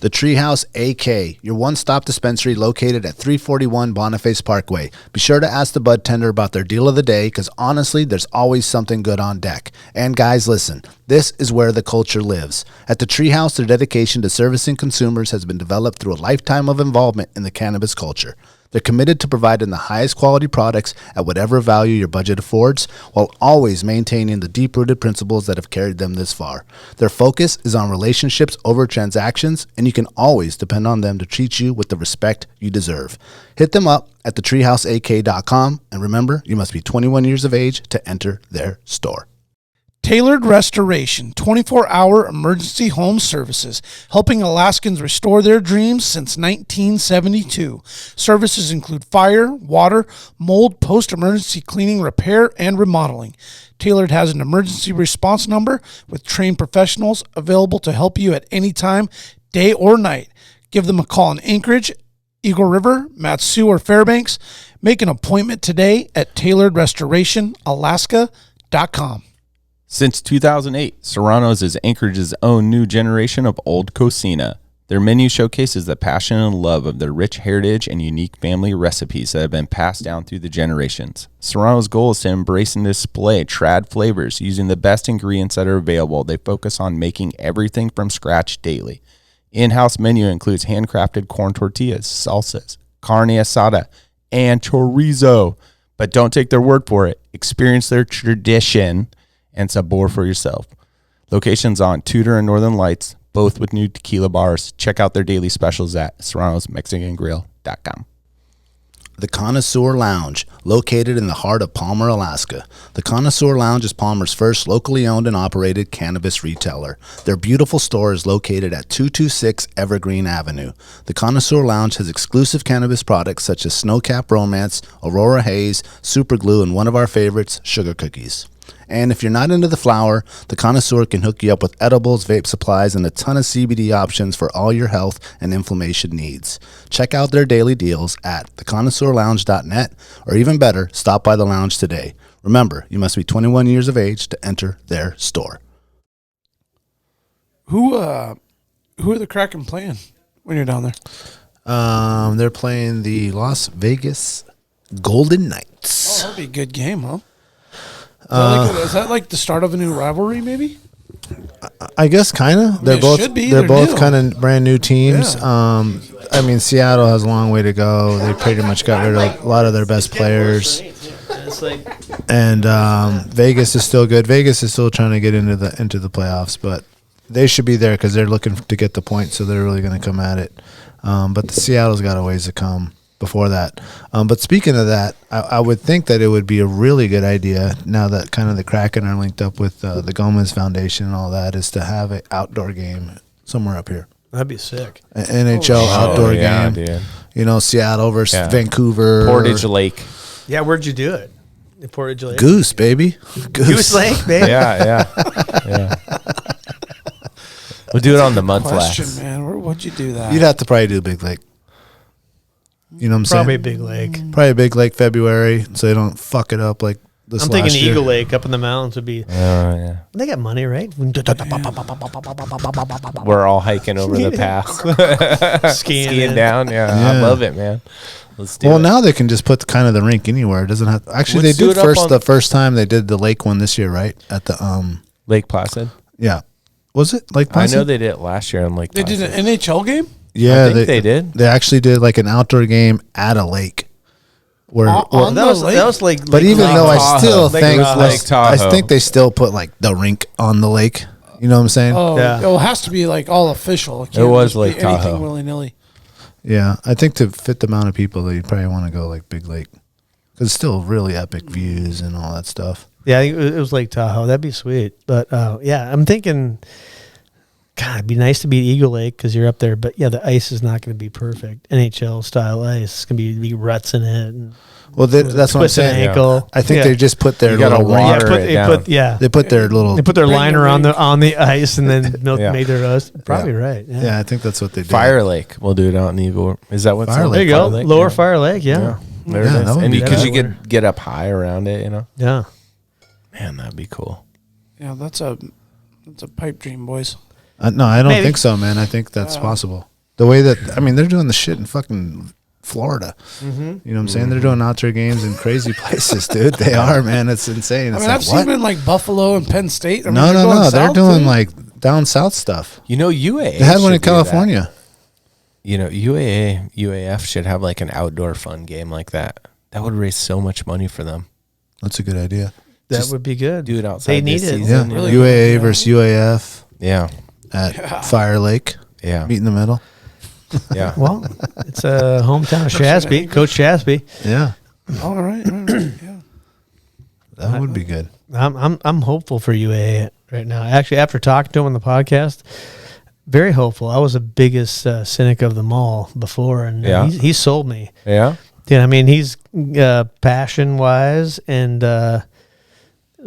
The Treehouse AK, your one-stop dispensary located at 341 Boniface Parkway. Be sure to ask the bud tender about their deal of the day, because honestly, there's always something good on deck. And guys, listen, this is where the culture lives. At the Treehouse, their dedication to servicing consumers has been developed through a lifetime of involvement in the cannabis culture. They're committed to providing the highest quality products at whatever value your budget affords, while always maintaining the deep-rooted principles that have carried them this far. Their focus is on relationships over transactions, and you can always depend on them to treat you with the respect you deserve. Hit them up at thetreehouseak.com, and remember, you must be 21 years of age to enter their store. Tailored Restoration, 24-hour emergency home services, helping Alaskans restore their dreams since 1972. Services include fire, water, mold, post-emergency cleaning, repair, and remodeling. Tailored has an emergency response number with trained professionals available to help you at any time, day or night. Give them a call in Anchorage, Eagle River, Mat-Su, or Fairbanks. Make an appointment today at tailoredrestorationalaska.com. Since 2008, Serrano's is Anchorage's own new generation of old cocina. Their menu showcases the passion and love of their rich heritage and unique family recipes that have been passed down through the generations. Serrano's goal is to embrace and display trad flavors using the best ingredients that are available. They focus on making everything from scratch daily. In-house menu includes handcrafted corn tortillas, salsas, carne asada, and chorizo. But don't take their word for it. Experience their tradition and sabor for yourself. Locations on Tudor and Northern Lights, both with new tequila bars. Check out their daily specials at serranosmexicangrill.com. The Connoisseur Lounge, located in the heart of Palmer, Alaska. The Connoisseur Lounge is Palmer's first locally owned and operated cannabis retailer. Their beautiful store is located at 226 Evergreen Avenue. The Connoisseur Lounge has exclusive cannabis products such as Snowcap Romance, Aurora Haze, Super Glue, and one of our favorites, Sugar Cookies. And if you're not into the flower, the Connoisseur can hook you up with edibles, vape supplies, and a ton of CBD options for all your health and inflammation needs. Check out their daily deals at theconnoisseurlounge.net, or even better, stop by the lounge today. Remember, you must be 21 years of age to enter their store. Who are the Kraken playing when you're down there? They're playing the Las Vegas Golden Knights. Oh, that'll be a good game, huh? Is that like the start of a new rivalry, maybe? I guess kind of. They're it both should be. they're both new. kind of brand new teams. Yeah. I mean, Seattle has a long way to go. They pretty much got rid of a lot of their best players. And Vegas is still good. Vegas is still trying to get into the playoffs, but they should be there because they're looking to get the points, so they're really going to come at it. But the Seattle's got a ways to come before that. But speaking of that, I would think that it would be a really good idea now that kind of the Kraken are linked up with the Gomez Foundation and all that, is to have an outdoor game somewhere up here. That'd be sick. An NHL outdoor game. Dude. You know, Seattle versus Vancouver. Portage Lake. Yeah, where'd you do it? The Portage Lake? Goose, baby. Goose Lake, baby. Yeah. We'll do it on the mud Question, flats. man. What'd you do that? You'd have to probably do Big Lake. You know what I'm saying? Probably a big lake. Probably a Big Lake February, so they don't fuck it up like this I'm thinking last year. Eagle Lake up in the mountains would be. Oh, yeah. They got money, right? We're all hiking over the pass. Skiing down. Yeah, I love it, man. Let's do it. Well, now they can just put kind of the rink anywhere. It doesn't have. Actually, Let's they do did it up the first time they did the lake one this year, right? At the Lake Placid. yeah, was it Lake Placid? I know they did it last year on Lake They Placid. did an NHL game? Yeah, I think they did. They actually did like an outdoor game at a lake. Where, On That was like. but even though I still Lake think Tahoe. Lake I Tahoe. think they still put like the rink on the lake. You know what I'm saying? Oh, Yeah. it has to be like all official. It can't was just be Lake anything Tahoe. willy-nilly. Yeah, I think to fit the amount of people, that you probably want to go like Big Lake, because it's still really epic views and all that stuff. Yeah, it was Lake Tahoe. That'd be sweet. But yeah, I'm thinking, God, it'd be nice to be Eagle Lake because you're up there. But yeah, the ice is not going to be perfect. NHL style ice. It's going to be ruts in it. And Well, that's what I'm twist an saying. ankle. I think Yeah. they just put their You gotta little water rink. it down. They put their little. They put their Bring liner the on the ice and then Yeah. made their roast. Probably right. Yeah. Yeah, I think that's what they did. Fire Lake. We'll do it out in Eagle. Is that what's Fire on There you Lake. go. Lake? Lower Yeah. Fire Lake. Yeah. Yeah. There Yeah, it that is. would And be because you good. get up high around it, you know. Yeah. Man, that'd be cool. Yeah, that's a pipe dream, boys. No, I don't Maybe. think so, man. I think that's possible. The way that they're doing the shit in fucking Florida. Mm-hmm. You know what I'm saying? They're doing outdoor games in crazy places, dude. They are, man. It's insane. I It's mean, like, I've seen what? them in like Buffalo and Penn State. I mean, No. going They're south, doing too. like down south stuff. You know, UAA. They had one in should do that. California. You know, UAF should have like an outdoor fun game like that. That would raise so much money for them. That's a good idea. That Just would be good. Do it outside. They need this it. season, Yeah, you know? Really UAA good, versus UAF Yeah. at Fire Lake. Yeah. Meet in the middle. Yeah. Well, it's a hometown of Shasby, Coach Shasby. Yeah, All right. Yeah. that would be good. I'm hopeful for UAA right now. Actually, after talking to him on the podcast, very hopeful. I was the biggest cynic of them all before, and Yeah. he sold me. Yeah. Yeah, I mean, he's passion wise, and there's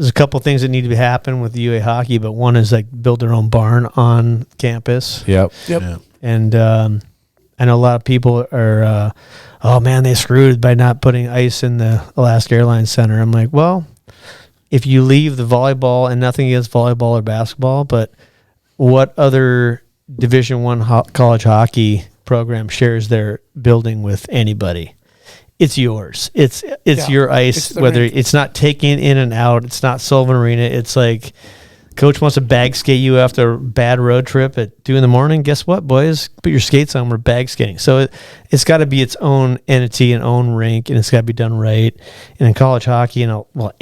a couple things that need to be happen with UA hockey, but one is like build their own barn on campus. Yep. Yep. Yeah. And I know a lot of people are, oh man, they screwed by not putting ice in the Alaska Airlines Center. I'm like, well, if you leave the volleyball, and nothing against volleyball or basketball, but what other Division I college hockey program shares their building with anybody? It's yours. It's your ice. It's the Whether rink. it's not taking in and out, it's not Sullivan Arena. It's like coach wants to bag skate you after a bad road trip at 2 a.m. Guess what, boys? Put your skates on. We're bag skating. So it's got to be its own entity and own rink, and it's got to be done right. And in college hockey,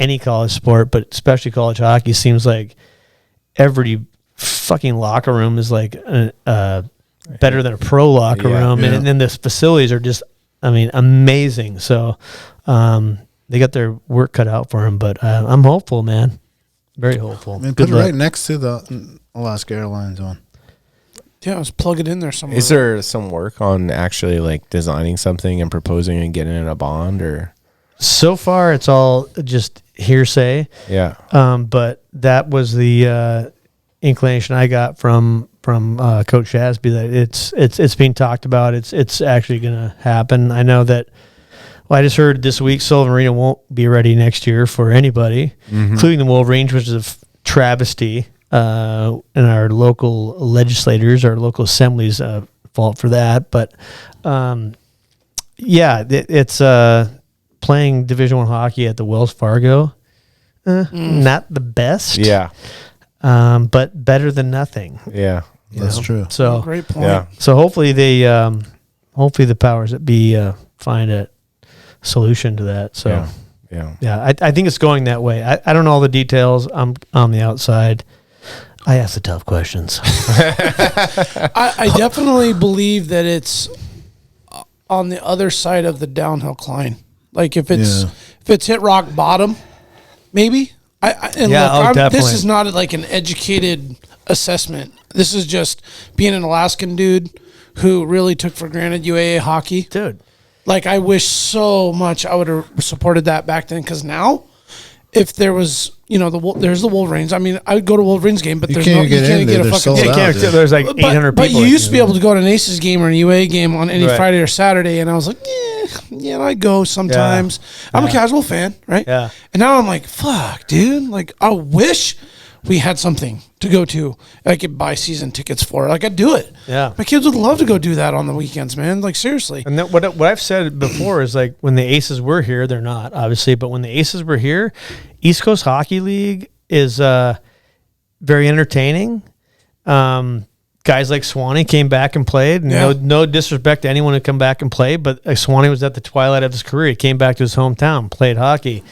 any college sport, but especially college hockey, seems like every fucking locker room is like better than a pro locker room, Yeah. and then the facilities are just, amazing. So they got their work cut out for them, but I'm hopeful, man. Very hopeful. I mean, Good put it luck. right next to the Alaska Airlines one. Yeah, let's plug it in there somewhere. Is there some work on actually like designing something and proposing and getting in a bond, or? So far, it's all just hearsay. Yeah. But that was the inclination I got from Coach Shasby that it's being talked about. It's actually going to happen. I know that. Well, I just heard this week Sullivan Arena won't be ready next year for anybody, including the Wolverines, which is a travesty. And our local legislators, our local assemblies, fault for that. But it's playing Division I hockey at the Wells Fargo not the best. Yeah. But better than nothing. Yeah. That's true. So Great point. Yeah. So hopefully hopefully the powers that be find a solution to that. So Yeah. I think it's going that way. I don't know all the details. I'm on the outside. I ask the tough questions. I definitely believe that it's on the other side of the downhill climb. Like if it's hit rock bottom, maybe. Definitely. This is not like an educated assessment. This is just being an Alaskan dude who really took for granted UAA hockey. Dude. Like, I wish so much I would have supported that back then, because now, if there was, there's the Wolverines. I mean, I would go to a Wolverines game, but you can't get a fucking ticket. There's like 800 but people. But you used to be able to go to an Aces game or an UA game on any Friday or Saturday, and I was like, I go sometimes. Yeah. I'm a casual fan, right? Yeah. And now I'm like, fuck, dude. Like, I wish we had something to go to I could buy season tickets for. Like, I'd do it. Yeah. My kids would love to go do that on the weekends, man. Like, seriously. And what I've said before is, like, when the Aces were here, they're not, obviously, but when the Aces were here, East Coast Hockey League is very entertaining. Guys like Swany came back and played. No disrespect to anyone who come back and played, but Swany was at the twilight of his career. He came back to his hometown, played hockey.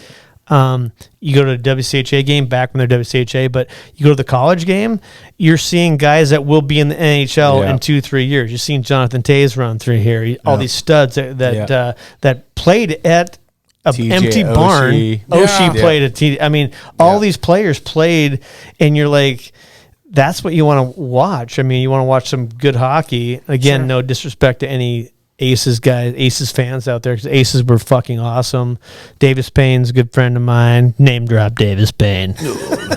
You go to a WCHA game back when they're WCHA, but you go to the college game, you're seeing guys that will be in the NHL in 2-3 years. You're seeing Jonathan Toews run through here. All these studs that played at an empty barn. Oshie played at TD. I mean, all these players played, and you're like, that's what you want to watch. I mean, you want to watch some good hockey. Again, no disrespect to any Aces fans out there, because Aces were fucking awesome. Davis Payne's a good friend of mine. Name drop Davis Payne. Davis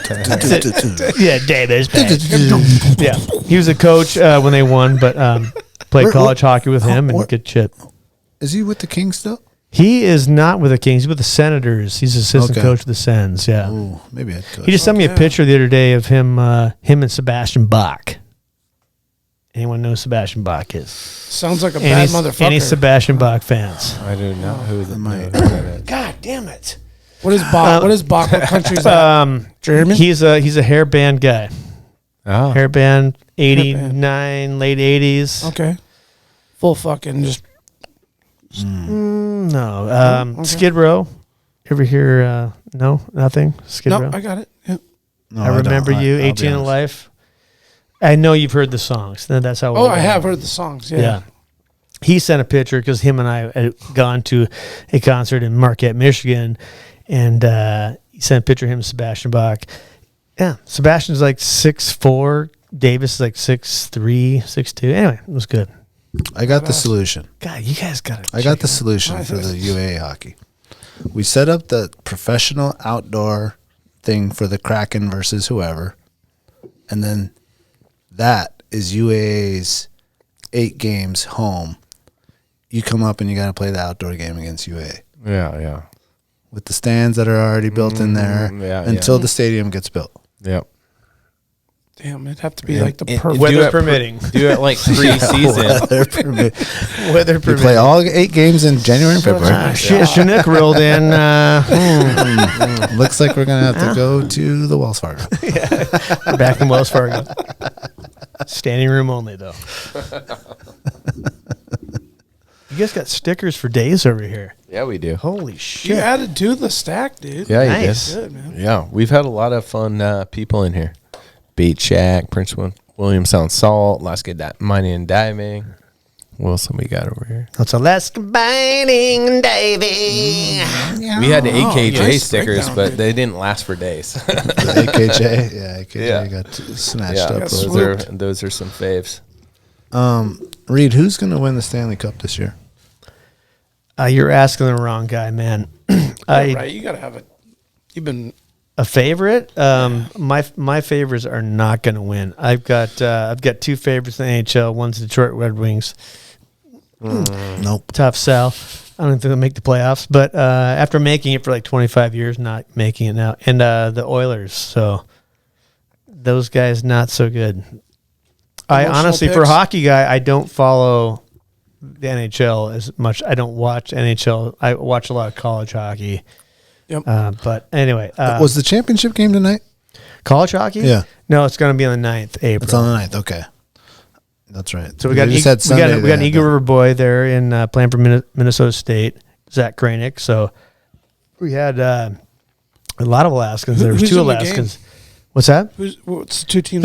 Payne. He was a coach when they won, but played college hockey with him and good shit. Is he with the Kings still? He is not with the Kings. He's with the Senators. He's assistant coach of the Sens. Yeah. Ooh, maybe I'd coach. He just sent me a picture the other day of him and Sebastian Bach. Anyone know who Sebastian Bach is? Sounds like a bad motherfucker. Any Sebastian Bach fans? I do not who that is. God damn it! What is Bach? What is Bach? What country is that? German. He's a hair band guy. Oh, hair band, 89, late 80s. Okay. Full fucking just. No. Skid Row. Ever hear? No, nothing. Skid Row. No, I got it. Yeah. No, I remember you. 18 in Life. I know you've heard the songs. That's how. I have heard the songs. Yeah. He sent a picture because him and I had gone to a concert in Marquette, Michigan, and he sent a picture of him and Sebastian Bach. Yeah, Sebastian's like 6'4", Davis is like 6'3", 6'2". Anyway, it was good. I got the solution. God, you guys got it. I got the solution for the UAA hockey. We set up the professional outdoor thing for the Kraken versus whoever, and then that is UAA's 8 games home. You come up and you got to play the outdoor game against UAA. Yeah. With the stands that are already built in there until the stadium gets built. Yep. Damn, it'd have to be like the perfect weather permitting. Do it like pre-season. Weather permitting. We play all 8 games in January and February. Chinook rolled in. Looks like we're going to have to go to the Wells Fargo. We're back in Wells Fargo. Standing room only, though. You guys got stickers for days over here. Yeah, we do. Holy shit. You added to the stack, dude. Yeah, nice. Good, man. Yeah, we've had a lot of fun people in here. Bait Shack, Prince William Sound Salt, Alaska Mining and Diving. What else have we got over here? It's Alaska Mining and Diving. We had the AKJ nice stickers, breakdown, but dude. they didn't last for days. AKJ? AKJ got snatched up. Those are some faves. Reid, who's going to win the Stanley Cup this year? You're asking the wrong guy, man. Right, you got to have it. You've been... A favorite? My favorites are not going to win. I've got 2 favorites in the NHL. One's Detroit Red Wings. Nope. Tough sell. I don't think they'll make the playoffs. But after making it for like 25 years, not making it now. And the Oilers. So those guys, not so good. I honestly, for a hockey guy, I don't follow the NHL as much. I don't watch NHL. I watch a lot of college hockey. Yep. But anyway, Was the championship game tonight? college hockey? Yeah. No, it's going to be on the 9th April. It's on the 9th. Okay. That's right. So we got They we just had Sunday got they an had Eagle that. River boy there in playing for Minnesota State, Zach Kranick. So we had a lot of Alaskans. There was Who's 2 in the Alaskans. What's that? What's the 2 teams?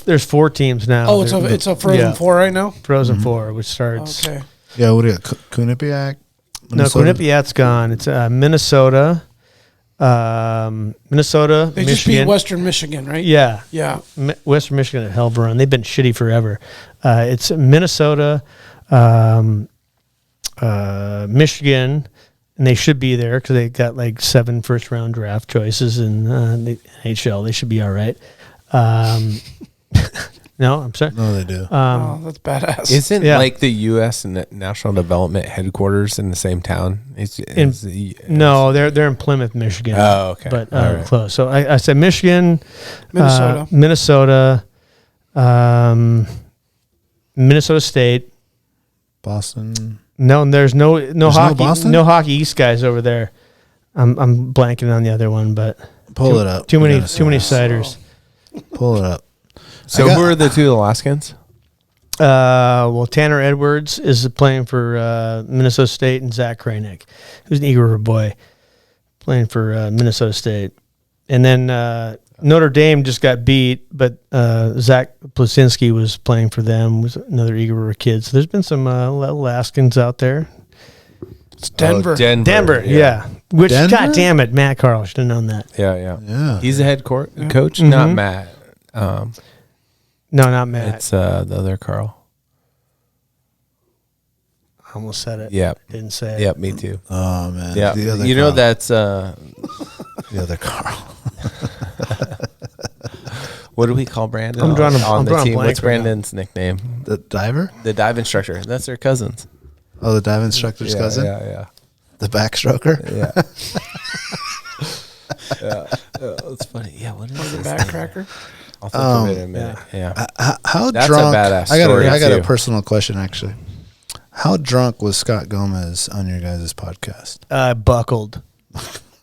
There's 4 teams now. Oh, it's a Frozen 4 right now? Frozen 4, which starts. Okay. Yeah, what do you got? Quinnipiac? No, Quinnipiac's gone. It's Minnesota, Michigan. They just beat Western Michigan, right? Yeah. Yeah. Western Michigan at Hell Run. They've been shitty forever. It's Minnesota, Michigan, and they should be there because they got like 7 first-round draft choices in the NHL. They should be all right. No, I'm sorry. No, they do. That's badass. Isn't like the U.S. National Development headquarters in the same town? No, they're in Plymouth, Michigan. Oh, okay. But All right. close. So I said Michigan, Minnesota. Minnesota State, Boston. No, and there's no hockey. Boston? No hockey East guys over there. I'm blanking on the other one, but Pull it up. Too many ciders. Pull it up. So who are the 2 Alaskans? Well, Tanner Edwards is playing for Minnesota State, and Zach Kranick, who's an Eagle River boy, playing for Minnesota State. And then Notre Dame just got beat, but Zach Plasinski was playing for them, was another Eagle River kid. So there's been some Alaskans out there. It's Denver. Oh, Denver, yeah. Which, Denver? God damn it, Matt Carl should have known that. Yeah. He's the head coach, not Matt. No, not Matt. It's the other Carl. I almost said it. Yep. Didn't say it. Yep, me too. Oh, man. Yeah. The other You know Carl. that's The other Carl. what do we call Brandon I'm drawing a on the team? blank What's right now. Brandon's nickname? The diver? The dive instructor. That's their cousins. Oh, the dive instructor's cousin? Yeah. The backstroker? Yeah. It's funny. Yeah, what is The his backcracker. name? I'll think of it in a minute. Yeah. How That's a drunk? badass I got story, a too. personal question, actually. How drunk was Scott Gomez on your guys' podcast? Buckled.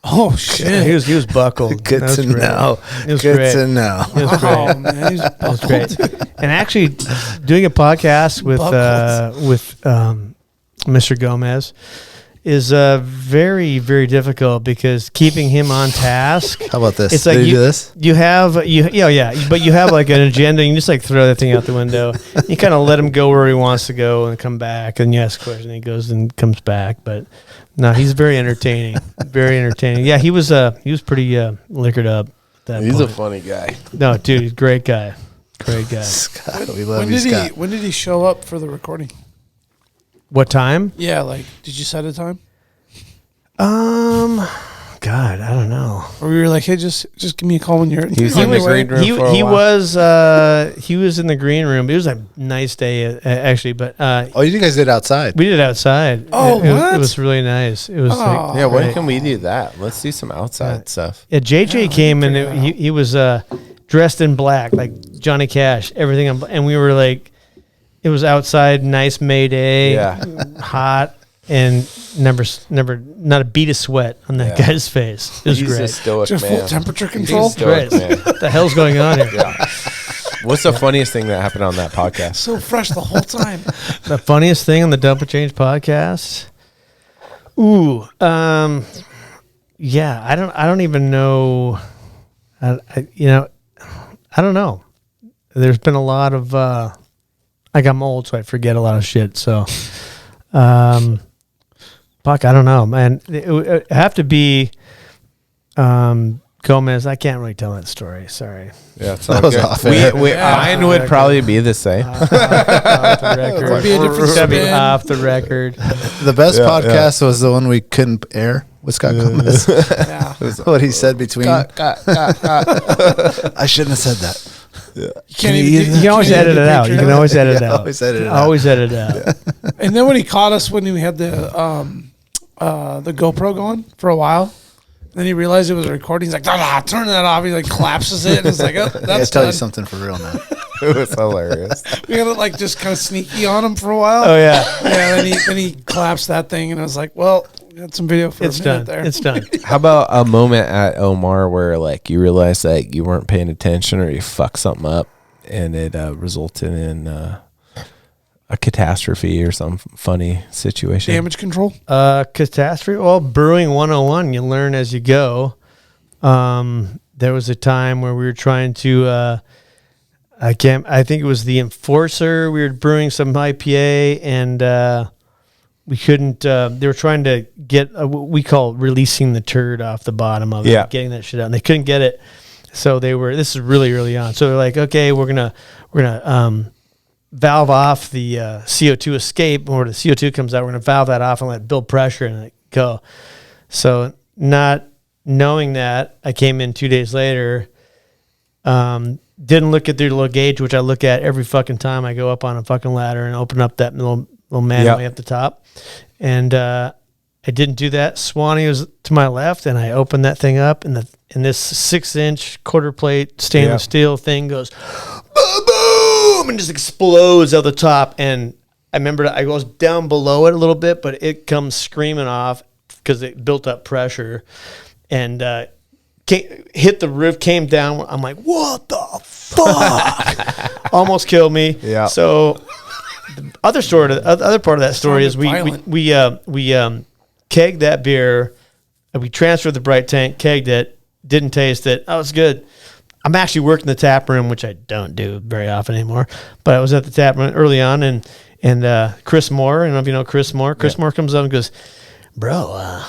Oh, shit. Yeah, he was buckled. Good That was to great. know. It was Good great. to know. It was great. Oh, man. He's It was great. And actually, doing a podcast with Mr. Gomez is very, very difficult because keeping him on task. How about this? It's like Did you you do this? You have but you have like an agenda. And you just like throw that thing out the window. You kind of let him go where he wants to go and come back. And you ask a question, and he goes and comes back. But no, he's very entertaining. Very entertaining. Yeah, he was pretty liquored up. At that He's point. a funny guy. No, dude, he's a great guy. Great guy. Scott, we love you, Scott. When did he show up for the recording? What time? Yeah, like, did you set a time? God, I don't know. Or we were like, hey, just give me a call when you're. He was in the green room for a He while. he was in the green room. It was a nice day actually, but Oh, you guys did outside. we did it outside. Oh, it was really nice. It was like, Yeah, when great. can we do that? Let's do some outside stuff. Yeah, JJ came and he was dressed in black like Johnny Cash. Everything and we were like, it was outside, nice May Day, hot. And never, not a bead of sweat on that guy's face. It was He's great. a stoic Just man. full temperature control. He's stoic, Great. man. What the hell's going on here? What's the funniest thing that happened on that podcast? So fresh the whole time. The funniest thing on the Dump and Change podcast? Ooh, yeah, I don't even know. I don't know. There's been a lot of like I'm old, so I forget a lot of shit. So, fuck, I don't know, man. It would have to be Gomez. I can't really tell that story. Sorry. Yeah, it's That was off air. Mine would probably be the same. Off the record. Would be a different It's gotta be spin. off the record. The best podcast was the one we couldn't air with Scott Gomez. Yeah. What he said between. I shouldn't have said that. You can't even. You can always edit it out. You can always edit it Yeah, out. always edit it out. Always edit it out. And then when he caught us when we had the GoPro going for a while, then he realized it was a recording. He's like, turn that off. He like collapses it. And it's like, oh, I gotta that's tell you done. something for real now. It was hilarious. We got to like just kind of sneaky on him for a while. Oh yeah. Yeah. Then he collapsed that thing, and I was like, well, Got some video for It's a minute done. there. It's done. How about a moment at OMR where like you realized that you weren't paying attention or you fucked something up and it resulted in a catastrophe or some funny situation? Damage control. Catastrophe. Well, brewing 101, you learn as you go. There was a time where we were trying to, I think it was the Enforcer. We were brewing some IPA and, we couldn't, they were trying to get what we call releasing the turd off the bottom of it, getting that shit out, and they couldn't get it. So this is really early on. So they're like, okay, we're going to valve off the CO2 escape, or the CO2 comes out, we're going to valve that off and let it build pressure and let it go. So not knowing that, I came in 2 days later, didn't look at their little gauge, which I look at every fucking time I go up on a fucking ladder and open up that little man way up the top. And I didn't do that. Swany was to my left, and I opened that thing up, and this 6-inch quarter plate stainless steel thing goes boom, boom, and just explodes out the top. And I remember I was down below it a little bit, but it comes screaming off because it built up pressure, and hit the roof, came down. I'm like, what the fuck? Almost killed me. Yeah. So the other part of that story is we kegged that beer, and we transferred the bright tank, kegged it, didn't taste it. Oh, it's good. I'm actually working the tap room, which I don't do very often anymore, but I was at the tap room early on, and Chris Moore, I don't know if you know Chris Moore. Chris Moore comes up and goes, bro,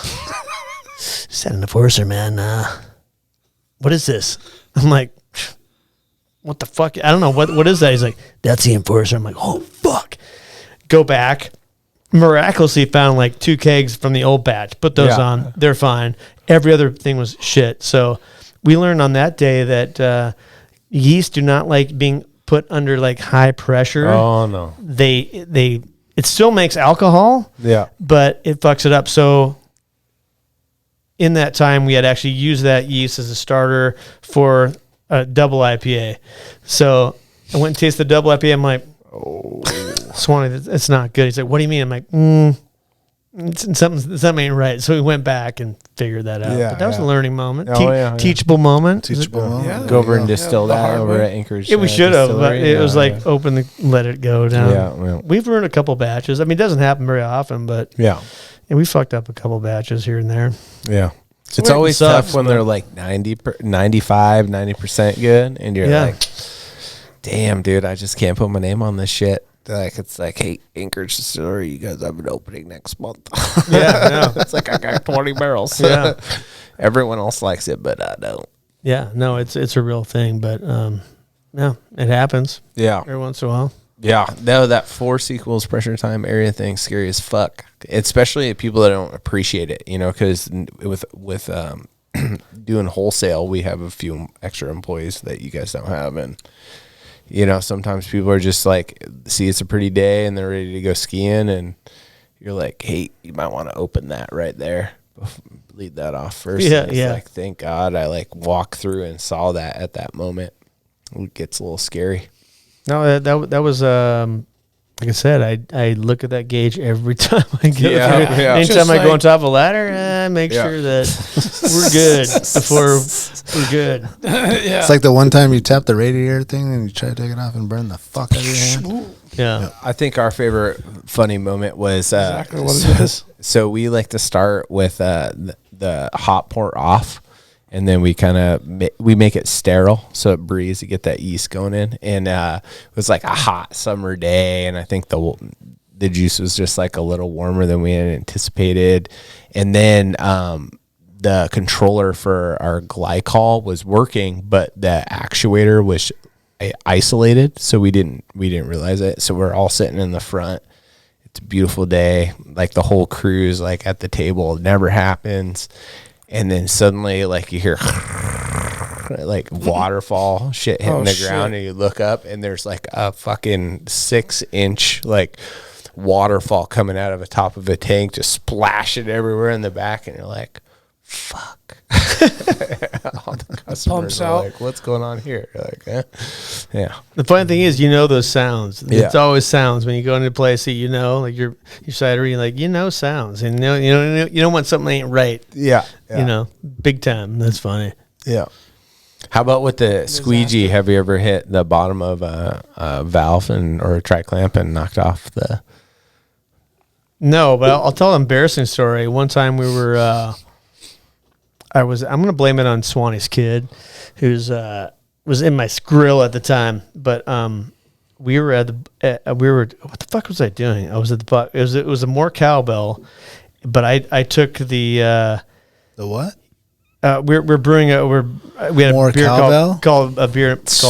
just had an Enforcer, man. What is this? I'm like, what the fuck? I don't know. What is that? He's like, that's the Enforcer. I'm like, oh, fuck. Go back. Miraculously found like 2 kegs from the old batch. Put those on. They're fine. Every other thing was shit. So we learned on that day that yeast do not like being put under like high pressure. Oh, no. It still makes alcohol. Yeah. But it fucks it up. So in that time, we had actually used that yeast as a starter for a double IPA. So I went and tasted the double IPA. I'm like, oh, Swany, it's not good. He's like, what do you mean? I'm like, something ain't right. So we went back and figured that out. But that was a learning moment. Teachable moment. Teachable moment. Yeah. Go over and distill that over at Anchorage. Yeah, we should have, but it was like open, let it go down. Yeah. We've run a couple batches. I mean, it doesn't happen very often, but we fucked up a couple batches here and there. Yeah. It's always tough when they're like 90% good, and you're like, damn, dude, I just can't put my name on this shit. Like, it's like, hey, Anchorage Distillery, you guys have an opening next month. It's like, I got 20 barrels. Yeah. Everyone else likes it, but I don't. Yeah, no, it's a real thing, but no, it happens. Yeah. Every once in a while. Yeah, no, that 4 sequels pressure time area thing, scary as fuck. Especially people that don't appreciate it, because with doing wholesale, we have a few extra employees that you guys don't have, and sometimes people are just like, see, it's a pretty day, and they're ready to go skiing, and you're like, hey, you might want to open that right there, lead that off first. Yeah. Like, thank God I like walked through and saw that at that moment. It gets a little scary. No, that was like I said, I look at that gauge every time I go. Anytime I go on top of a ladder, I make sure that we're good before we're good. It's like the one time you tap the radiator thing and you try to take it off and burn the fuck out of your hand. Yeah. I think our favorite funny moment was exactly what it is. So we like to start with the hot pour off. And then we kind of we make it sterile so it breathes to get that yeast going in. And it was like a hot summer day, and I think the juice was just like a little warmer than we had anticipated. And then the controller for our glycol was working, but the actuator was isolated, so we didn't realize it. So we're all sitting in the front. It's a beautiful day. Like the whole crew's like at the table. It never happens. And then suddenly, like, you hear like waterfall shit hitting the ground, and you look up, and there's like a fucking 6-inch like waterfall coming out of the top of a tank, just splashing everywhere in the back, and you're like, fuck. All the customers Pumps are out. like, what's going on here? You're like, yeah. The funny thing is, those sounds. Yeah. It's always sounds when you go into a place that like your cidery, like sounds, and you don't want something ain't right. Yeah. Big time. That's funny. Yeah. How about with the squeegee? Have you ever hit the bottom of a valve or a tri-clamp and knocked off the? No, but I'll tell an embarrassing story. One time we were, I'm going to blame it on Swany's kid, who's was in my grill at the time. But we were what the fuck was I doing? I was at the it was a more cowbell, but I took the what? We're brewing we had More a beer cowbell? called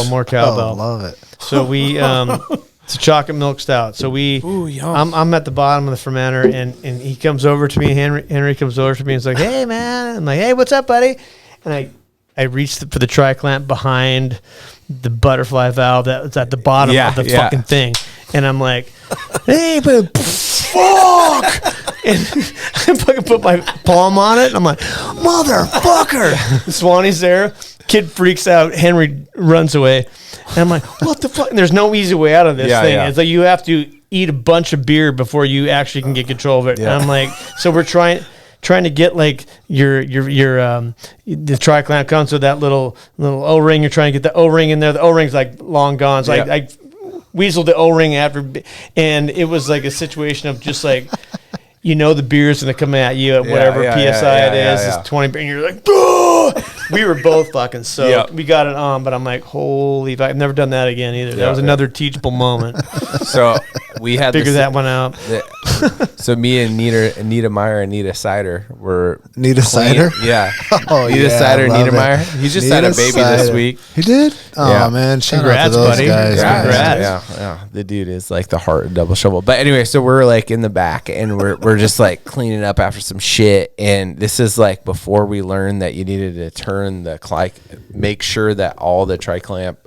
more cowbell. Oh, love it. So we it's a chocolate milk stout. So Ooh, yum. I'm at the bottom of the fermenter, and he comes over to me. Henry comes over to me and is like, "Hey man," I'm like, "Hey, what's up, buddy?" And I reached for the tri-clamp behind the butterfly valve that was at the bottom of the fucking thing, and I'm like, "Hey, but fuck!" And I fucking put my palm on it, and I'm like, "Motherfucker!" Swany's there. Kid freaks out. Henry runs away. And I'm like, what the fuck? And there's no easy way out of this thing. Yeah. It's like you have to eat a bunch of beer before you actually can get control of it. Yeah. And I'm like, so we're trying to get like the tri-clamp comes with that little O-ring. You're trying to get the O-ring in there. The O-ring's like long gone. So I weaseled the O-ring after, and it was like a situation of just like, the beer's going to come at you at whatever PSI it is. It's 20 and you're like, "Duh!" We were both fucking soaked. We got it on, but I'm like, holy fuck. I've never done that again either. That was another teachable moment. So we had figure that one out. So me and Anita Meyer and Nita Cider were Nita Cider? Yeah. Oh, Nita Cider, Nita Meyer. He just had a baby this week. He did? Oh man, shout out to those buddy. guys. Congrats. Yeah. The dude is like the heart of double shovel. But anyway, so we're like in the back and we're just like cleaning up after some shit. And this is like before we learned that you needed to turn make sure that all the tri-clamp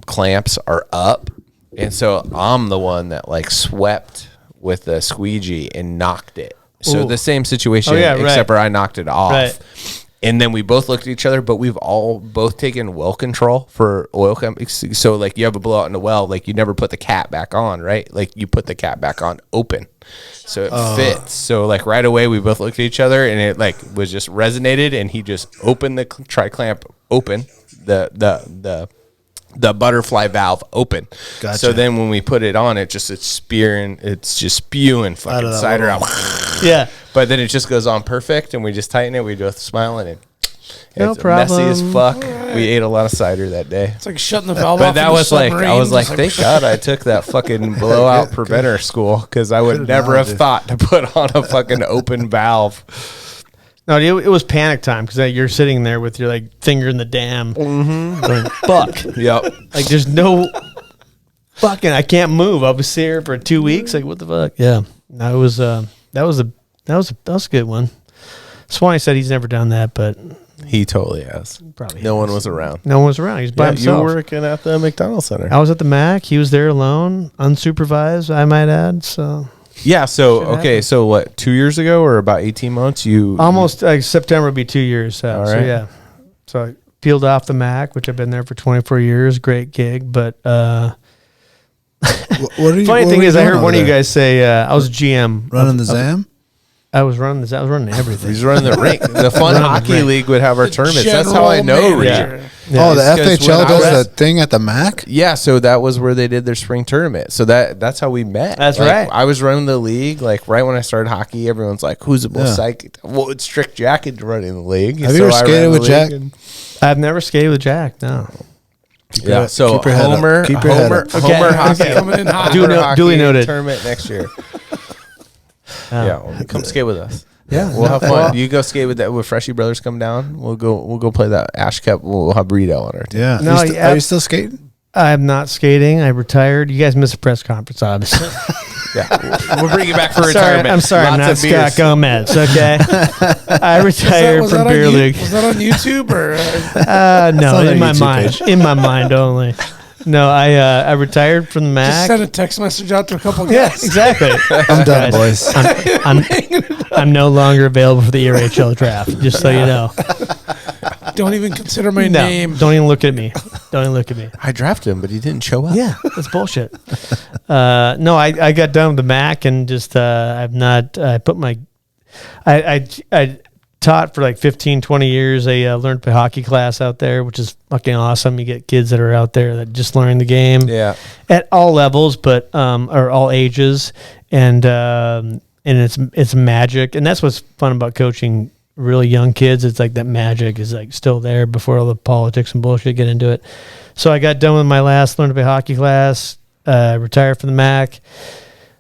clamps are up. And so I'm the one that like swept with the squeegee and knocked it. So the same situation, except for I knocked it off. Right. And then we both looked at each other, but we've all both taken well control for oil. So like you have a blowout in the well, like you never put the cap back on, right? Like you put the cap back on open. So it fits. So like right away we both looked at each other and it like was just resonated and he just opened the tri-clamp open, the butterfly valve open. Gotcha. So then when we put it on, it's just spewing fucking cider out. Yeah. But then it just goes on perfect and we just tighten it. We do a smile and no it's problem. messy as fuck. We ate a lot of cider that day. It's like shutting the valve but off. That was like, I was like, thank God I took that fucking blowout preventer school because I would never have thought to put on a fucking open valve. No, it was panic time because you're sitting there with your like finger in the dam, going, fuck. Yep. Like there's no fucking. I can't move. I was here for 2 weeks. Like what the fuck? Yeah. No, it was that was a good one. Swany said he's never done that, but he totally has. Probably. No one was around. No one was around. He's by himself. You were working at the McDonald's Center. I was at the Mack. He was there alone, unsupervised. I might add. So. Yeah. So okay. So what? 2 years ago or about 18 months? Almost like September would be 2 years. All right. So yeah. So I peeled off the Mack, which I've been there for 24 years. Great gig, but funny thing is, I heard one of you guys say I was GM running the ZAM. I was running everything. He's running the rink. The Fun Hockey League would have our tournaments. That's how I know. Yeah. Oh, the FHL does the thing at the Mack? Yeah, so that was where they did their spring tournament. So that's how we met. That's right. I was running the league. Like right when I started hockey, everyone's like, "Who's the most psyched?" Well, it's Strict Jack running the league. Have you ever skated with Jack? I've never skated with Jack. No. Yeah. So Homer hockey coming in hot. Duly noted. Tournament next year. Yeah, come skate with us. Yeah, we'll have fun. You go skate with that with Freshie Brothers. Come down. We'll go play that Ash Cup. We'll have Rito on our team. Yeah. No, are you still skating? I'm not skating. I retired. You guys missed a press conference, obviously. Yeah, we'll bring you back for retirement. I'm sorry, I'm not Scott Gomez. Okay, I retired from beer league. Was that on YouTube or? No, in my mind. In my mind only. No, I retired from the Mack. Just send a text message out to a couple guys. Yeah, exactly. I'm done, boys. I'm no longer available for the ERHL draft, just so you know. Don't even consider my No, name. don't even look at me. Don't even look at me. I drafted him, but he didn't show up. Yeah, that's bullshit. No, I got done with the Mack and just I've not. I put my. I taught for like 15, 20 years. I learned to play hockey class out there, which is fucking awesome. You get kids that are out there that just learn the game. Yeah. At all levels, but or all ages, and it's magic, and that's what's fun about coaching really young kids. It's like that magic is like still there before all the politics and bullshit get into it. So I got done with my last learn to play hockey class, retired from the Mack,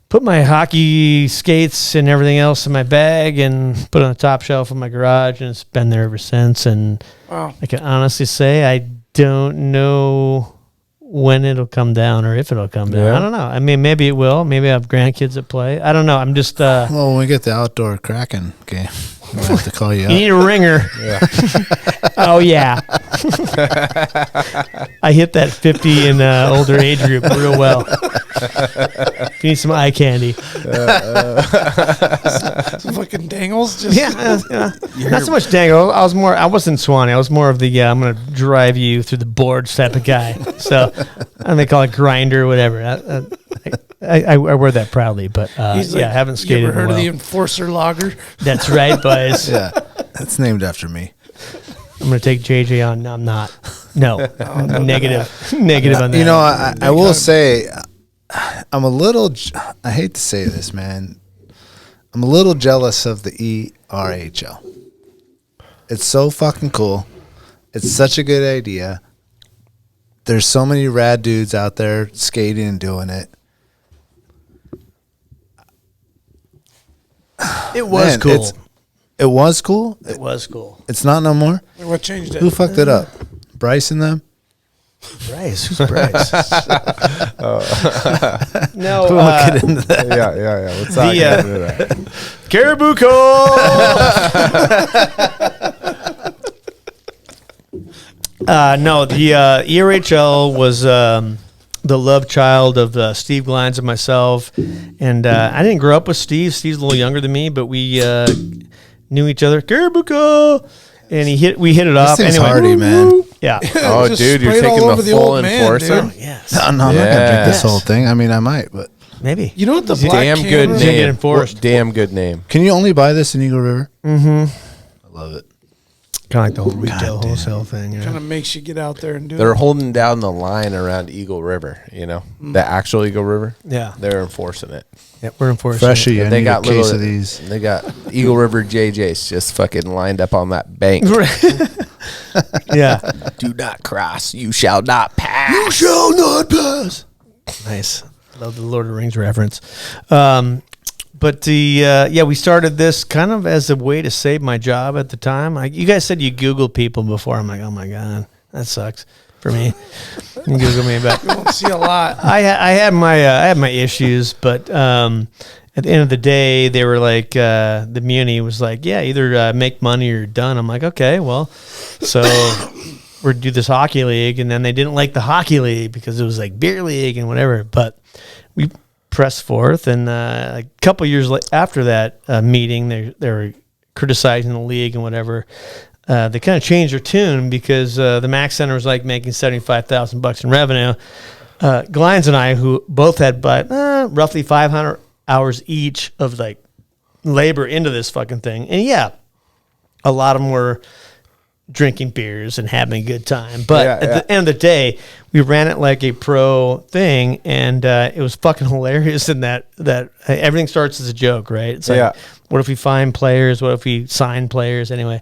put my hockey skates and everything else in my bag and put it on the top shelf of my garage, and it's been there ever since. And Wow. I can honestly say I don't know when it'll come down or if it'll come down. Yeah. I don't know. I mean, maybe it will. Maybe I have grandkids that play. I don't know. I'm just Well, when we get the outdoor Kraken game, we'll have to call you you up. need a ringer. Yeah. Oh yeah. I hit that 50 and older age group real well. If you need some eye candy. Some fucking dangles. Just Yeah. Not so much dangle. I wasn't Swany. I was more of the I'm gonna drive you through the boards type of guy. So they call it grinder or whatever. I wear that proudly, but He's I haven't skated You ever in a heard of while. the Enforcer Lager? That's right, boys. Yeah, that's named after me. I'm gonna take JJ on. No, I'm not. No, negative on that. You know, I will say, I'm a little. I hate to say this, man. I'm a little jealous of the ERHL. It's so fucking cool. It's such a good idea. There's so many rad dudes out there skating and doing it. It was Man, cool. It was cool. It was cool. It's not no more. What changed it? Who fucked it up? Bryce and them? Bryce, who's Bryce? No, We won't get into that. Yeah. Let's not get into that. Caribou Call. No, the ERHL was the love child of Steve Glines and myself, and I didn't grow up with Steve. Steve's a little younger than me, but we knew each other. Caribou Call, and we hit it off. This thing's Anyway, hardy, man. yeah. Oh, Just dude, you're sprayed all taking over the the full old man, enforcer. dude. Yes. No, I'm not going to drink this Yes. whole thing. I mean, I might, but Maybe. You know what the black Damn can good was? Didn't get name. enforced. Damn good name. can you only buy this in Eagle River? Mm-hmm. I love it. Kind of like the whole retail wholesale thing. Yeah. Kind of makes you get out there and do They're it. holding down the line around Eagle River, you know, the actual Eagle River. Yeah. They're enforcing it. Yeah, we're enforcing Freshie, it. I They need got a case little- of these. They got Eagle River JJs just fucking lined up on that bank. Yeah. Do not cross. You shall not pass. You shall not pass. Nice. Love the Lord of the Rings reference. But we started this kind of as a way to save my job at the time. You guys said you Google people before. I'm like, oh my God, that sucks for me. You Google me about. You don't see a lot. I had my issues, but at the end of the day, they were like, the Muni was like, yeah, either make money or you're done. I'm like, okay, well, so we're do this hockey league, and then they didn't like the hockey league because it was like beer league and whatever. But we pressed forth, and a couple years after that meeting, they were criticizing the league and whatever. They kind of changed their tune because the Mack Center was like making $75,000 in revenue. Glines and I, who both had roughly 500 hours each of like labor into this fucking thing, and yeah, a lot of them were drinking beers and having a good time. But at the end of the day, we ran it like a pro thing, and it was fucking hilarious in that everything starts as a joke, right? It's like, what if we find players? What if we sign players? Anyway,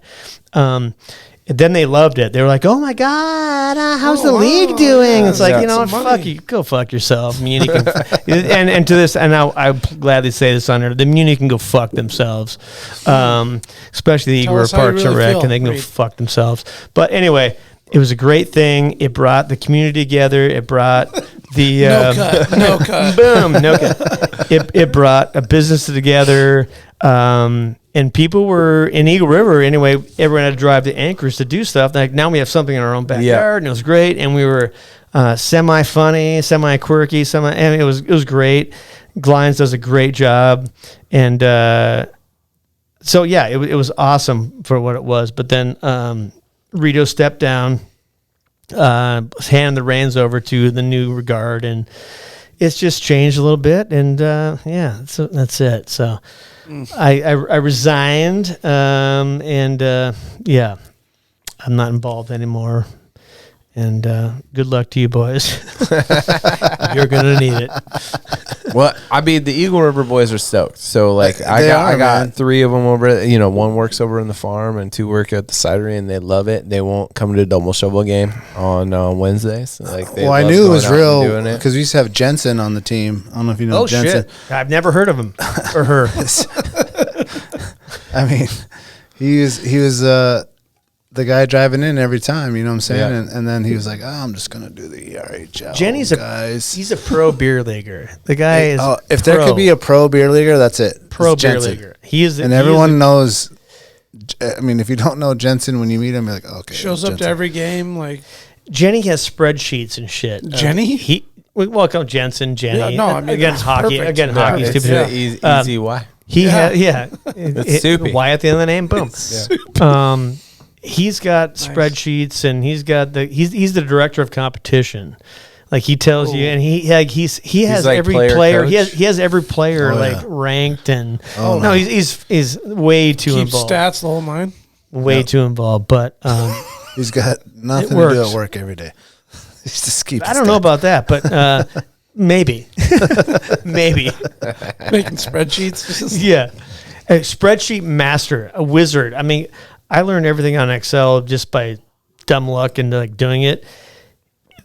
and then they loved it. They were like, "Oh my God, how's the league doing?" Yeah, it's like, you know what, some fuck money. you, go fuck yourself. Muni can, and to this, and I gladly say this on there, the Muni can go fuck themselves, especially the Tell Igor us how you Parks and really Rec, feel, and they can go Reid. fuck themselves. But anyway, it was a great thing. It brought the community together. It brought the No cut. boom, no cut. It brought a business together. And people were in Eagle River anyway. Everyone had to drive to Anchorage to do stuff. Like now we have something in our own backyard, and it was great. And we were semi funny, semi quirky, and it was great. Glines does a great job, and so yeah, it was awesome for what it was. But then Rito stepped down, hand the reins over to the new regard, and it's just changed a little bit. And so that's it. So I resigned, and I'm not involved anymore. And good luck to you boys. You're gonna need it. Well, I mean, the Eagle River boys are stoked. So, like, I got 3 of them over. You know, 1 works over in the farm and 2 work at the cidery, and they love it. They won't come to the double shovel game on Wednesdays. Like, I knew it was real because we used to have Jensen on the team. I don't know if you know Jensen. Shit. I've never heard of him or her. I mean, he was the guy driving in every time, you know what I'm saying? Yeah. And then he was like, I'm just going to do the ERHL. Jenny's he's a pro beer leaguer. The guy is if there could be a pro beer leaguer, that's it. Pro beer leaguer. Everyone knows. I mean, if you don't know Jensen when you meet him, you're like, okay. Shows up to every game. Like Jenny has spreadsheets and shit. Jenny? We welcome Jensen, Jenny. Yeah, no, I mean, against hockey. Perfect. Again, hockey. It's easy Y. It's soupy. Y at the end of the name. Boom. He's got spreadsheets, and he's the director of competition. Like, he tells you, and he has like every player. He has every player ranked, and he's way too involved. Stats the whole nine. Way too involved, but he's got nothing to do at work every day. He's just keeps. I don't know about that, but maybe, maybe making spreadsheets. Yeah, a spreadsheet master, a wizard. I mean, I learned everything on Excel just by dumb luck and like doing it.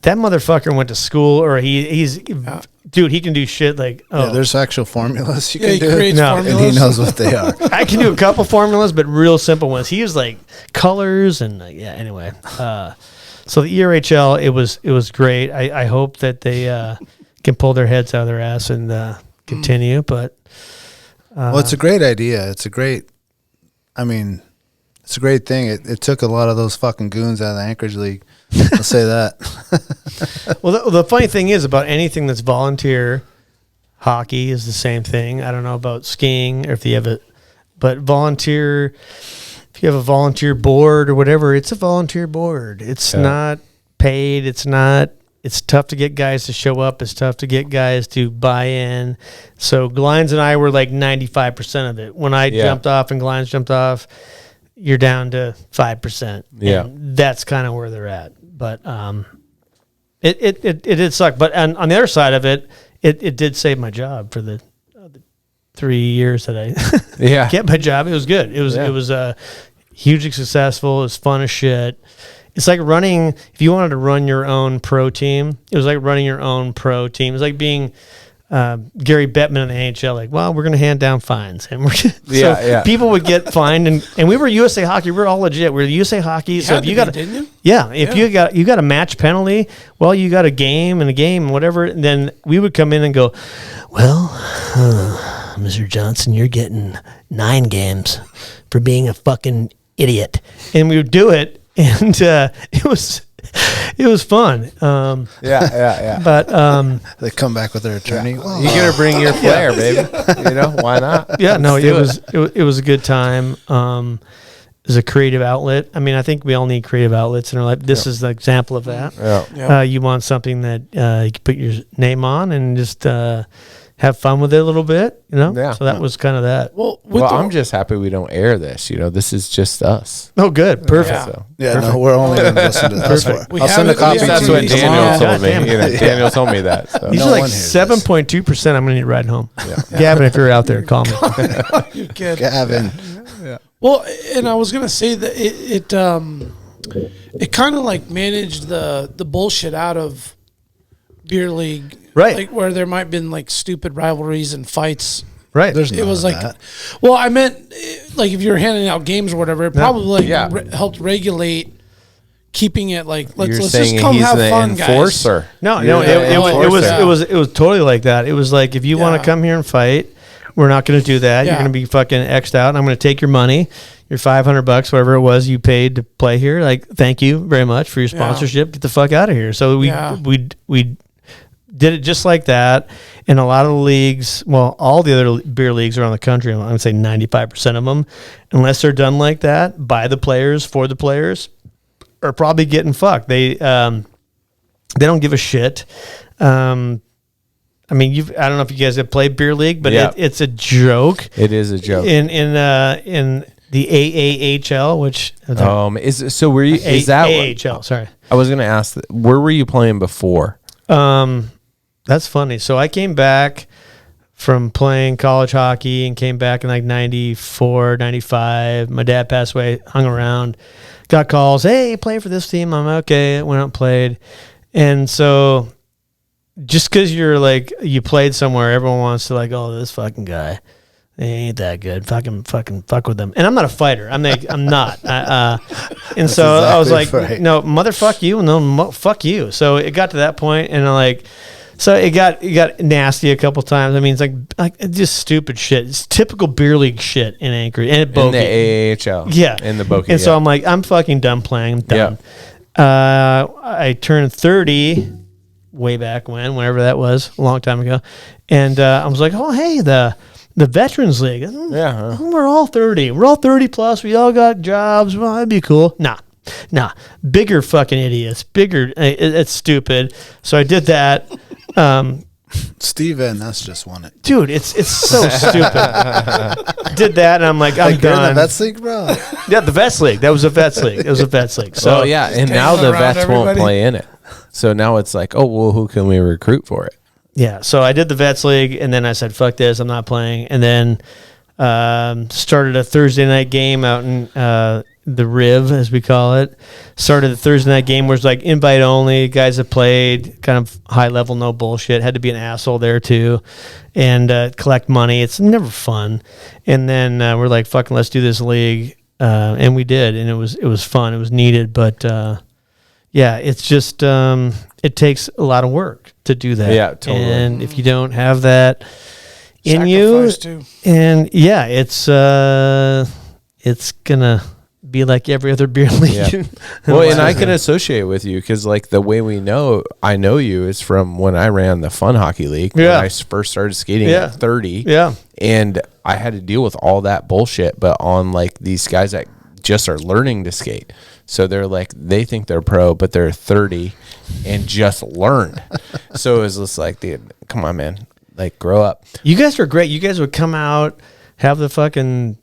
That motherfucker went to school, or dude, he can do shit like, there's actual formulas you can do. Formulas. And he knows what they are. I can do a couple formulas, but real simple ones. He used like colors and anyway. So the ERHL, it was great. I hope that they can pull their heads out of their ass and continue. But well, it's a great idea. It's a great thing. It took a lot of those fucking goons out of the Anchorage League. I'll say that. Well, the funny thing is about anything that's volunteer, hockey is the same thing. I don't know about skiing or if you have but volunteer, if you have a volunteer board or whatever, it's a volunteer board. It's not paid. It's tough to get guys to show up. It's tough to get guys to buy in. So Glines and I were like 95% of it. When I jumped off and Glines jumped off, you're down to 5%. Yeah. And that's kind of where they're at. But it did suck. But on the other side of it, it did save my job for the 3 years that I kept my job. It was good. It was hugely successful. It was fun as shit. It's like running, if you wanted to run your own pro team, it was like running your own pro team. It was like being Gary Bettman in the NHL, like, well, we're going to hand down fines. And people would get fined. And we were USA Hockey. We were all legit. We were USA Hockey. So if you got didn't you? Yeah. If you got a match penalty, well, you got a game and whatever. And then we would come in and go, well, Mr. Johnson, you're getting 9 games for being a fucking idiot. And we would do it. And it was fun. But they come back with their attorney. You gotta bring your flair, baby. You know, why not? Yeah, no, it was a good time. It was a creative outlet. I mean, I think we all need creative outlets in our life. This is the example of that. You want something that you can put your name on and just have fun with it a little bit, you know? Yeah. So that was kind of that. Well, I'm just happy we don't air this. You know, this is just us. Oh, good. Perfect. Yeah, so. No, we're only going to listen to this. I'll send a copy to you. That's what Daniel told me. You know, Daniel told me that. So. These are like 7.2%. I'm going to need a ride home. Yeah. Gavin, if you're out there, call me. You kid. Gavin. Yeah. Well, and I was going to say that it kind of like managed the bullshit out of beer league. Right. Like where there might have been like stupid rivalries and fights. Right. It was like, well, I meant like if you're handing out games or whatever, it probably helped regulate keeping it like, let's just come have fun, enforcer. guys. No, it was totally like that. It was like, if you want to come here and fight, we're not going to do that. You're going to be fucking X'd out. And I'm going to take your money, your $500, whatever it was you paid to play here. Like, thank you very much for your sponsorship. Get the fuck out of here. So we did it just like that. And a lot of the leagues, well, all the other beer leagues around the country, I would say 95% of them, unless they're done like that by the players, for the players, are probably getting fucked. They don't give a shit. I mean, I don't know if you guys have played beer league, but it's a joke. It is a joke. In the AAHL, which were you? Is that AHL? Sorry, I was going to ask. Where were you playing before? That's funny. So I came back from playing college hockey and came back in like 94, 95. My dad passed away, hung around, got calls. Hey, play for this team. I'm okay. Went out and played. And so just because you're like, you played somewhere, everyone wants to like, oh, this fucking guy, he ain't that good. Fucking fuck with them. And I'm not a fighter. I'm not. And so I was like, no, motherfuck you. No, fuck you. So it got to that point, and so it got nasty a couple times. I mean, it's like just stupid shit. It's typical beer league shit in Anchorage and at Boca. In the AHL. Yeah. In the Boca. And so I'm like, I'm fucking done playing. I'm done. Yeah. I turned 30 way back whenever that was, a long time ago. And I was like, oh, hey, the Veterans League. Yeah. We're all 30. We're all 30 plus. We all got jobs. Well, that'd be cool. Nah. Bigger fucking idiots. Bigger. It's stupid. So I did that. Steven, that's just won it. Dude, it's so stupid. Did that, and I'm like, I'm done. In the Vets League, bro? Yeah, the Vets League. That was a Vets League. It was a Vets League. So and now the Vets won't play in it. So now it's like, oh, well, who can we recruit for it? Yeah, so I did the Vets League, and then I said, fuck this, I'm not playing. And then started a Thursday night game out in the Riv, as we call it. Started the Thursday night game where it's like invite only. Guys that played, kind of high level, no bullshit. Had to be an asshole there too, and collect money. It's never fun. And then we're like, fucking, let's do this league, and we did, and it was fun. It was needed, but yeah, it's just it takes a lot of work to do that. Yeah, totally. And if you don't have that in you, and yeah, it's gonna be like every other beer league. Yeah. Well, and I can associate with you because like the way I know you is from when I ran the Fun Hockey League when I first started skating at 30. Yeah. And I had to deal with all that bullshit, but on like these guys that just are learning to skate. So they're like, they think they're pro, but they're 30 and just learned. So it was just like, dude, come on, man. Like, grow up. You guys are great. You guys would come out, have the fucking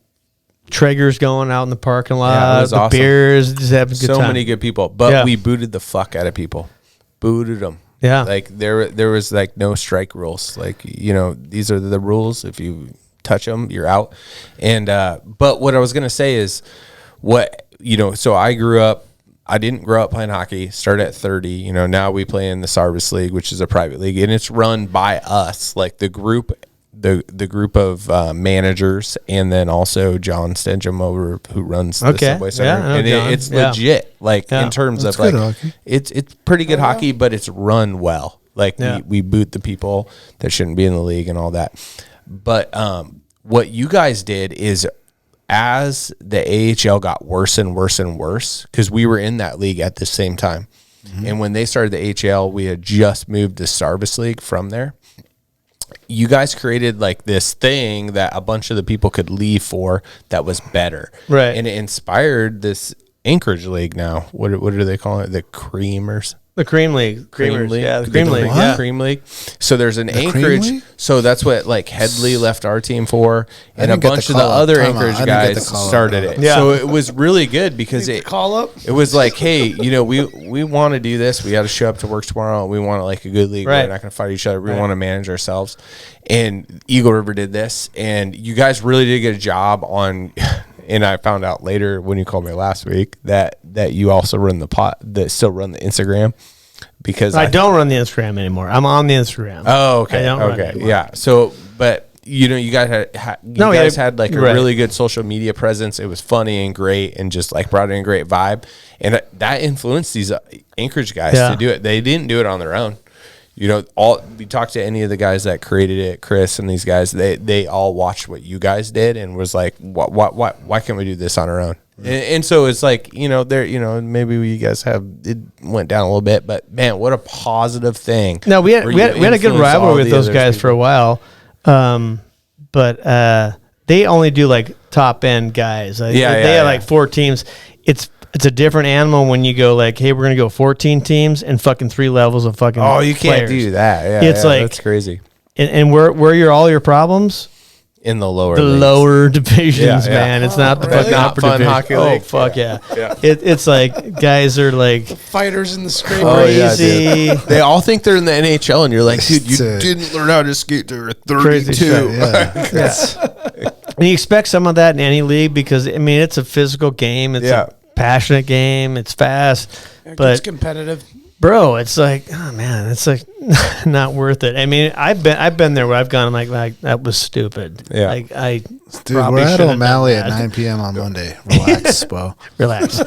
Traegers going out in the parking lot, the awesome. Beers, just having a good time. So many good people, but we booted the fuck out of people. Booted them. Yeah. Like there was like no strike rules. Like, you know, these are the rules. If you touch them, you're out. And, but what I was going to say is so I didn't grow up playing hockey, started at 30, you know, now we play in the Sarvis League, which is a private league, and it's run by us, like the group of managers, and then also John Stenham who runs the Subway Center. And it's legit, like in terms of like hockey. It's pretty good hockey, but it's run well. Like we boot the people that shouldn't be in the league and all that. But what you guys did is, as the AHL got worse and worse and worse, because we were in that league at the same time. Mm-hmm. And when they started the AHL, we had just moved to Sarvis League from there. You guys created like this thing that a bunch of the people could leave for that was better. Right. And it inspired this Anchorage League now. What do they call it? The Creamers? The Cream League. Cream League. Yeah, the Cream League. Yeah. Cream League. So there's an Anchorage. So that's what like Headley left our team for. And a bunch of the other Anchorage guys started it. Yeah. So it was really good because it was like, hey, you know, we want to do this. We got to show up to work tomorrow. We want like a good league. Right. We're not going to fight each other. We want to manage ourselves. And Eagle River did this. And you guys really did get a job on... And I found out later when you called me last week that you also run still run the Instagram, because I don't run the Instagram anymore. I'm on the Instagram. Oh, okay. I don't run it anymore. Yeah. So, but you know, you guys had like a really good social media presence. It was funny and great, and just like brought in a great vibe, and that influenced these Anchorage guys to do it. They didn't do it on their own. You know, we talked to any of the guys that created it, Chris and these guys, they all watched what you guys did and was like, why can't we do this on our own? And so it's like, you know, maybe you guys it went down a little bit, but man, what a positive thing. No, we had a good rivalry with those guys for a while. But they only do like top end guys. They have like 4 teams. It's a different animal when you go like, hey, we're gonna go 14 teams and fucking 3 levels of fucking. Oh, you can't players. do that. Yeah, It's like that's crazy. And where are all your problems? In the lower divisions, Yeah, man. It's not the really? fucking Not upper fun division. hockey Oh league. fuck yeah. It's like guys are like Fighters in the scraper. Oh, yeah, crazy. dude. They all think they're in the NHL, and you're like, dude, you Sick. didn't learn how to skate to a Crazy 32. shit, Yeah. And you expect some of that in any league because I mean it's a physical game. It's Yeah. a passionate game. It's fast, It's but competitive. bro, it's like, oh man, it's like not worth it. I mean, I've been there where I've gone like that was stupid. Yeah. Like I Dude, probably we're at shouldn't have O'Malley done at that. 9 p.m. on Monday. Relax, Bo. Relax.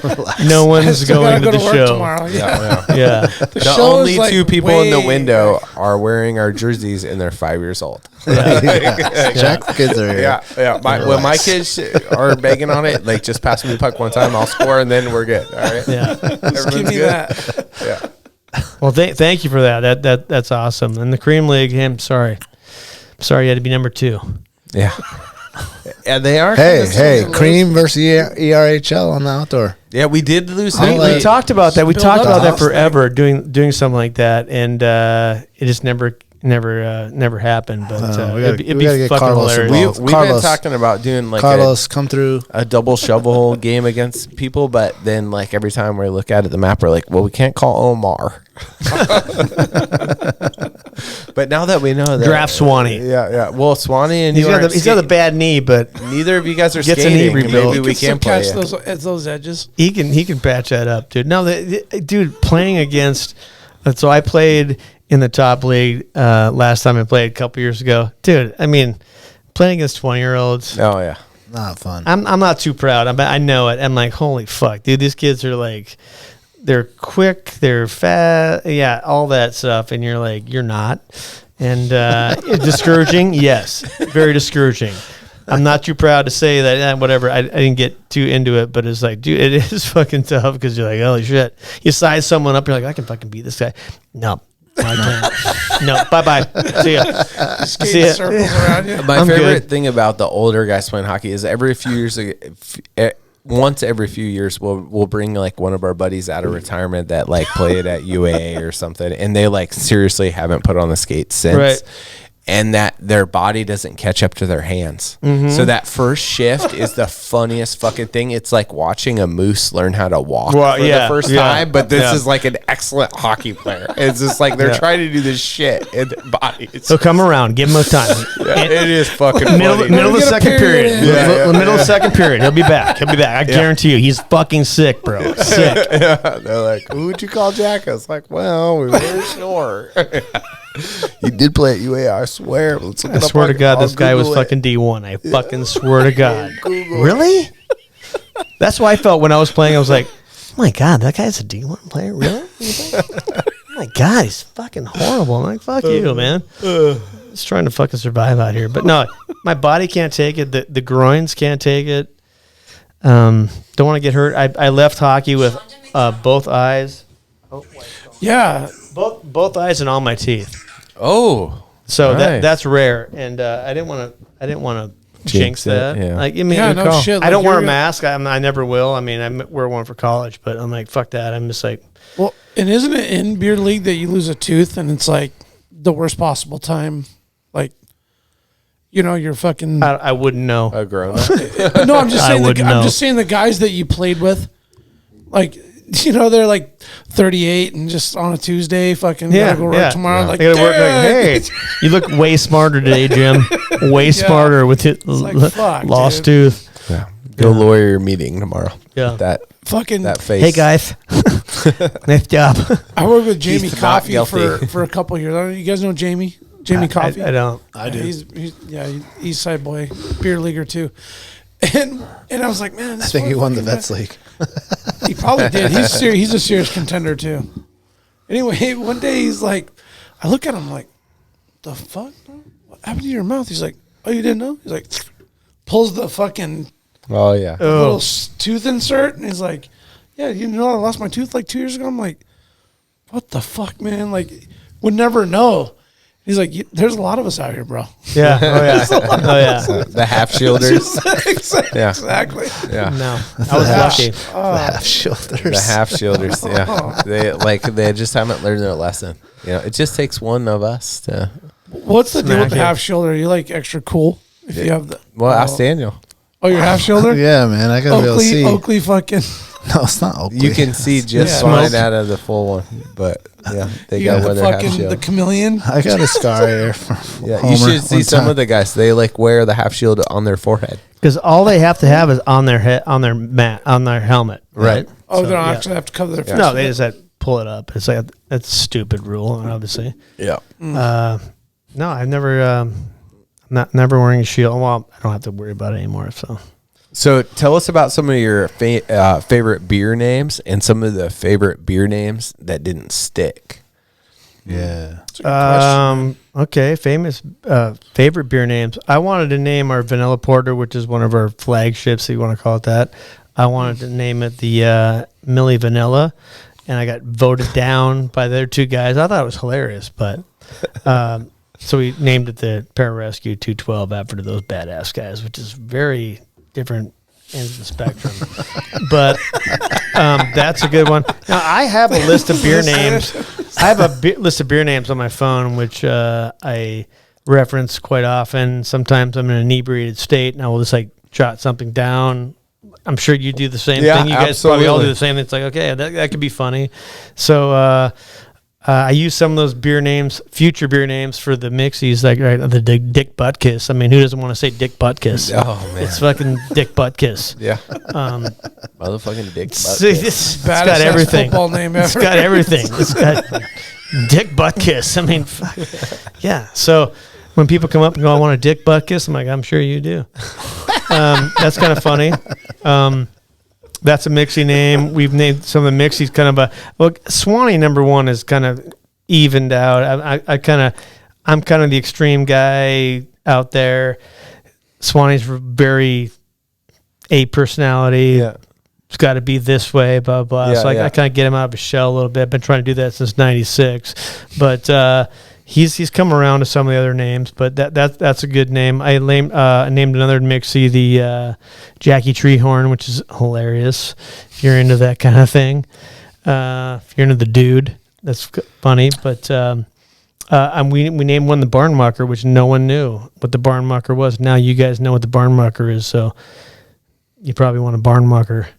No one's Still going gotta to go the to work show. tomorrow. Yeah. Yeah. The show only is, like, 2 people in the way window are wearing our jerseys, and they're 5 years old. Jack's kids are here. Yeah. When my kids are begging on it, like, just pass me the puck one time, I'll score, and then we're good. All right. Yeah. Everyone's Give me good. that. Yeah. Well, thank you for that. That's awesome. And the Cream League, I'm sorry you had to be number 2. Yeah. And they are. Hey, Cream versus ERHL on the outdoor. Yeah, we did lose. We talked about that. We Build talked up about the that house forever, doing something like that, and it just never happened. But we it'd gotta be get fucking Carlos hilarious. involved. We've been Carlos. talking about doing like Carlos, come through. a double shovel game against people, but then like every time we look at the map, we're like, well, we can't call OMR. But now that we know that Draft Swany. yeah. Well, Swany and He's you got aren't the bad skating. knee, but Neither of you guys are Gets a knee skating. rebuild. Maybe we Still can play. catch it. those edges. he can patch that up, dude. No, dude, playing against. So I played in the top league last time I played a couple years ago, dude. I mean, playing against 20-year-olds. Oh yeah. Not fun. I'm not too proud. I know it. I'm like, holy fuck, dude. These kids are like, they're quick, they're fast, yeah, all that stuff. And you're like, you're not. And discouraging, yes, very discouraging. I'm not too proud to say that. Whatever. I didn't get too into it, but it's like, dude, it is fucking tough because you're like, holy shit. You size someone up, you're like, I can fucking beat this guy. No. I can't. No. Bye bye. See ya. See ya. Circles around you. My I'm favorite good. thing about the older guys playing hockey is every few years, once every few years, we'll bring like one of our buddies out of retirement that like played at UAA or something, and they like seriously haven't put on the skates since. Right. And that their body doesn't catch up to their hands. So that first shift is the funniest fucking thing. It's like watching a moose learn how to walk Well, for yeah, the first yeah, time, but this yeah. is like an excellent hockey player. It's just like they're Yeah. trying to do this shit in their body. It's So come around. Give him a time. it is fucking Middle funny. of the Get a second period period. in. The middle of the second period. He'll be back. I guarantee you. He's fucking sick, bro. Sick. They're like, who would you call Jack? I was like, well, we weren't sure. He did play at UA, I swear. Let's look I it up swear to on- God, I'll this guy was Google it. fucking D1. I fucking swear to God. Really? That's why I felt when I was playing. I was like, oh my God, that guy's a D1 player? Really? Oh my God, he's fucking horrible. I'm like, fuck you, man. Just trying to fucking survive out here. But no, my body can't take it. The groins can't take it. Don't want to get hurt. I left hockey with both eyes. Yeah. Both eyes and all my teeth. Oh. So Nice. that's rare, and I didn't want to jinx Jinx it, that. yeah. Like, I mean, Yeah, no shit. I Like, don't wear a you're- mask. I never will. I mean, I wear one for college, but I'm like, fuck that. I'm just like, Well, and isn't it in beer league that you lose a tooth and it's like the worst possible time? Like, you know, you're fucking. I wouldn't know. A grown up. No, I'm just I saying. wouldn't I'm know. just saying the guys that you played with, like, you know, they're like 38 and just on a Tuesday, fucking gotta go work tomorrow. Like, I gotta work. Like, "Dang." hey, you look way smarter today, Jim. Way smarter with it. like, fuck, Lost dude. tooth. Yeah. Go lawyer meeting tomorrow. Yeah. That fucking. that face. Hey guys, nice job. I worked with Jamie He's not Coffee guilty. for a couple of years. I don't know, you guys know Jamie? Jamie Coffee. I don't. I do. He's East Side boy, beer leaguer too. And I was like, man, I think he won the Vets League. He probably did. He's a serious contender too. Anyway, one day he's like, I look at him like, the fuck? Bro? What happened to your mouth? He's like, oh, you didn't know? He's like, pulls the fucking Oh yeah. little tooth insert, and he's like, yeah, you know, I lost my tooth like 2 years ago. I'm like, what the fuck, man? Like, would never know. He's like, there's a lot of us out here, bro. Yeah. Oh yeah. Oh yeah. So the half shoulders. Exactly. Yeah. No, I was lucky. The half shoulders. The half shoulders. Yeah. They just haven't learned their lesson. You know, it just takes one of us to. What's the deal with the Smack it. half shoulder? Are you like extra cool if you have the? Well, ask Daniel. Oh, your half shoulder? Yeah, man. I gotta be able to see. Oakley fucking. No, it's not Oakley. You can see just fine out of the full one, but yeah, they You got got one the their half fucking shield. the chameleon. I got a scar here from Yeah, Homer you should see one some time. of the guys. They like wear the half shield on their forehead. Because all they have to have is on their head, on their mat, on their helmet. Right. Oh, So, they don't yeah. actually have to cover their face. No, they just have to pull it up. It's like that's a stupid rule, obviously. Yeah. No, I've never, never wearing a shield. Well, I don't have to worry about it anymore. So tell us about some of your favorite beer names and some of the favorite beer names that didn't stick. Yeah. Okay, famous favorite beer names. I wanted to name our vanilla porter, which is one of our flagships, if you want to call it that. I wanted to name it the Milli Vanilla, and I got voted down by the other two guys. I thought it was hilarious, but so we named it the Pararescue 212 after those badass guys, which is very different ends of the spectrum. But that's a good one. Now, I have a list of beer names. I have a list of beer names on my phone, which I reference quite often. Sometimes I'm in an inebriated state, and I will just like jot something down. I'm sure you do the same Yeah, thing. You guys absolutely. probably all do the same thing. It's like, okay, that could be funny. So I use some of those beer names, future beer names for the mixies, like right, the Dick Butt Kiss. I mean, who doesn't want to say Dick Butt Kiss? Oh, man. It's fucking Dick Butt Kiss. Yeah. Motherfucking dick. It's got Badass everything. football name ever. It's got everything. It's got Dick Butt Kiss. I mean, fuck. Yeah. So when people come up and go, I want a Dick Butt Kiss, I'm like, I'm sure you do. That's kind of funny. That's a mixie name. We've named some of the mixies kind of Swany number one is kind of evened out. I'm kind of the extreme guy out there. Swany's very A personality. Yeah. It's got to be this way, blah, blah. Yeah, So I yeah. kind of get him out of his shell a little bit. I've been trying to do that since 96. But he's come around to some of the other names, but that's a good name. I named another mixie, the Jackie Treehorn, which is hilarious if you're into that kind of thing. If you're into the dude, that's funny. But we named one the Barn Mucker, which no one knew what the Barn Mucker was. Now you guys know what the Barn Mucker is, so you probably want a Barn Mucker.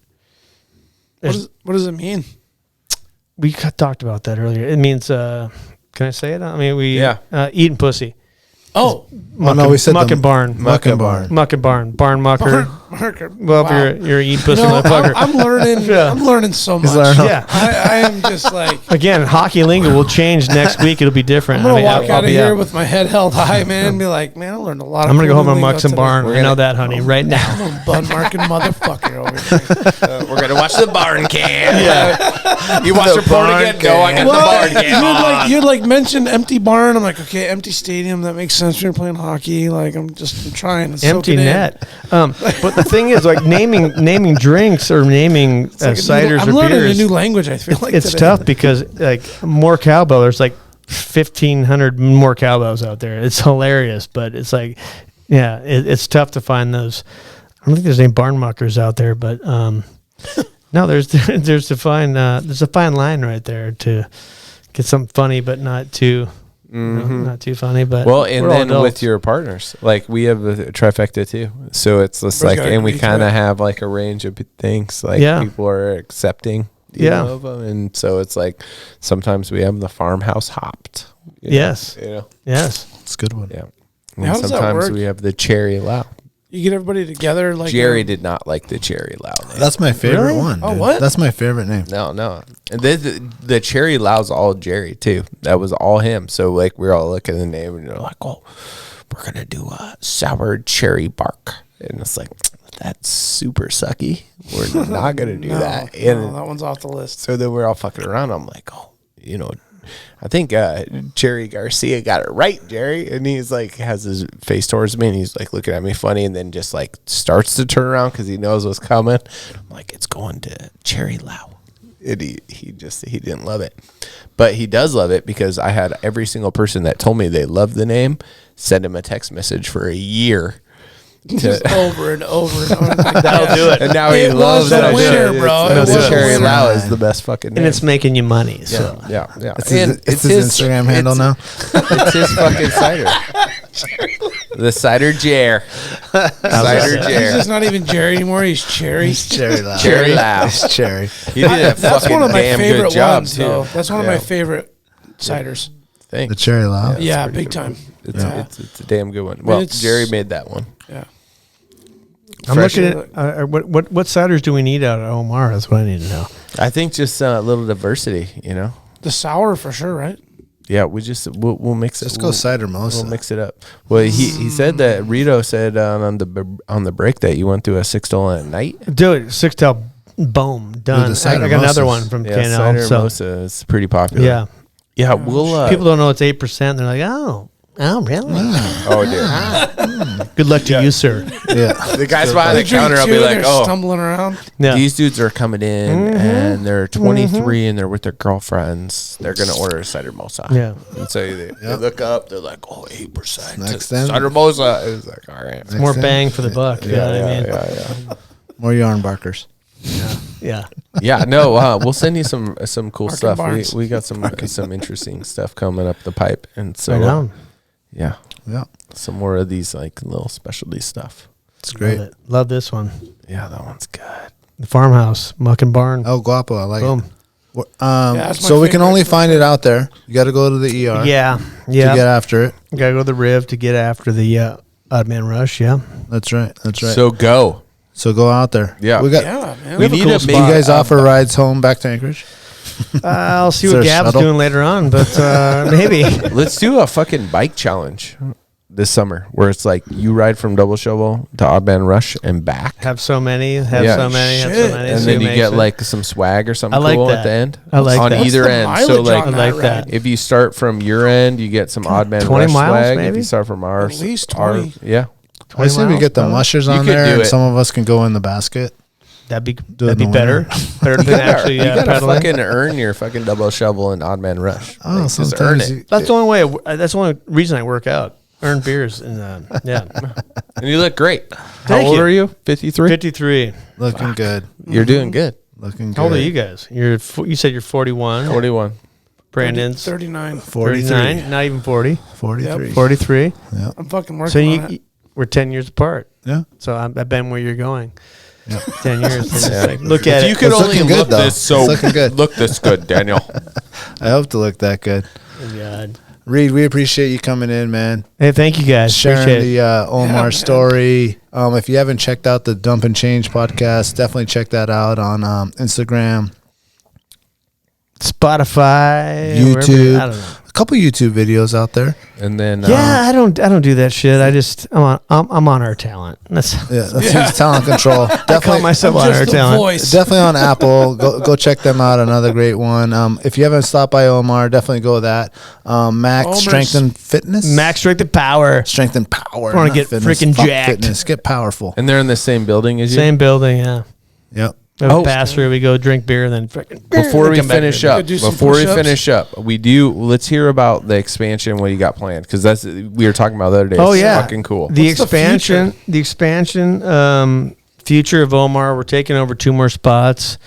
What does it mean? We talked about that earlier. It means, can I say it? I mean, eating pussy. Oh, no, we said muck the and barn. Muck and barn. Muck and barn. Barn mucker. marker. Well, Wow. if you're eating pussy, No, motherfucker. I'm learning. Yeah. I'm learning so much. learning. Yeah. I am just like. Again, hockey lingo will change next week. It'll be different. I'm gonna walk I'll out of be here with my head held high, man. And be like, man, I learned a lot. I'm gonna go home cool and muck lingo some today. barn. I know that, honey, right now. I'm a bun marking motherfucker over here. We're gonna watch the barn can. Yeah. You watch your porn again? No, I got the barn can. You'd like mentioned empty barn. I'm like, okay, empty stadium. That makes sense when you're playing hockey. Like, I'm trying to soak Empty it in. net. But the thing is, like naming drinks or naming It's like ciders I'm or learning beers. a new language. I feel like It's today. tough because like more cowbell. There's like 1,500 more cowbells out there. It's hilarious, but it's like, yeah, it's tough to find those. I don't think there's any barn muckers out there, but no, there's a fine line right there to get something funny, but not too. Not too funny, but Well, and we're all then adults. with your partners, like we have a trifecta too. So it's just We like, gotta and we agree to kind it. of have like a range of things. Like Yeah. people are accepting, you Yeah. know, of them, and so it's like sometimes we have the farmhouse hopped. you know, Yes. you know, yes, It's a good one. yeah. And How does that sometimes work? we have the cherry Lau. You get everybody together. Like Jerry did not like the cherry Lau name. That's my favorite Really? one. Oh, dude. what? That's my favorite name. No. And the cherry Lau's all Jerry too. That was all him. So like we're all looking at the name and they're like, oh, we're gonna do a sour cherry bark. And it's like, that's super sucky. We're not gonna do that. And that one's off the list. so then we're all fucking around. I'm like, oh, you know, I think Jerry Garcia got it right, Jerry. And he's like, has his face towards me and he's like looking at me funny and then just like starts to turn around because he knows what's coming. I'm like, it's going to Cherry Lau. he didn't love it, but he does love it because I had every single person that told me they loved the name send him a text message for a year. Just over and over and over. That'll do it. And now he loves was a that winner, shit. bro. It's, It was a Cherry winner. Lau is the best fucking name. And it's making you money. So yeah. It's his Instagram handle now. It's his fucking cider. The cider Jer. Cider He's Jer. just not even Jerry anymore. He's Cherry. Cherry Lau. Cherry Lau. It's Cherry. He did a That's fucking one of my damn favorite good job ones, too. though. That's one of my Yeah. favorite ciders. The Thanks. Cherry Lau. Yeah, big time. It's a damn good one. Well, it's- Jerry made that one. Yeah. I'm Fresh. looking at what ciders do we need out at OMR? That's what I need to know. I think just a little diversity, you know. The sour for sure, right? Yeah, we'll mix it. Let's go cider We'll mosa. mix it up. Well, he said that Rito said on the break that you went through a 6 at night. Do it. 6-tail, boom, done. the cider I got another mosas. one from Yeah, KNL. cider So mosa is pretty popular. yeah, yeah. We'll people don't know it's 8%. They're like, oh, really? oh dear. Good luck to you, sir. Yeah. The guys behind the They drink counter will two be and like, they're oh. stumbling around. Yeah. These dudes are coming in and they're 23 and they're with their girlfriends. They're gonna order a cider mosa. Yeah. And so they look up. They're like, "Oh, 8%." Next then. cider mosa. It was like, all right. It's more bang for the buck. You know what I mean? yeah. More yarn barkers. Yeah. Yeah, no, we'll send you some cool Market stuff. Barnes. We got some interesting stuff coming up the pipe, and so Right on. yeah, Yeah. some more of these like little specialty stuff. It's great. Love it. Love this one. Yeah, that one's good. The farmhouse, muck and barn. Oh, guapo. I like Boom. it. that's my So we can favorite. only find it out there. You got to go to the ER Yeah. to Yeah. get after it. Gotta go to the Riv to get after the Odd Man Rush. Yeah. That's right. That's right. So go. So go out there. Yeah. We got. Yeah, man. We need to Do make you guys offer rides home back to Anchorage? I'll see Is what there a Gab's shuttle? doing later on, but maybe. Let's do a fucking bike challenge this summer, where it's like you ride from Double Shovel to Odd Man Rush and back, Have so many. Have Yeah. so many. Have Shit. so many. and so then you makes get it. like some swag or something I like cool at that. the end. I like on that. What's either the end. mileage So like on I like that that. ride? if you start from your end, you get some Odd Man 20 Rush miles, swag. If maybe? you start from our At least our- 20. yeah. I say we 20 get the miles, mushers You on could there, do and it. some of us can go in the basket. That'd be Do it in the better. Better than actually you gotta pedaling. fucking earn your fucking Double Shovel and Odd Man Rush. Oh, Like, just earn sometimes it. you- That's the only way. That's the only reason I work out. Earn beers and yeah. And you look great. How Thank old you. are you? 53? 53. looking good. You're doing good. Looking good. How old are you guys? You said you're 41. 41. Brandon's 39. 39. Not even 40. 43. 43. I'm fucking working So on it. we're 10 years apart. Yeah. So I've been where you're going. 10 years. It's like, look If at you it. could It's only looking good, look though. this so It's looking good. look this good, Daniel. I hope to look that good. God. Reed, we appreciate you coming in, man. Hey, thank you guys. Sharing Appreciate the it. Omar man. story. If you haven't checked out the Dump and Change podcast, definitely check that out on Instagram, Spotify, YouTube. wherever- I don't know. A couple YouTube videos out there. And then Yeah, I don't do that shit. I'm on our talent. That's Yeah, that's talent control. I call Definitely, myself I'm on just our the talent. voice. definitely on Apple. Go check them out. Another great one. If you haven't stopped by Omar, definitely go that. Mack Omar's- Strength and Fitness. Max Strength and Power. Strength and Power. Wanna not get fitness. freaking Fuck jacked. Fitness. Get powerful. and they're in the same building as you. Same building, yeah. Yep. We have a pass through. We go drink beer, then freaking Before we come back finish here. up, do some push-ups. let's hear about the expansion. What you got planned? Because we were talking about the other day. Oh It's yeah, fucking cool. The What's the expansion, future of Omar. We're taking over 2 more spots.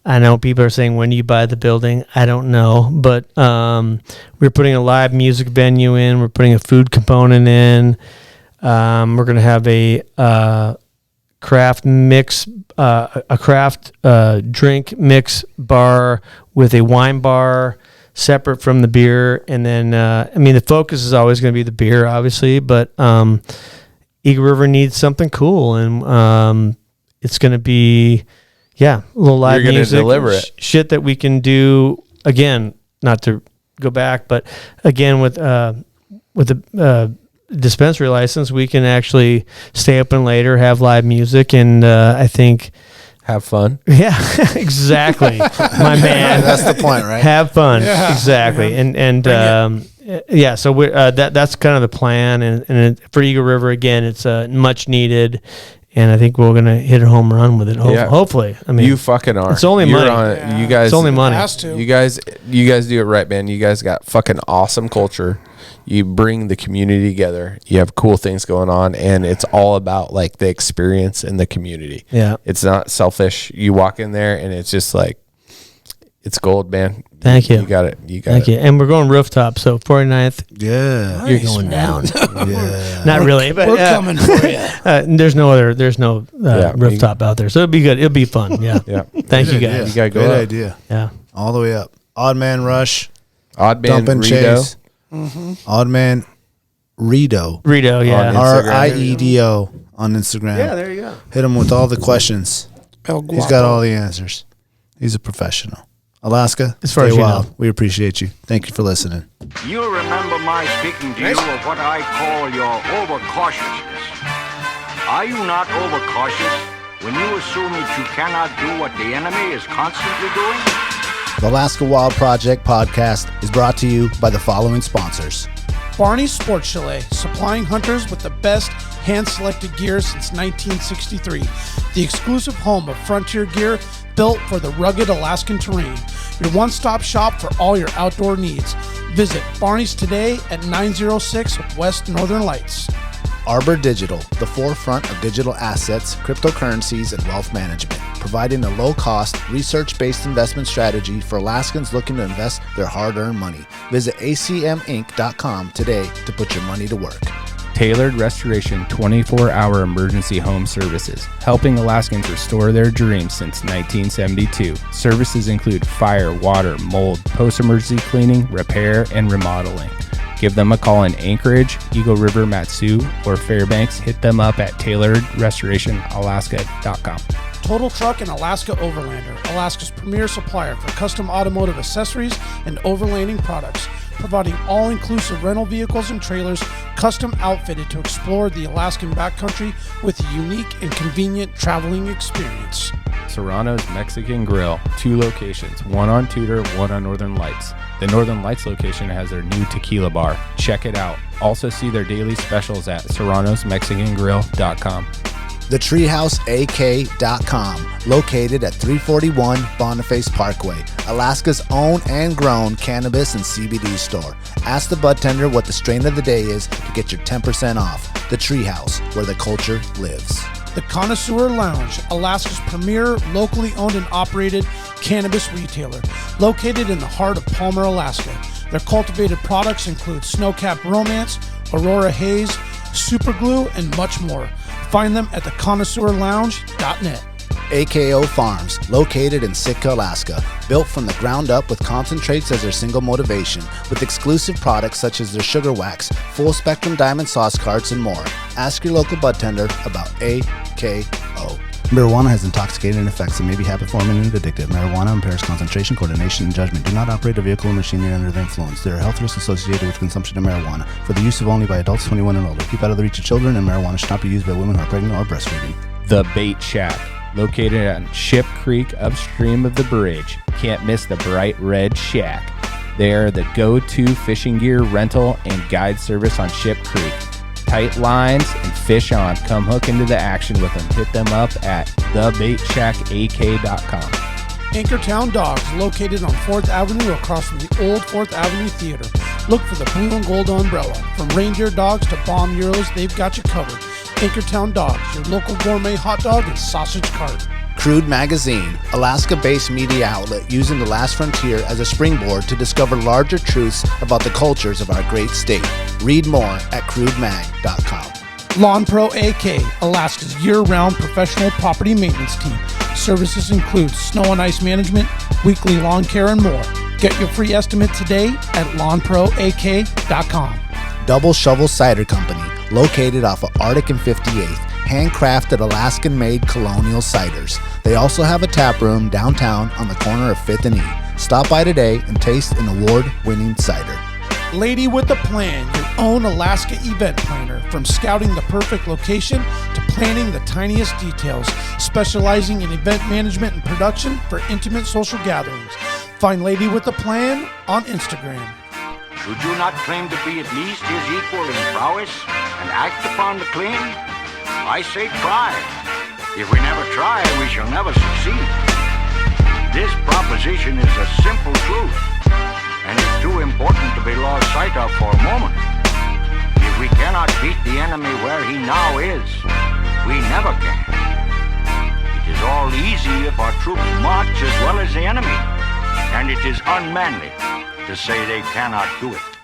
I know people are saying, when do you buy the building? I don't know, but we're putting a live music venue in. We're putting a food component in. We're going to have a craft mix, a craft drink mix bar with a wine bar separate from the beer. And then, the focus is always going to be the beer, obviously, but Eagle River needs something cool. And it's going to be, a little live You're gonna music. deliver it. Shit that we can do, again, not to go back, but again, with the dispensary license, we can actually stay open later, have live music, and I think, Have fun. yeah, exactly, my man. That's the point, right? Have fun, Yeah, exactly, and so we that's kind of the plan, and for Eagle River again, it's much needed, And I think we're going to hit a home run with it. Hopefully. I mean, you fucking are. It's only money. You guys, it's only money. Has to. You guys do it right, man. You guys got fucking awesome culture. You bring the community together. You have cool things going on, and it's all about like the experience in the community. Yeah. It's not selfish. You walk in there and it's just like, it's gold, man. Thank you. You got it. Thank you. And we're going rooftop. So 49th. Yeah. You're going down. Yeah. Not really, but we're coming for you. There's no rooftop out there. So it'll be good. It'll be fun. Yeah. Yeah. Thank you guys. You got to go Great up. idea. Yeah. All the way up. Odd Man Rush. Odd Man Dump and Rito. Chase. Odd Man Rito. Rito, yeah. RIEDO on Instagram. Yeah, there you go. Hit him with all the questions. He's got all the answers. He's a professional. Alaska, As far stay as you wild. know. We appreciate you. Thank you for listening. You'll remember my speaking to you of what I call your overcautiousness. Are you not overcautious when you assume that you cannot do what the enemy is constantly doing? The Alaska Wild Project podcast is brought to you by the following sponsors. Barney Sports Chalet, supplying hunters with the best hand-selected gear since 1963. The exclusive home of frontier gear built for the rugged Alaskan terrain. Your one-stop shop for all your outdoor needs. Visit Barney's today at 906 West Northern Lights. Arbor Digital, the forefront of digital assets, cryptocurrencies, and wealth management, providing a low-cost, research-based investment strategy for Alaskans looking to invest their hard-earned money. Visit acminc.com today to put your money to work. Tailored Restoration 24-hour emergency home services, helping Alaskans restore their dreams since 1972. Services include fire, water, mold, post-emergency cleaning, repair, and remodeling. Give them a call in Anchorage, Eagle River, Matsu, or Fairbanks. Hit them up at tailoredrestorationalaska.com. Total Truck and Alaska Overlander, Alaska's premier supplier for custom automotive accessories and overlanding products, providing all-inclusive rental vehicles and trailers custom outfitted to explore the Alaskan backcountry with a unique and convenient traveling experience. Serrano's Mexican Grill, 2 locations, one on Tudor, one on Northern Lights. The Northern Lights location has their new tequila bar. Check it out. Also see their daily specials at serranosmexicangrill.com. TheTreehouseAK.com, located at 341 Boniface Parkway, Alaska's own and grown cannabis and CBD store. Ask the bud tender what the strain of the day is to get your 10% off. The Treehouse, where the culture lives. The Connoisseur Lounge, Alaska's premier locally owned and operated cannabis retailer, located in the heart of Palmer, Alaska. Their cultivated products include Snowcap Romance, Aurora Haze, Super Glue, and much more. Find them at theconnoisseurlounge.net. AKO Farms, located in Sitka, Alaska, built from the ground up with concentrates as their single motivation, with exclusive products such as their sugar wax, full spectrum diamond sauce carts, and more. Ask your local bud tender about AKO. Marijuana has intoxicating effects and may be habit-forming and addictive. Marijuana impairs concentration, coordination, and judgment. Do not operate a vehicle or machinery under the influence. There are health risks associated with consumption of marijuana. For the use of only by adults 21 and older. Keep out of the reach of children, and marijuana should not be used by women who are pregnant or breastfeeding. The Bait Shack, located on Ship Creek upstream of the bridge. Can't miss the bright red shack. They are the go-to fishing gear rental and guide service on Ship Creek. Tight lines and fish on. Come hook into the action with them. Hit them up at thebaitshackak.com. Anchortown Dogs, located on 4th Avenue across from the old 4th Avenue Theater. Look for the blue and gold umbrella. From reindeer dogs to bomb euros, they've got you covered. Anchortown Dogs, your local gourmet hot dog and sausage cart. Crude Magazine, Alaska-based media outlet using the last frontier as a springboard to discover larger truths about the cultures of our great state. Read more at crudemag.com. Lawn Pro AK, Alaska's year-round professional property maintenance team. Services include snow and ice management, weekly lawn care, and more. Get your free estimate today at lawnproak.com. Double Shovel Cider Company, located off of Arctic and 58th. Handcrafted Alaskan-made colonial ciders. They also have a tap room downtown on the corner of 5th and E. Stop by today and taste an award-winning cider. Lady with a Plan, your own Alaska event planner. From scouting the perfect location to planning the tiniest details, specializing in event management and production for intimate social gatherings. Find Lady with a Plan on Instagram. Should you not claim to be at least his equal in prowess and act upon the claim? I say try. If we never try, we shall never succeed. This proposition is a simple truth, and it's too important to be lost sight of for a moment. If we cannot beat the enemy where he now is, we never can. It is all easy if our troops march as well as the enemy, and it is unmanly to say they cannot do it.